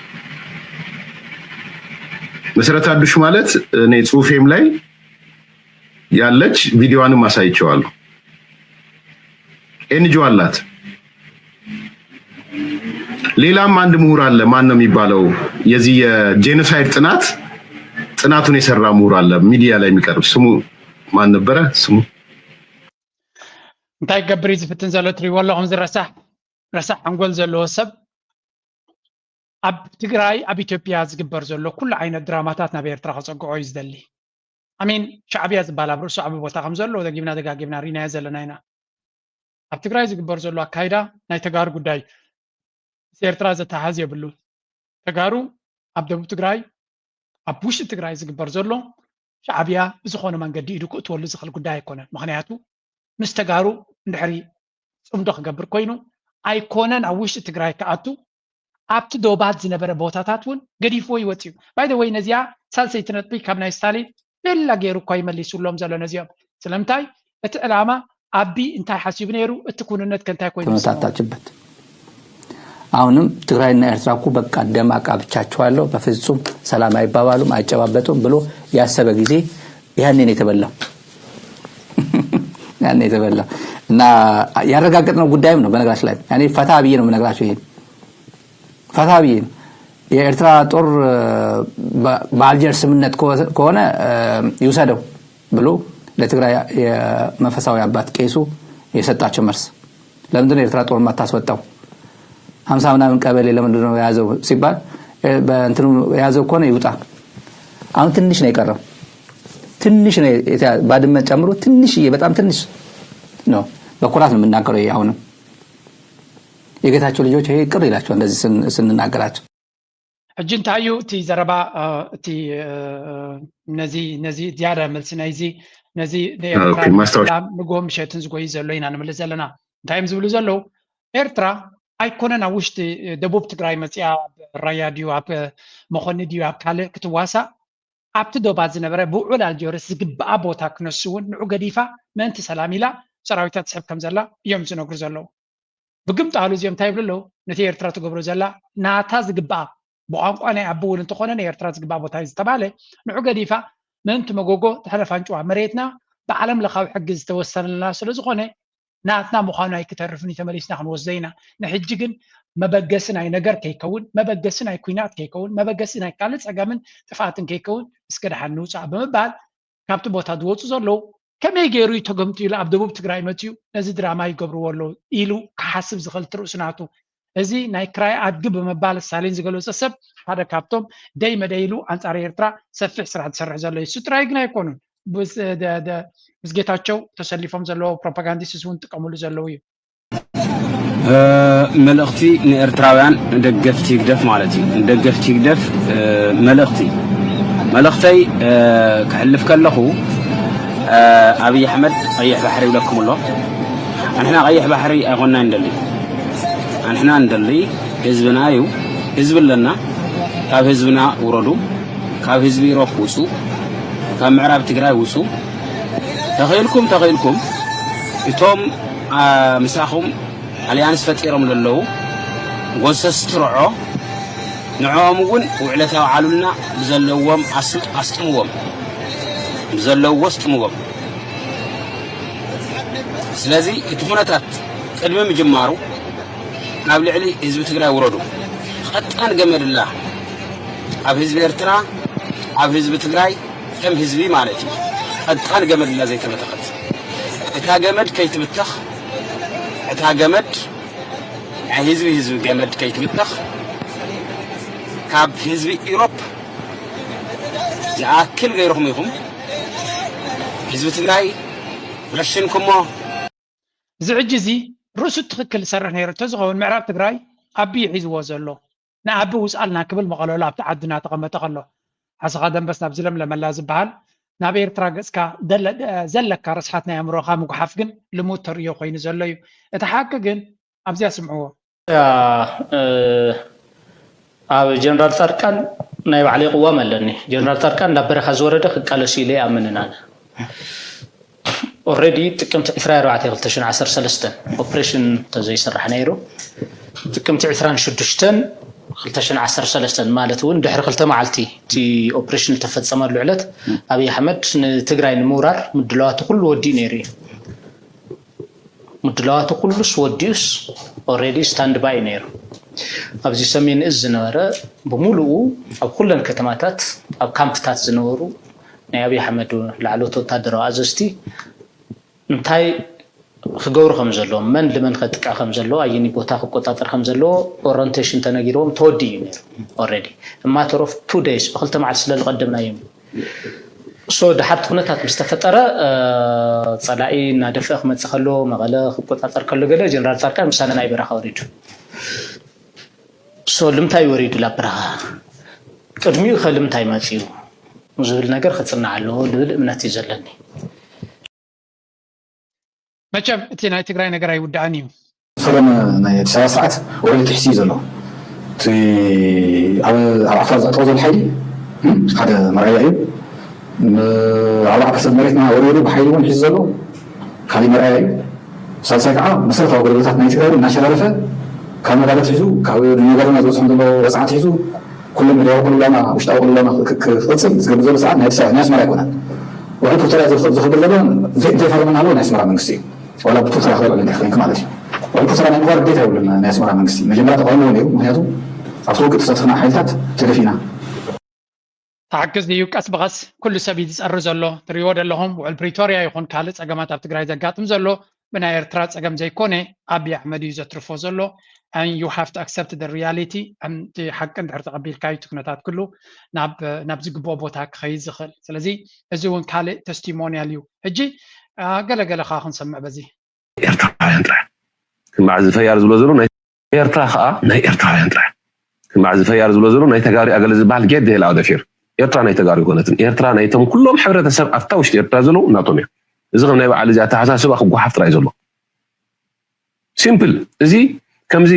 S1: መሰረት አዱሽ ማለት እኔ ጽሁፌም ላይ ያለች ቪዲዮዋንም አሳይቼዋለሁ። ኤንጂኦ አላት። ሌላም አንድ ምሁር አለ። ማን ነው የሚባለው? የዚህ የጄኖሳይድ ጥናቱን የሰራ ምሁር አለ ሚዲያ ላይ የሚቀርብ ስሙ ማን ነበረ? ስሙ
S3: እንታይ ገብሪ ዝፍትን ዘሎ ትሪእዎ ኣለኹም ዝረሳሕ አንጎል ዘለዎ ሰብ ኣብ ትግራይ ኣብ ኢትዮጵያ ዝግበር ዘሎ ኩሉ ዓይነት ድራማታት ናብ ኤርትራ ከፀግዖ እዩ ዝደሊ ኣሚን ሻዕብያ ዝበሃል ኣብ ርእሱ ዓብ ቦታ ከም ዘሎ ደጊምና ደጋጊምና ሪናዮ ዘለና ኢና ኣብ ትግራይ ዝግበር ዘሎ ኣካይዳ ናይ ተጋሩ ጉዳይ ኤርትራ ዘተሓዝ የብሉ ተጋሩ ኣብ ደቡብ ትግራይ ኣብ ውሽጢ ትግራይ ዝግበር ዘሎ ሻዕብያ ብዝኾነ መንገዲ ኢዱ ክእትወሉ ዝኽእል ጉዳይ ኣይኮነን ምክንያቱ ምስ ተጋሩ እንድሕሪ ፅምዶ ክገብር ኮይኑ ኣይኮነን ኣብ ውሽጢ ትግራይ ክኣቱ ኣብቲ ዶባት ዝነበረ ቦታታት እውን ገዲፍዎ ይወፅዩ ባይ ዘ ወይ ነዚኣ ሳልሰይቲ ነጥቢ ካብ ናይ ስታሊን ቤላ ገይሩ እኳ ይመሊሱሎም ዘሎ ነዚኦም ስለምንታይ እቲ ዕላማ ኣቢ እንታይ ሓሲቡ ነይሩ እቲ ኩንነት ከንታይ ኮይኑ
S22: ተመታታችበት አሁንም ትግራይና ኤርትራ እኮ በቃ ደም አቃብቻቸዋለሁ በፍጹም ሰላም አይባባሉም አይጨባበጡም ብሎ ያሰበ ጊዜ ያንን የተበላው እና ያረጋገጥነው ጉዳይም ነው በነገራችን ላይ ያኔ ፈታ ብዬ ነው የምነግራችሁ ይሄ ፈታ ብዬ ነው የኤርትራ ጦር በአልጀር ስምምነት ከሆነ ይውሰደው ብሎ ለትግራይ የመንፈሳዊ አባት ቄሱ የሰጣቸው መልስ ለምንድን ነው ኤርትራ ጦር ማታስወጣው 50 ምናምን ቀበሌ ለምንድን ነው ያዘው ሲባል በእንትኑ ያዘው ከሆነ ይውጣ አሁን ትንሽ ነው የቀረው ትንሽ ነው ባድመ ጨምሮ ትንሽ በጣም ትንሽ ነው በኩራት ነው የምናገረው አሁንም የጌታቸው ልጆች ይሄ ቅር ይላቸው እንደዚህ ስንናገራቸው
S3: እጅን ታዩ እቲ ዘረባ እቲ ነዚ ዲያራ መልስ ናይዚ ነዚ ንጎም ሸትን ዝጎይ ዘሎ ኢና ንምልስ ዘለና እንታይም ዝብሉ ዘለው ኤርትራ ኣይኮነን ኣብ ውሽጢ ደቡብ ትግራይ መፅያ ራያ ድዩ ኣብ መኾኒ ድዩ ኣብ ካልእ ክትዋሳእ ኣብቲ ዶባት ዝነበረ ብውዕል ኣልጀርስ ዝግባኣ ቦታ ክነሱ እውን ንዑ ገዲፋ ምእንቲ ሰላም ኢላ ሰራዊታት ትሕብ ከም ዘላ እዮም ዝነግሩ ዘለው ብግምጣሉ እዚኦም እንታይ ይብሉ ኣለው ነቲ ኤርትራ ትገብሮ ዘላ ናታ ዝግባኣ ብቋንቋ ናይ ኣቦ እውን እንተኾነ ናይ ኤርትራ ዝግባእ ቦታ እዩ ዝተባሃለ ንዑ ገዲፋ ምእንቲ መጎጎ ተሕለፋንጭዋ መሬትና ብዓለም ለኻዊ ሕጊ ዝተወሰነልና ስለዝኾነ ናትና ምዃኑ ኣይክተርፍን ተመሊስና ክንወስዶ ኢና ንሕጂ ግን መበገሲ ናይ ነገር ከይከውን መበገሲ ናይ ኩናት ከይከውን መበገሲ ናይ ካልእ ፀገምን ጥፋትን ከይከውን እስከ ድሓን ንውፃእ ብምባል ካብቲ ቦታ ዝወፁ ዘለው ከመይ ገይሩ ተገምቱ ኢሉ ኣብ ደቡብ ትግራይ መፅዩ ነዚ ድራማ ይገብርዎ ኣለው ኢሉ ክሓስብ ዝኽእል ትርእስናቱ እዚ ናይ ክራይ ኣድጊ ብምባል ሳሊን ዝገለፀ ሰብ ሓደ ካብቶም ደይ መደይሉ ኣንጻር ኤርትራ ሰፊሕ ስራሕ ዝሰርሕ ዘሎ እዩ ጥራይ ግን ኣይኮኑን ምስ ጌታቸው ተሰሊፎም ዘለዎ ፕሮፓጋንዲስት እውን ጥቀሙሉ ዘለው እዩ
S2: መልእኽቲ ንኤርትራውያን ደገፍቲ ይግደፍ ማለት እዩ ደገፍቲ ይግደፍ መልእኽተይ ክሕልፍ ከለኹ ኣብይ ኣሕመድ ቀይሕ ባሕሪ ይብለኩም ኣሎ ንሕና ቀይሕ ባሕሪ ኣይኮንና እንደሊ ንሕና እንደሊ ህዝብና እዩ ህዝቢ ኣለና ካብ ህዝብና ውረዱ ካብ ህዝቢ ኢሮፕ ውፁ ካብ ምዕራብ ትግራይ ውፁ ተኸይልኩም እቶም ምሳኹም ኣልያንስ ፈጢሮም ዘለዉ ጎሰስቲ ርዖ ንዕኦም እውን ውዕለታዊ ዓሉልና ብዘለዎም ኣስጥምዎም ብዘለዎ ኣስጥምዎም ስለዚ እቲ ኩነታት ቅድሚ ምጅማሩ ኣብ ልዕሊ ህዝቢ ትግራይ ውረዱ ቀጣን ገመድላ ኣብ ህዝቢ ኤርትራ ኣብ ህዝቢ ትግራይ ከም ህዝቢ ማለት እዩ ቀጣን ገመድላ ዘይተበተኸት እታ ገመድ ከይትብተኽ እታ ገመድ ናይ ህዝቢ ገመድ ከይትብተኽ ካብ ህዝቢ ኢሮፕ ዝኣክል ገይርኩም ኢኹም ህዝቢ ትግራይ ረሽንኩሞ
S3: እዚ ሕጂ እዚ ርእሱ ትክክል ዝሰርሕ ነይሩ እንተዝኸውን ምዕራብ ትግራይ ኣቢ ሒዝዎ ዘሎ ንኣቢ ውፃልና ክብል መቐለሎ ኣብቲ ዓድና ተቐመጠ ከሎ ሓሰኻ ደንበስ ናብ ዝለምለመላ ዝበሃል ናብ ኤርትራ ገጽካ ዘለካ ርስሓት ናይ ኣእምሮኻ ምጉሓፍ ግን ልሙድ ተርእዮ ኮይኑ ዘሎ እዩ እቲ ሓቂ ግን ኣብዚያ ስምዕዎ
S4: ኣብ ጀነራል ጻድቃን ናይ ባዕለይ ቅዋም ኣለኒ ጀነራል ጻድቃን ናብ በረኻ ዝወረደ ክቃለሱ ኢለ ኣምንና ኦልሬዲ ጥቅምቲ 24 2013 ኦፕሬሽን ተዘይስራሕ ነይሩ ጥቅምቲ 26 2013 ማለት እውን ድሕሪ 2 መዓልቲ እቲ ኦፕሬሽን ተፈጸመሉ ዕለት ኣብይ ኣሕመድ ንትግራይ ንምውራር ምድላዋቱ ኩሉ ወዲኡ ነይሩ ምድላዋቱ ኩሉስ ወዲኡስ ኦልሬዲ ስታንድ ባይ ነይሩ ኣብዚ ሰሜን እዝ ዝነበረ ብሙሉኡ ኣብ ኩለን ከተማታት ኣብ ካምፕታት ዝነበሩ ናይ ኣብይ ኣሕመድ ላዕለዎት ወታደራዊ ኣዘዝቲ እንታይ ክገብሩ ከም ዘለዎ መን ልመን ከጥቃ ከም ዘለዎ ኣየኒ ቦታ ክቆጣጠር ከም ዘለዎ ኦሪንቴሽን ተነጊሮም ተወዲኡ ነይሩ ኦልሬዲ ማተር ኦፍ 2 days ብክልተ መዓልቲ ስለ ዝቀደምናዮም ሶ ድሓርቲ ኩነታት ምስ ተፈጠረ ፀላኢ እናደፍአ ክመፅእ ከሎ መቐለ ክቆጣጠር ከሎ ገለ ጀነራል ጻድቃን ምሳና ናይ በረኻ ወሪዱ ሶ ልምታይ ወሪዱ ላ በረኻ ቅድሚኡ ከልምታይ መፅዩ ዝብል ነገር ክፅናዕ ኣለዎ ልብል እምነት እዩ ዘለኒ
S3: መቸም እቲ ናይ ትግራይ ነገር ኣይውዳእን እዩ
S5: ሰለና ናይ ኣዲስ ኣበባ ሰዓት ወረድ ትሕሲ ዘሎ እቲ ኣብ ዓፋር ዘእተዎ ዘሎ ሓይሊ ሓደ መርኣያ እዩ ኣብ 10 መሬትና ወሪዱ ብሓይሊ እውን ሒዙ ዘሎ ካሊእ መርኣያ እዩ ሳልሳይ ከዓ መሰረታዊ ኣገልግሎታት ናይ ትግራይ እናሸራረፈ ካብ መጋለት ሒዙ ካብ ነገርና ዝወፅሖም ዘሎ ወፅዓት ሒዙ ኩሎም ሚድያዊ ቅልውላና ውሽጣዊ ቅልውላና ክፍፅም ዝገብር ዘሎ ሰዓት ናይ ኣዲስ ኣበባ ናይ ኣስመራ ኣይኮነን ውዕል ፕሪቶርያ ዝኽበር ዘሎ ዘይፈርመና ኣሎ ናይ ኣስመራ መንግስቲ እዩ ወላ ብፕሪቶርያ ክበልዕ እንተይኮንክ ማለት እዩ ውዕል ፕሪቶርያ ናይ ምግባር ግዴታ የብሉን ናይ ኣስመራ መንግስቲ መጀመርያ ተቃውሞ ነይሩ ምክንያቱ ኣብቲ ውግእ ተሳትፍና ሓይልታት ተገፊና
S3: ተሓግዝ ድዩ ቀስ ብቐስ ኩሉ ሰብ እዩ ዝፀሪ ዘሎ ትሪእዎ ዘለኹም ውዕል ፕሪቶርያ ይኹን ካልእ ፀገማት ኣብ ትግራይ ዘጋጥም ዘሎ ብናይ ኤርትራ ፀገም ዘይኮነ ኣብይ ኣሕመድ እዩ ዘትርፎ ዘሎ and you have to accept the reality and حق እንድሕር ተቐቢልካዮ እቲ ኩነታት ኩሉ ናብ ዝግብኦ ቦታ ክኸይድ ዝኽእል ስለዚ እዚ እውን ካልእ ተስቲሞኒያል እዩ ሕጂ ገለገለ ኸ ክንሰምዕ በዚ
S7: ኤርትራውያን ጥራሕ ክማዕ ዝፈያር ዝብሎ ዘሎ ናይ ኤርትራ ከዓ ናይ ኤርትራውያን ጥራሕ ክማዕ ዝፈያር ዝብሎ ዘሎ ናይ ተጋሪ ኣገለ ዝበሃል ጌድ ደህላው ደፊር ኤርትራ ናይ ተጋሪ ይኮነትን ኤርትራ ናይቶም ኩሎም ሕብረተሰብ ኣብታ ውሽጢ ኤርትራ ዘለዉ እናቶም እዮም እዚ ከም ናይ በዓል እዚ ኣተሓሳስባ ክጓሓፍ ጥራይ ዘሎ ሲምፕል እዚ ከምዚ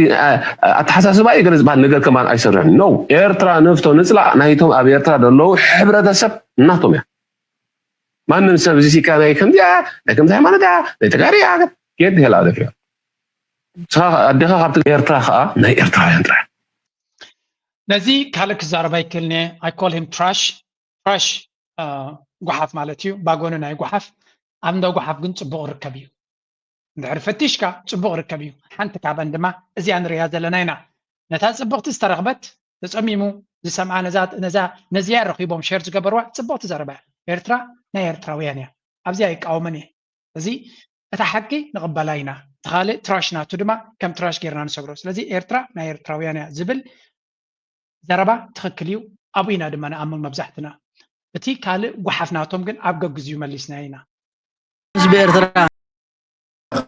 S7: ኣተሓሳስባ ይገለ ዝበሃል ነገር ከማን ኣይሰርሕን ኖ ኤርትራ ነፍቶ ንፅላእ ናይቶም ኣብ ኤርትራ ዘለዉ ሕብረተሰብ እናቶም እያ ማንም ሰብ እዚ ሲካ ናይ ከምዚ ሃይማኖት ናይ ተጋሪ ጌድ ደህላው ደፊር ኣዴኻ ካብቲ ኤርትራ ከዓ ናይ ኤርትራውያን ጥራሕ
S3: ነዚ ካልእ ክዛረባ ይክእልኒ I call him trash ጓሓፍ ማለት እዩ ባጎኑ ናይ ጓሓፍ ኣብ እንዳ ጓሓፍ ግን ፅቡቕ ርከብ እዩ እንድሕር ፈቲሽካ ፅቡቕ ርከብ እዩ ሓንቲ ካብን ድማ እዚኣ ንሪኣ ዘለና ኢና ነታ ፅቡቕቲ ዝተረኽበት ተፀሚሙ ዝሰምዓ ነዚያ ረኺቦም ሸር ዝገበርዋ ፅቡቕቲ ዘረባ ኤርትራ ናይ ኤርትራውያን እያ ኣብዚኣ ይቃወመን እየ እዚ እታ ሓቂ ንቕበላ ኢና እቲ ካልእ ትራሽ ናቱ ድማ ከም ትራሽ ጌርና ንሰግሮ ስለዚ ኤርትራ ናይ ኤርትራውያን እያ ዝብል ዘረባ ትኽክል እዩ ኣብኡ ኢና ድማ ንኣምን መብዛሕትና እቲ ካልእ ጓሓፍ ናቶም ግን ኣብ ገግዚኡ መሊስና ኢና
S24: ህዝቢ ኤርትራ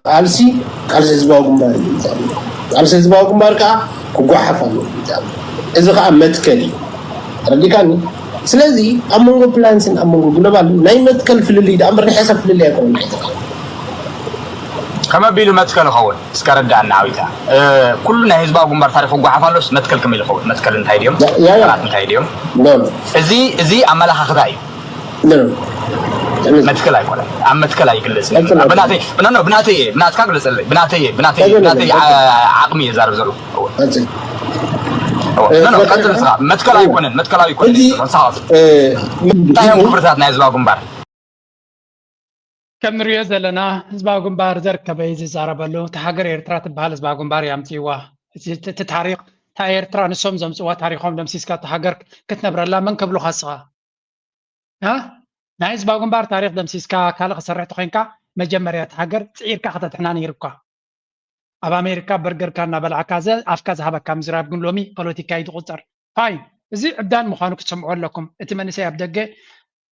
S24: ቃልሲ ህዝባዊ ግንባር ቃልሲ ህዝባዊ ግንባር ከዓ ክጓሓፍ ኣሎ እዚ ከዓ መትከል እዩ ረዲካኒ ስለዚ ኣብ መንጎ ፕላንስን ኣብ መንጎ ግሎባል ናይ መትከል ፍልልይ ዳ እምበር ንሕሰብ ፍልልይ ኣይኮነን
S25: كما بيلو متكل خون سكرد عنا عويتا كل نهز باو جمبار تاريخ وجوها فلوس متكل كميل خون متكل انتهي اليوم لا انتهي اليوم زي عملها خداي متكل أيقول عم متكل أيقلس بناتي عقمي زار زلو متكل أيقون صاف تايم خبرتات نهز باو جمبار
S3: كم نريد لنا زباق جمبار زركب يزي زاربلو تحقر إيرترا تبهال زباق جمبار يامتيوا تتاريخ تا إيرترا نسوم زمسوا تاريخهم دمسيسكا تحقر كتنبر الله من قبلو خاصها ها نايز زباق جمبار تاريخ دمسيسكا كالخ سرعت خينكا مجمريا تحقر تعير كاخذت حنان يركا اب امريكا برجر كان بالعكازه افكاز هبا كام زراب قلومي بوليتيكا يتقصر فاين زي عبدان مخانو كتسمعوا لكم اتمنى سيبدقه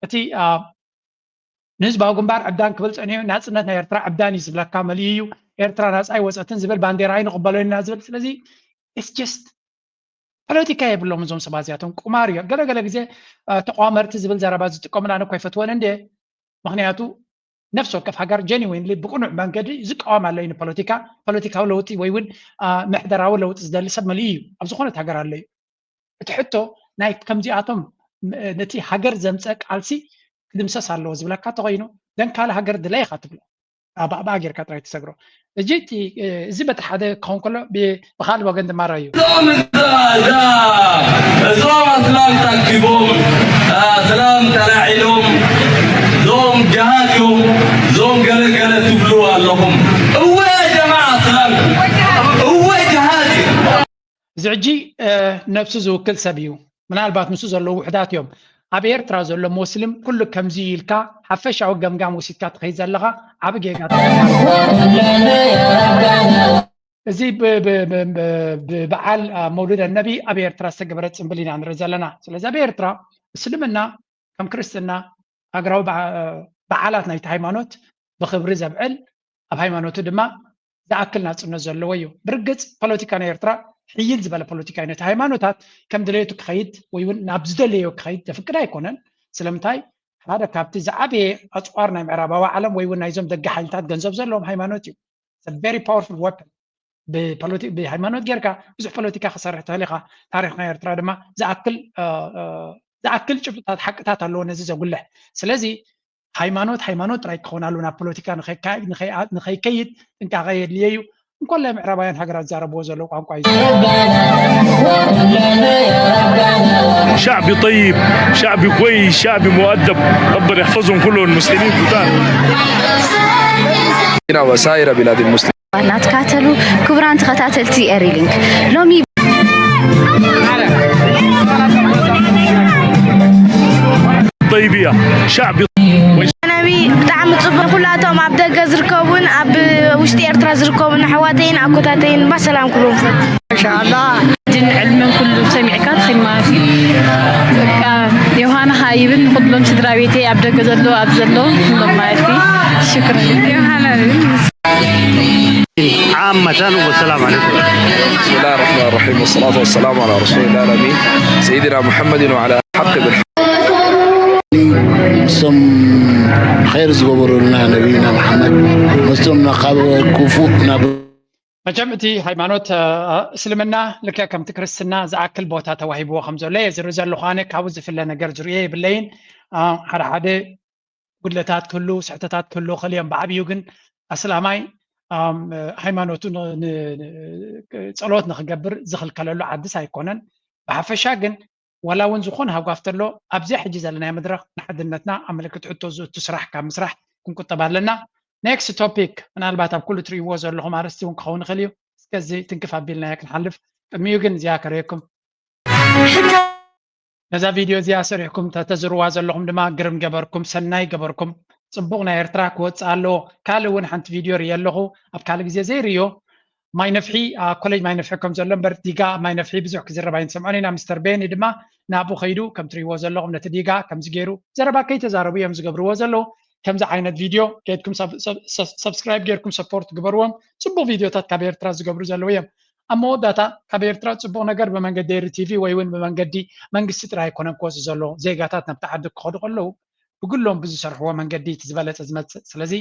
S3: اتي نزباو جمبار عبدان قبل صنيو ناصنت ኤርትራ عبدان يزبلا كامل يو ኤርትራ ናጽ አይወጽትን ዝብል ባንዴራ አይን قبلوا الناس ስለዚህ it's just ፖለቲካ የብሎም እዞም ሰባት እዚኣቶም ቁማር እዩ ገለገለ ግዜ ተቋመርቲ ዝብል ዘረባ ዝጥቀሙና እኮ ኣይፈትወን እንዴ ምክንያቱ ነፍስ ወከፍ ሃገር ጀኒዊንሊ ብቁኑዕ መንገዲ ዝቃወም ኣሎ እዩ ፖለቲካዊ ለውጢ ወይ እውን ምሕደራዊ ለውጢ ዝደሊ ሰብ መሊኡ እዩ ኣብ ዝኾነት ሃገር ኣሎ እዩ እቲ ሕቶ ናይ ከምዚኣቶም ነቲ ሃገር ዘምፀእ ቃልሲ ክድምሰስ ኣለዎ ዝብለካ ተኮይኑ ደንካለ ሃገር ድለይካ ትብሎ ኣብኣ ጌርካ ጥራይ ትሰግሮ እዚ በቲ ሓደ ክኸውን ከሎ ብካልእ ወገን ድማ ራእዩ
S6: እዞም ኣስላም ተኣኪቦም ሰላም ተላዒሎም ዞም ጀሃድ እዮም ዞም ገለገለ ትብሉ ኣለኹም እወ ጀማዓ ሰላም እወ ጀሃድ
S3: እዚ ሕጂ ነብሱ ዝውክል ሰብ እዩ ምናልባት ንሱ ዘለዉ ውሕዳት እዮም ኣብ ኤርትራ ዘሎ ሙስሊም ኩሉ ከምዚ ኢልካ ሓፈሻዊ ገምጋም ወሲድካ ትኸይድ ዘለኻ ዓብ ጌጋ እዚ ብበዓል መውሉድ ነቢ ኣብ ኤርትራ ዝተገበረ ፅምብል ኢና ንርኢ ዘለና ስለዚ ኣብ ኤርትራ እስልምና ከም ክርስትና ሃገራዊ በዓላት ናይቲ ሃይማኖት ብክብሪ ዘብዕል ኣብ ሃይማኖቱ ድማ ዝኣክል ናፅነት ዘለዎ እዩ ብርግፅ ፖለቲካ ናይ ኤርትራ ሕይል ዝበለ ፖለቲካ ነቲ ሃይማኖታት ከም ድሌቱ ክኸይድ ወይ እውን ናብ ዝደለዮ ክኸይድ ዘፍቅድ ኣይኮነን ስለምንታይ ሓደ ካብቲ ዝዓበየ ኣፅዋር ናይ ምዕራባዊ ዓለም ወይ እውን ናይዞም ደገ ሓይልታት ገንዘብ ዘለዎም ሃይማኖት እዩ ቨሪ ፓወርፉል ወፐን ብሃይማኖት ጌርካ ብዙሕ ፖለቲካ ክሰርሕ ትኽእል ኢኻ ታሪክ ናይ ኤርትራ ድማ ዝኣክል ጭብጥታት ሓቅታት ኣለዎ ነዚ ዘጉልሕ ስለዚ ሃይማኖት ጥራይ ክኸውን ኣለዎ ናብ ፖለቲካ ንኸይከይድ ጥንቃቐ የድልየ እዩ እንኳን ምዕራባውያን ሃገራት زاربوا زلوا ቋንቋ
S8: شعبي طيب شعبي كويس شعبي مؤدب ربنا يحفظهم كلهم المسلمين كتار
S9: هنا وسائر بلاد المسلمين
S10: نتكاتلوا كبران تخاتلتي اريلينك لومي
S8: طيبيه شعبي
S10: نبي بتاع مصبر كلاتهم عبد الجزركون عب وشتي ارترا زركون حواتين اكوتاتين بسلام كلهم
S11: ما شاء الله جن علم كله سمعكات خدماتي يوهانا هايبن خدلهم سدرا بيتي عبد الجزلو ابزلو كلهم مايتي شكرا يوهانا
S8: عامة والسلام عليكم
S9: بسم الله الرحمن الرحيم والصلاة والسلام على رسول الله الأمين سيدنا محمد وعلى حق بالحق
S20: سم خير زغبروا لنا نبينا محمد مسلم نقاب كفو نبو
S3: መጀመርቲ ሃይማኖት እስልምና ልክዕ ከምቲ ክርስትና ዝኣክል ቦታ ተዋሂብዎ ከም ዘሎ የዝሪ ዘለኹ ኣነ ካብኡ ዝፍለ ነገር ዝርየ የብለይን ሓደ ሓደ ጉድለታት ክህሉ ስሕተታት ክህሉ ክእል እዮም ብዓብዩ ግን ኣስላማይ ሃይማኖቱ ፀሎት ንክገብር ዝኽልከለሉ ዓዲስ ኣይኮነን ብሓፈሻ ግን ዋላ እውን ዝኾነ ሃጓፍ ተሎ ኣብዚ ሕጂ ዘለና መድረክ ንሓድነትና ኣብ ምልክት ሕቶ ዝእቱ ስራሕ ካብ ምስራሕ ክንቁጠብ ኣለና ኔክስት ቶፒክ ምናልባት ኣብ ኩሉ ትሪእዎ ዘለኹም ኣርስቲ እውን ክኸውን ይኽእል እዩ እስከዚ ትንክፍ ኣቢልና ክንሓልፍ ቅድሚኡ ግን እዚኣ ከሪአኩም ነዛ ቪድዮ እዚኣ ሰሪሕኩም ተተዝርዋ ዘለኹም ድማ ግርም ገበርኩም ሰናይ ገበርኩም ፅቡቕ ናይ ኤርትራ ክወፅእ ኣለዎ ካልእ እውን ሓንቲ ቪድዮ ርኢ ኣለኹ ኣብ ካልእ ግዜ ዘይርዮ ማይ ነፍሒ ኮሌጅ ማይ ነፍሒ ከም ዘሎ እምበር ዲጋ ማይ ነፍሒ ብዙሕ ክዝረባ ይንሰምዖን ኢና ምስተር ቤኒ ድማ ናብኡ ከይዱ ከም ትሪእዎ ዘለኹም ነቲ ዲጋ ከምዚ ገይሩ ዘረባ ከይተዛረቡ እዮም ዝገብርዎ ዘለዉ ከምዚ ዓይነት ቪድዮ ከይድኩም ሰብስክራይብ ጌርኩም ሰፖርት ግበርዎም ፅቡቕ ቪድዮታት ካብ ኤርትራ ዝገብሩ ዘለዉ እዮም ኣብ መወዳእታ ካብ ኤርትራ ፅቡቕ ነገር ብመንገዲ ቲቪ ወይ እውን ብመንገዲ መንግስቲ ጥራይ ኣይኮነን ክወፅእ ዘሎ ዜጋታት ናብቲ ዓዲ ክኸዱ ከለዉ ብግሎም ብዝሰርሕዎ መንገዲ እቲ ዝበለፀ ዝመፅእ ስለዚ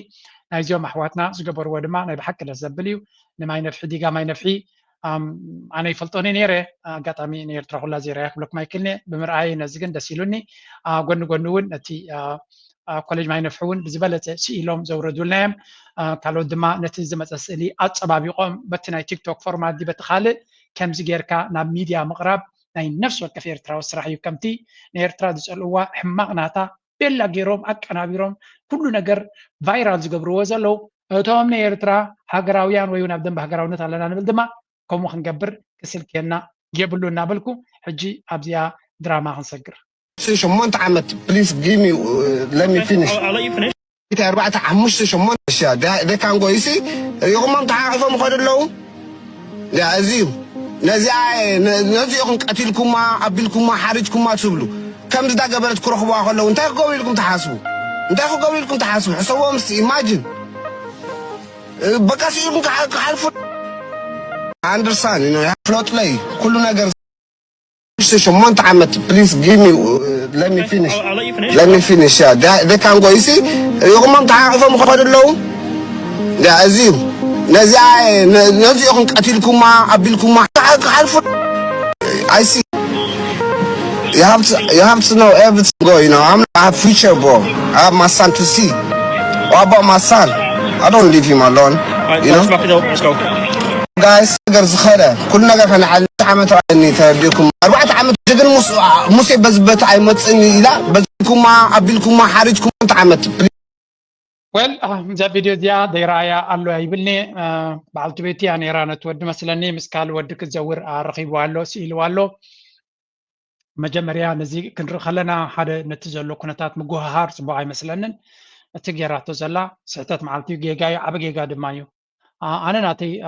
S3: ናይዚኦም ኣሕዋትና ዝገበርዎ ድማ ናይ ብሓቂ ደስ ዘብል እዩ ንማይ ነፍሒ ዲጋ ማይ ነፍሒ ኣነ ይፈልጦኒ ነይረ ኣጋጣሚ ንኤርትራ ኩላ ዘይረኣየ ክብለኩም ኣይክእልኒ ብምርኣይ ነዚ ግን ደስ ኢሉኒ ጎኒ ጎኒ እውን ነቲ ኮሌጅ ማይ ነፍሒ እውን ብዝበለፀ ስኢሎም ዘውረዱልና እዮም ካልኦት ድማ ነቲ ዝመፀ ስእሊ ኣፀባቢቆም በቲ ናይ ቲክቶክ ፎርማት ዲ በቲ ካልእ ከምዚ ጌርካ ናብ ሚድያ ምቕራብ ናይ ነፍሲ ወከፍ ኤርትራዊ ስራሕ እዩ ከምቲ ንኤርትራ ዝፀልእዋ ሕማቕ ናታ ቤላ ገይሮም ኣቀናቢሮም ኩሉ ነገር ቫይራል ዝገብርዎ ዘለው እቶም ንኤርትራ ሃገራውያን ወይ እውን ኣብ ደንቢ ሃገራውነት ኣለና ንብል ድማ ከምኡ ክንገብር ክስልክየና የብሉ እናበልኩ ሕጂ ኣብዚኣ ድራማ ክንሰግር
S26: شمونت عمت بليز give me let me finish إذا 4 أشياء ده كان كويسي يوم ما تعرفوا مقدر يا عزيز نزي يكون قتيلكم ما أبيلكم ما حارجكم ما تسبلوا كم زدا قبلت كروه واحد لو أنت قويلكم تحاسبوا حسوا مس imagine بكاسي يمكن حالف understand you know float لي كل نجار شمونت عمت please give me let me finish let me finish they can go you see يوم ما تعرفوا مخاطر اللو يا عزيز نزيعكم قتلكم ما أبلكم ما عارفوا I see you have to know everything bro you know I have future bro I have my son to see what about my son I don't leave him alone you know guys نقدر زخرة كل نقدر كان على عمت رأيني تبيكم 4 عمت جدًا موسى بزبط عمت إني لا بزكم ما أبيلكم ما حارجكم أنت عمت
S3: well ذا فيديو ديا ديرايا الله يبلني بعلت بيتي يعني رانا تود مثلا مسكال ودك تزور رقيب والله سئل والله مجمريا نزي كنر خلنا حدا نتزلو كنتات مجوهار صباعي مثلا تجيراتو زلا سعتات معلتي جيجاي عبجيجا دمايو أنا ناتي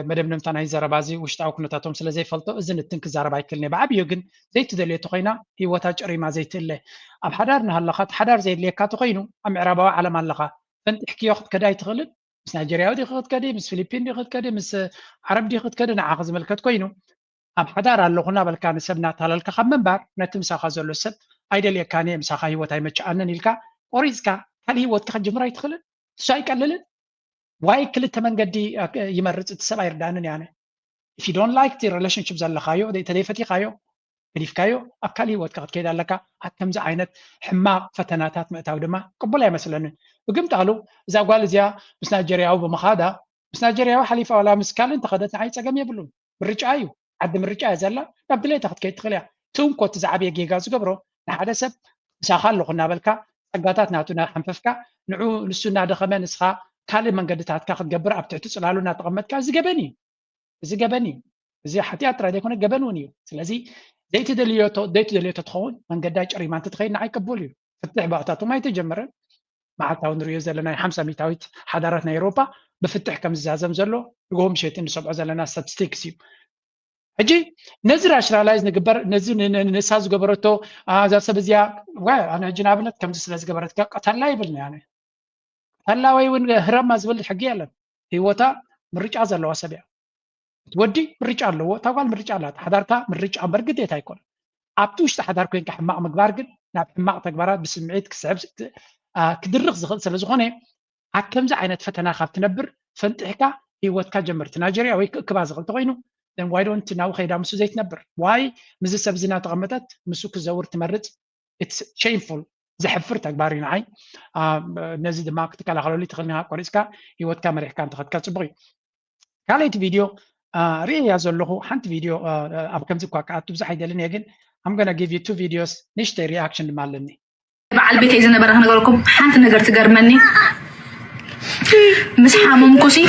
S3: مدام نمتنا هي زربازي وشتاو كنتاتهم سلا زي فلتو إذن التنك زرباي كلني بعبيو جن زي تدلي تقينا هي وتاج ريما زي تله أب حدارنا هاللقات حدار زي اللي كاتو قينو أم عربا على ما اللقا فانت احكي ياخد كداي تغلب مس نيجيريا ودي خد كدي مس فلبين دي خد كدي مس عرب دي خد كدي نعاقز ملكت قينو أب حدار اللقنا بالكان سبنا تهلل كخمن بار نتمسا خازلو سب أيدل يكاني مساخا هي وتاي متش أنن يلكا أوريزكا هل هي وت كجمرة يدخل شاي قللن واي كل التمن قدي يمرت السبع يردانن يعني if you don't like the relationship زال خايو ده تليفتي خايو كليف كايو أكلي وتكاد كده لك حتى مز عينت حماق فتناتات مأتاو دما قبلها مثلا وقمت قالوا إذا قال زيا بس نيجيريا أو بمخادة بس نيجيريا وحليفة ولا مسكال انت خدتنا عيد سقم يبلون بالرجعايو عد من الرجعايو زلا نبدلي تاخد كي تخليها توم كوت زعبي جيجاز قبرو نحدا سب ساخال لو خنا بالكا سقاتات ناتونا حنففكا نعو نسونا دخمه نسخا كالي من قدتات كاخد قبر ابتعتو صلالونا تقمت كا زي زي حتيات راه يكون قبنوني سلازي ديت دليوتو تخون من قداج ريمان تتخيل نعي قبولي فتح باطاتو ما يتجمر مع تاون ريو زلنا 500 ميتاويت حضارتنا اوروبا بفتح كم زازم زلو يقوم شيتين سبع زلنا ستاتستيكس اجي نزر اشرالايز نقبر نزر نساز قبرتو ذا سبزيا انا جنابنت كم سلاز قبرت قتلا يبلني يعني هلا وين هرم مازبل حقي يلا هيوتا مرجع زلوا سبيع تودي مرجع له تقال مرجع له حضرتها مرجع برقديت هيكون ابتوش تحضر كوين كحماق مقبار قد ناب حماق تكبرات بسمعيت كسعب كدرخ زخل سلازخونه حكم ز عينت فتنا خاف تنبر فنتحكا هيوتكا جمرت نيجيريا وي كبا زغل تقينو then why don't now خيدا مسو زيت نبر why مز سبزنا تقمتت مسو كزور تمرت it's shameful زحفر تكباري نعي نزيد ما كتكالا خلولي تخلنيها قريسكا هيوتكا مريح كان تخدكا صبغي كاليت فيديو ريا زلوه حنت فيديو ابكم زكوا كاتب زحي دلني يجن I'm gonna give you 2 videos نشتري رياكشن مالني
S12: بعد البيت إذا نبره نقولكم حنت نقدر تقرمني مس حامم كوسي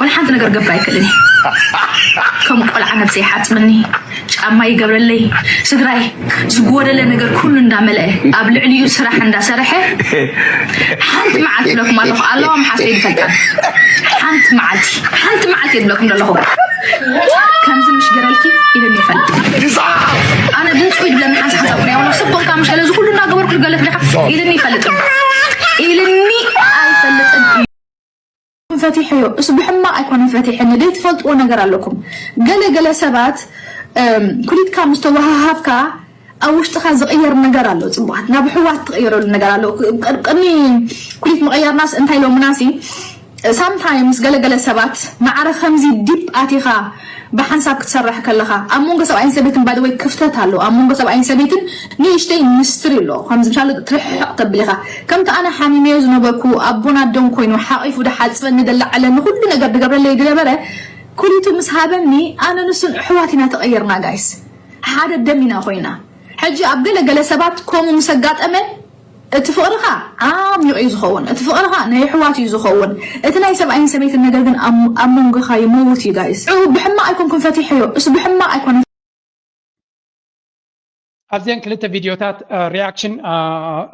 S12: ولا حنت نقدر قبعي كلني كم قول عنا بسيحات مني أما يقبل لي سدراي زقود اللي نقدر كل ندعمله قبل عليو سرح عند سرحه حنت معك لكم الله ما حاسين فتان حنت معتي لكم الله كم زمش قرالكي إذا نفل أنا بنت ويد بلا نحاس حسابني والله سبق كام مش لازم كلنا قبر كل قالت لك إذا نفلت إذا ني أيفلت مفاتيحيو أصبح ما أكون مفاتيح إن ديت فلت وأنا قرال لكم قال سبات كليت كام مستواها هافكا أو اشتخاز غير نقرالو صباح نبحوات تغيروا النقرالو قني كليت مغير ناس انتي لو مناسي sometimes قال سبات معرف خمزي ديب آتيخا بحنساب كتسرح كلها أمونغ سب عين سبيتن بعد وي كفتت هالو أمونغ سب عين سبيتن نيشتين مستري له خمس مشان ترح تبلغها كم أنا حامي ميز نبكو أبونا دون كوين وحائف وده حاسب إن دلع على إنه كلنا قبل اللي يدري بره كليتو مسحابني أنا نسن حواتنا تغيرنا جايز هذا دمنا خوينا حجي أبقى قال سبات كوم مسقات أمن اتفقنا عام يعيز خون اتفقنا نهي حواتي يزخون اتناي سبعين سبيت النقل جن أمونغ خاي موتي جايز بحما أيكون كن فاتحيو بس بحما أيكون
S3: أبزين كلتا فيديوهات رياكشن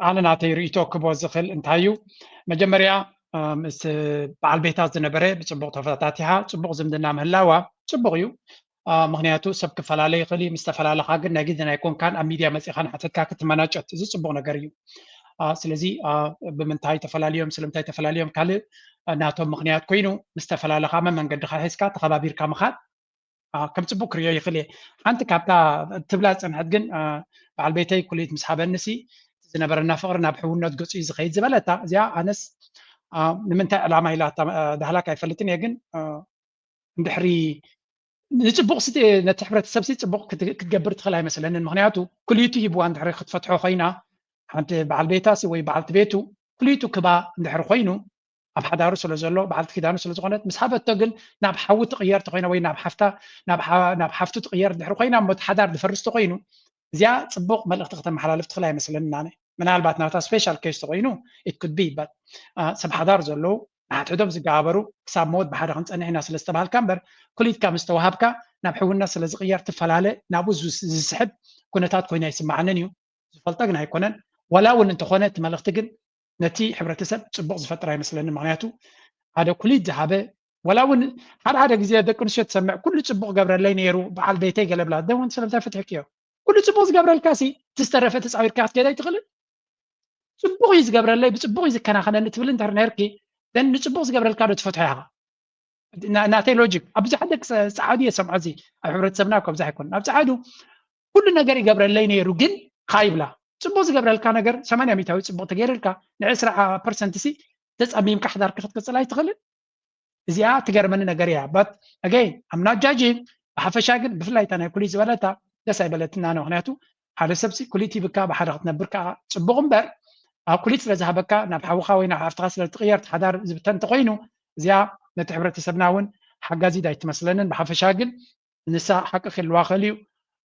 S3: أنا نعطي ريتو كبوزخل انتهيو مجمريا مس بعل بيتات زنبرة بتصبغ تفاتاتها تصبغ زمدنا مهلاوة تصبغيو مغنياتو سبك فلالي قلي مستفلال حاجة نجدنا يكون كان أميديا مسيخان حتى كاكت مناجت زي تصبغ نجاريو سلزي بمنتهي تفلاليوم سلمتهي تفلاليوم كله ناتو مغنيات كوينو مستفلال خامة من قد خايسكا تخبابير كامخات كم تبوك ريو يخلي أنت كابتا تبلغ صنعت جن بعد بيتي كلية مسحاب النسي زنبرنا فقرنا بحولنا تقص إذا خيد زبالتا زيا أنس من تا العمى إلى دهلاك يفلتني يجن بحري نتبوق ستي نتحبر السبسي تبوق كتجبرت خلاها مثلا المغنياتو كليتو يبغى عند حري خد فتحوا خينا أنت بعد بيتاسي وي بعد بيتو كليتو كبا عند حري خينو أب حدا رسول زلوا بعد كده رسول زغنت مسحبة تقل ناب حوت تغير تقينا وين ناب حفتا ناب حفتو تغير دحر قينا متحدار دفرس تقينو زيا صبوق ملك تختم حلالف تخلاي مثلا ناني من البات ناتا سبيشال كيس تقينو it could be but سب حدار زلوا عتودم زقابرو حساب مود بحدا خنص أنا هنا سلستبال كامبر كليت كام استوهابكا ناب حولنا سلزغير تفلاله نابو زسحب كونتات كوينا يسمعنا نيو فلتقنا يكونن ولا وان انت خونت ملك تقل نتي حبرتسب صبوق زفتراي مثلا معناته هذا كليت ذهبه ولا ون هذا جزء دكون شو تسمع كل صبوق قبر اللي نيرو بعد بيتي قلب لا دون سلفت فتحكيو كل صبوق قبر الكاسي تسترفت تسعير كاس كذا يتغلب صبوق يز قبر اللي بصبوق يز كان خلنا نتبل انت نركي لان صبوق قبر الكادو تفتحها ناتي لوجيك ابز حدك سعوديه سمع زي حبرتسبناكم زي يكون ابز عادو كل نجار قبر اللي نيرو جن خايبلا صبوز قبل الكا نجر 800 صبوت غير الكا ن 10% سي تصميم كحدار كتقص لا يتغلب زيا تجرمن نجر يا بات اجين ام نوت جاجين حفشاغن بفلايت انا كل زبلتا دساي بلتنا انا هناتو على سبسي كليتي بكا بحدا تنبركا صبغ امبر كليت لزهبكا ناب حوخا وينا عرفتها سل تغير حدار زبتن تقينو زيا نتحبرت سبناون حجازي دايت مثلا بحفشاغن نساء حق خل واخليو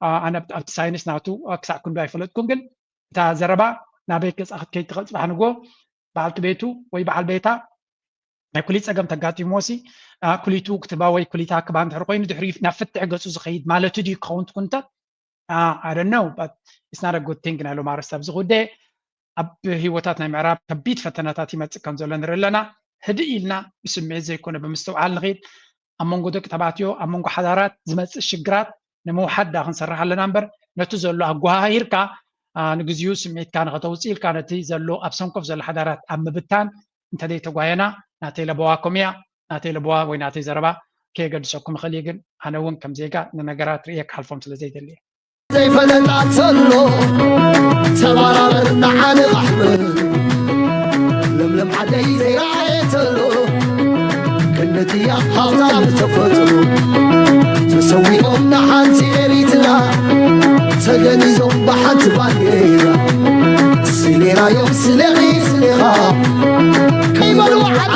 S3: انا ساينس ناتو اكسا كن بايفلتكم قل تا زربا نابيك أخذ كي تغلط بحنقو بعلت بيتو وي بعل بيتا كليت أقام تقاتي موسي كليتو كتبا وي كليتا كبان تحرقين دحريف نفت عقصو زخيد مالتو دي كونت كنت I don't know but it's not a good thing نالو مارستا بزغودي أب هيوتاتنا معراب كبيت فتناتاتي ما تسكن زولن رلنا هدي إلنا بسمي زي كونه بمستوعال لغيد أمونغو دك تباتيو أمونغو حضارات زمت الشقرات نمو حدا خنصرح لنا نمبر نتو زولو أقوها هيركا نجزيو سمعت كان غتوصيل كانت زلو أبسنكوف زل حضارات أم بتان أنت دي تقوينا ناتي لبوا كوميا ناتي لبوا ويناتي زربا كي قد سوكم خليقن أنا وين كم زيقا ننقرات ريك حلفهم سلزيد اللي
S13: زي فلنات سلو تبارا معاني أحمد لملم علي زي رايتلو كنتي يا حاطة تفتلو تسويهم نحانتي ريتنا تجنيزهم بحت باقيرا سلينا يوم سليغي سليغا كيما الوحد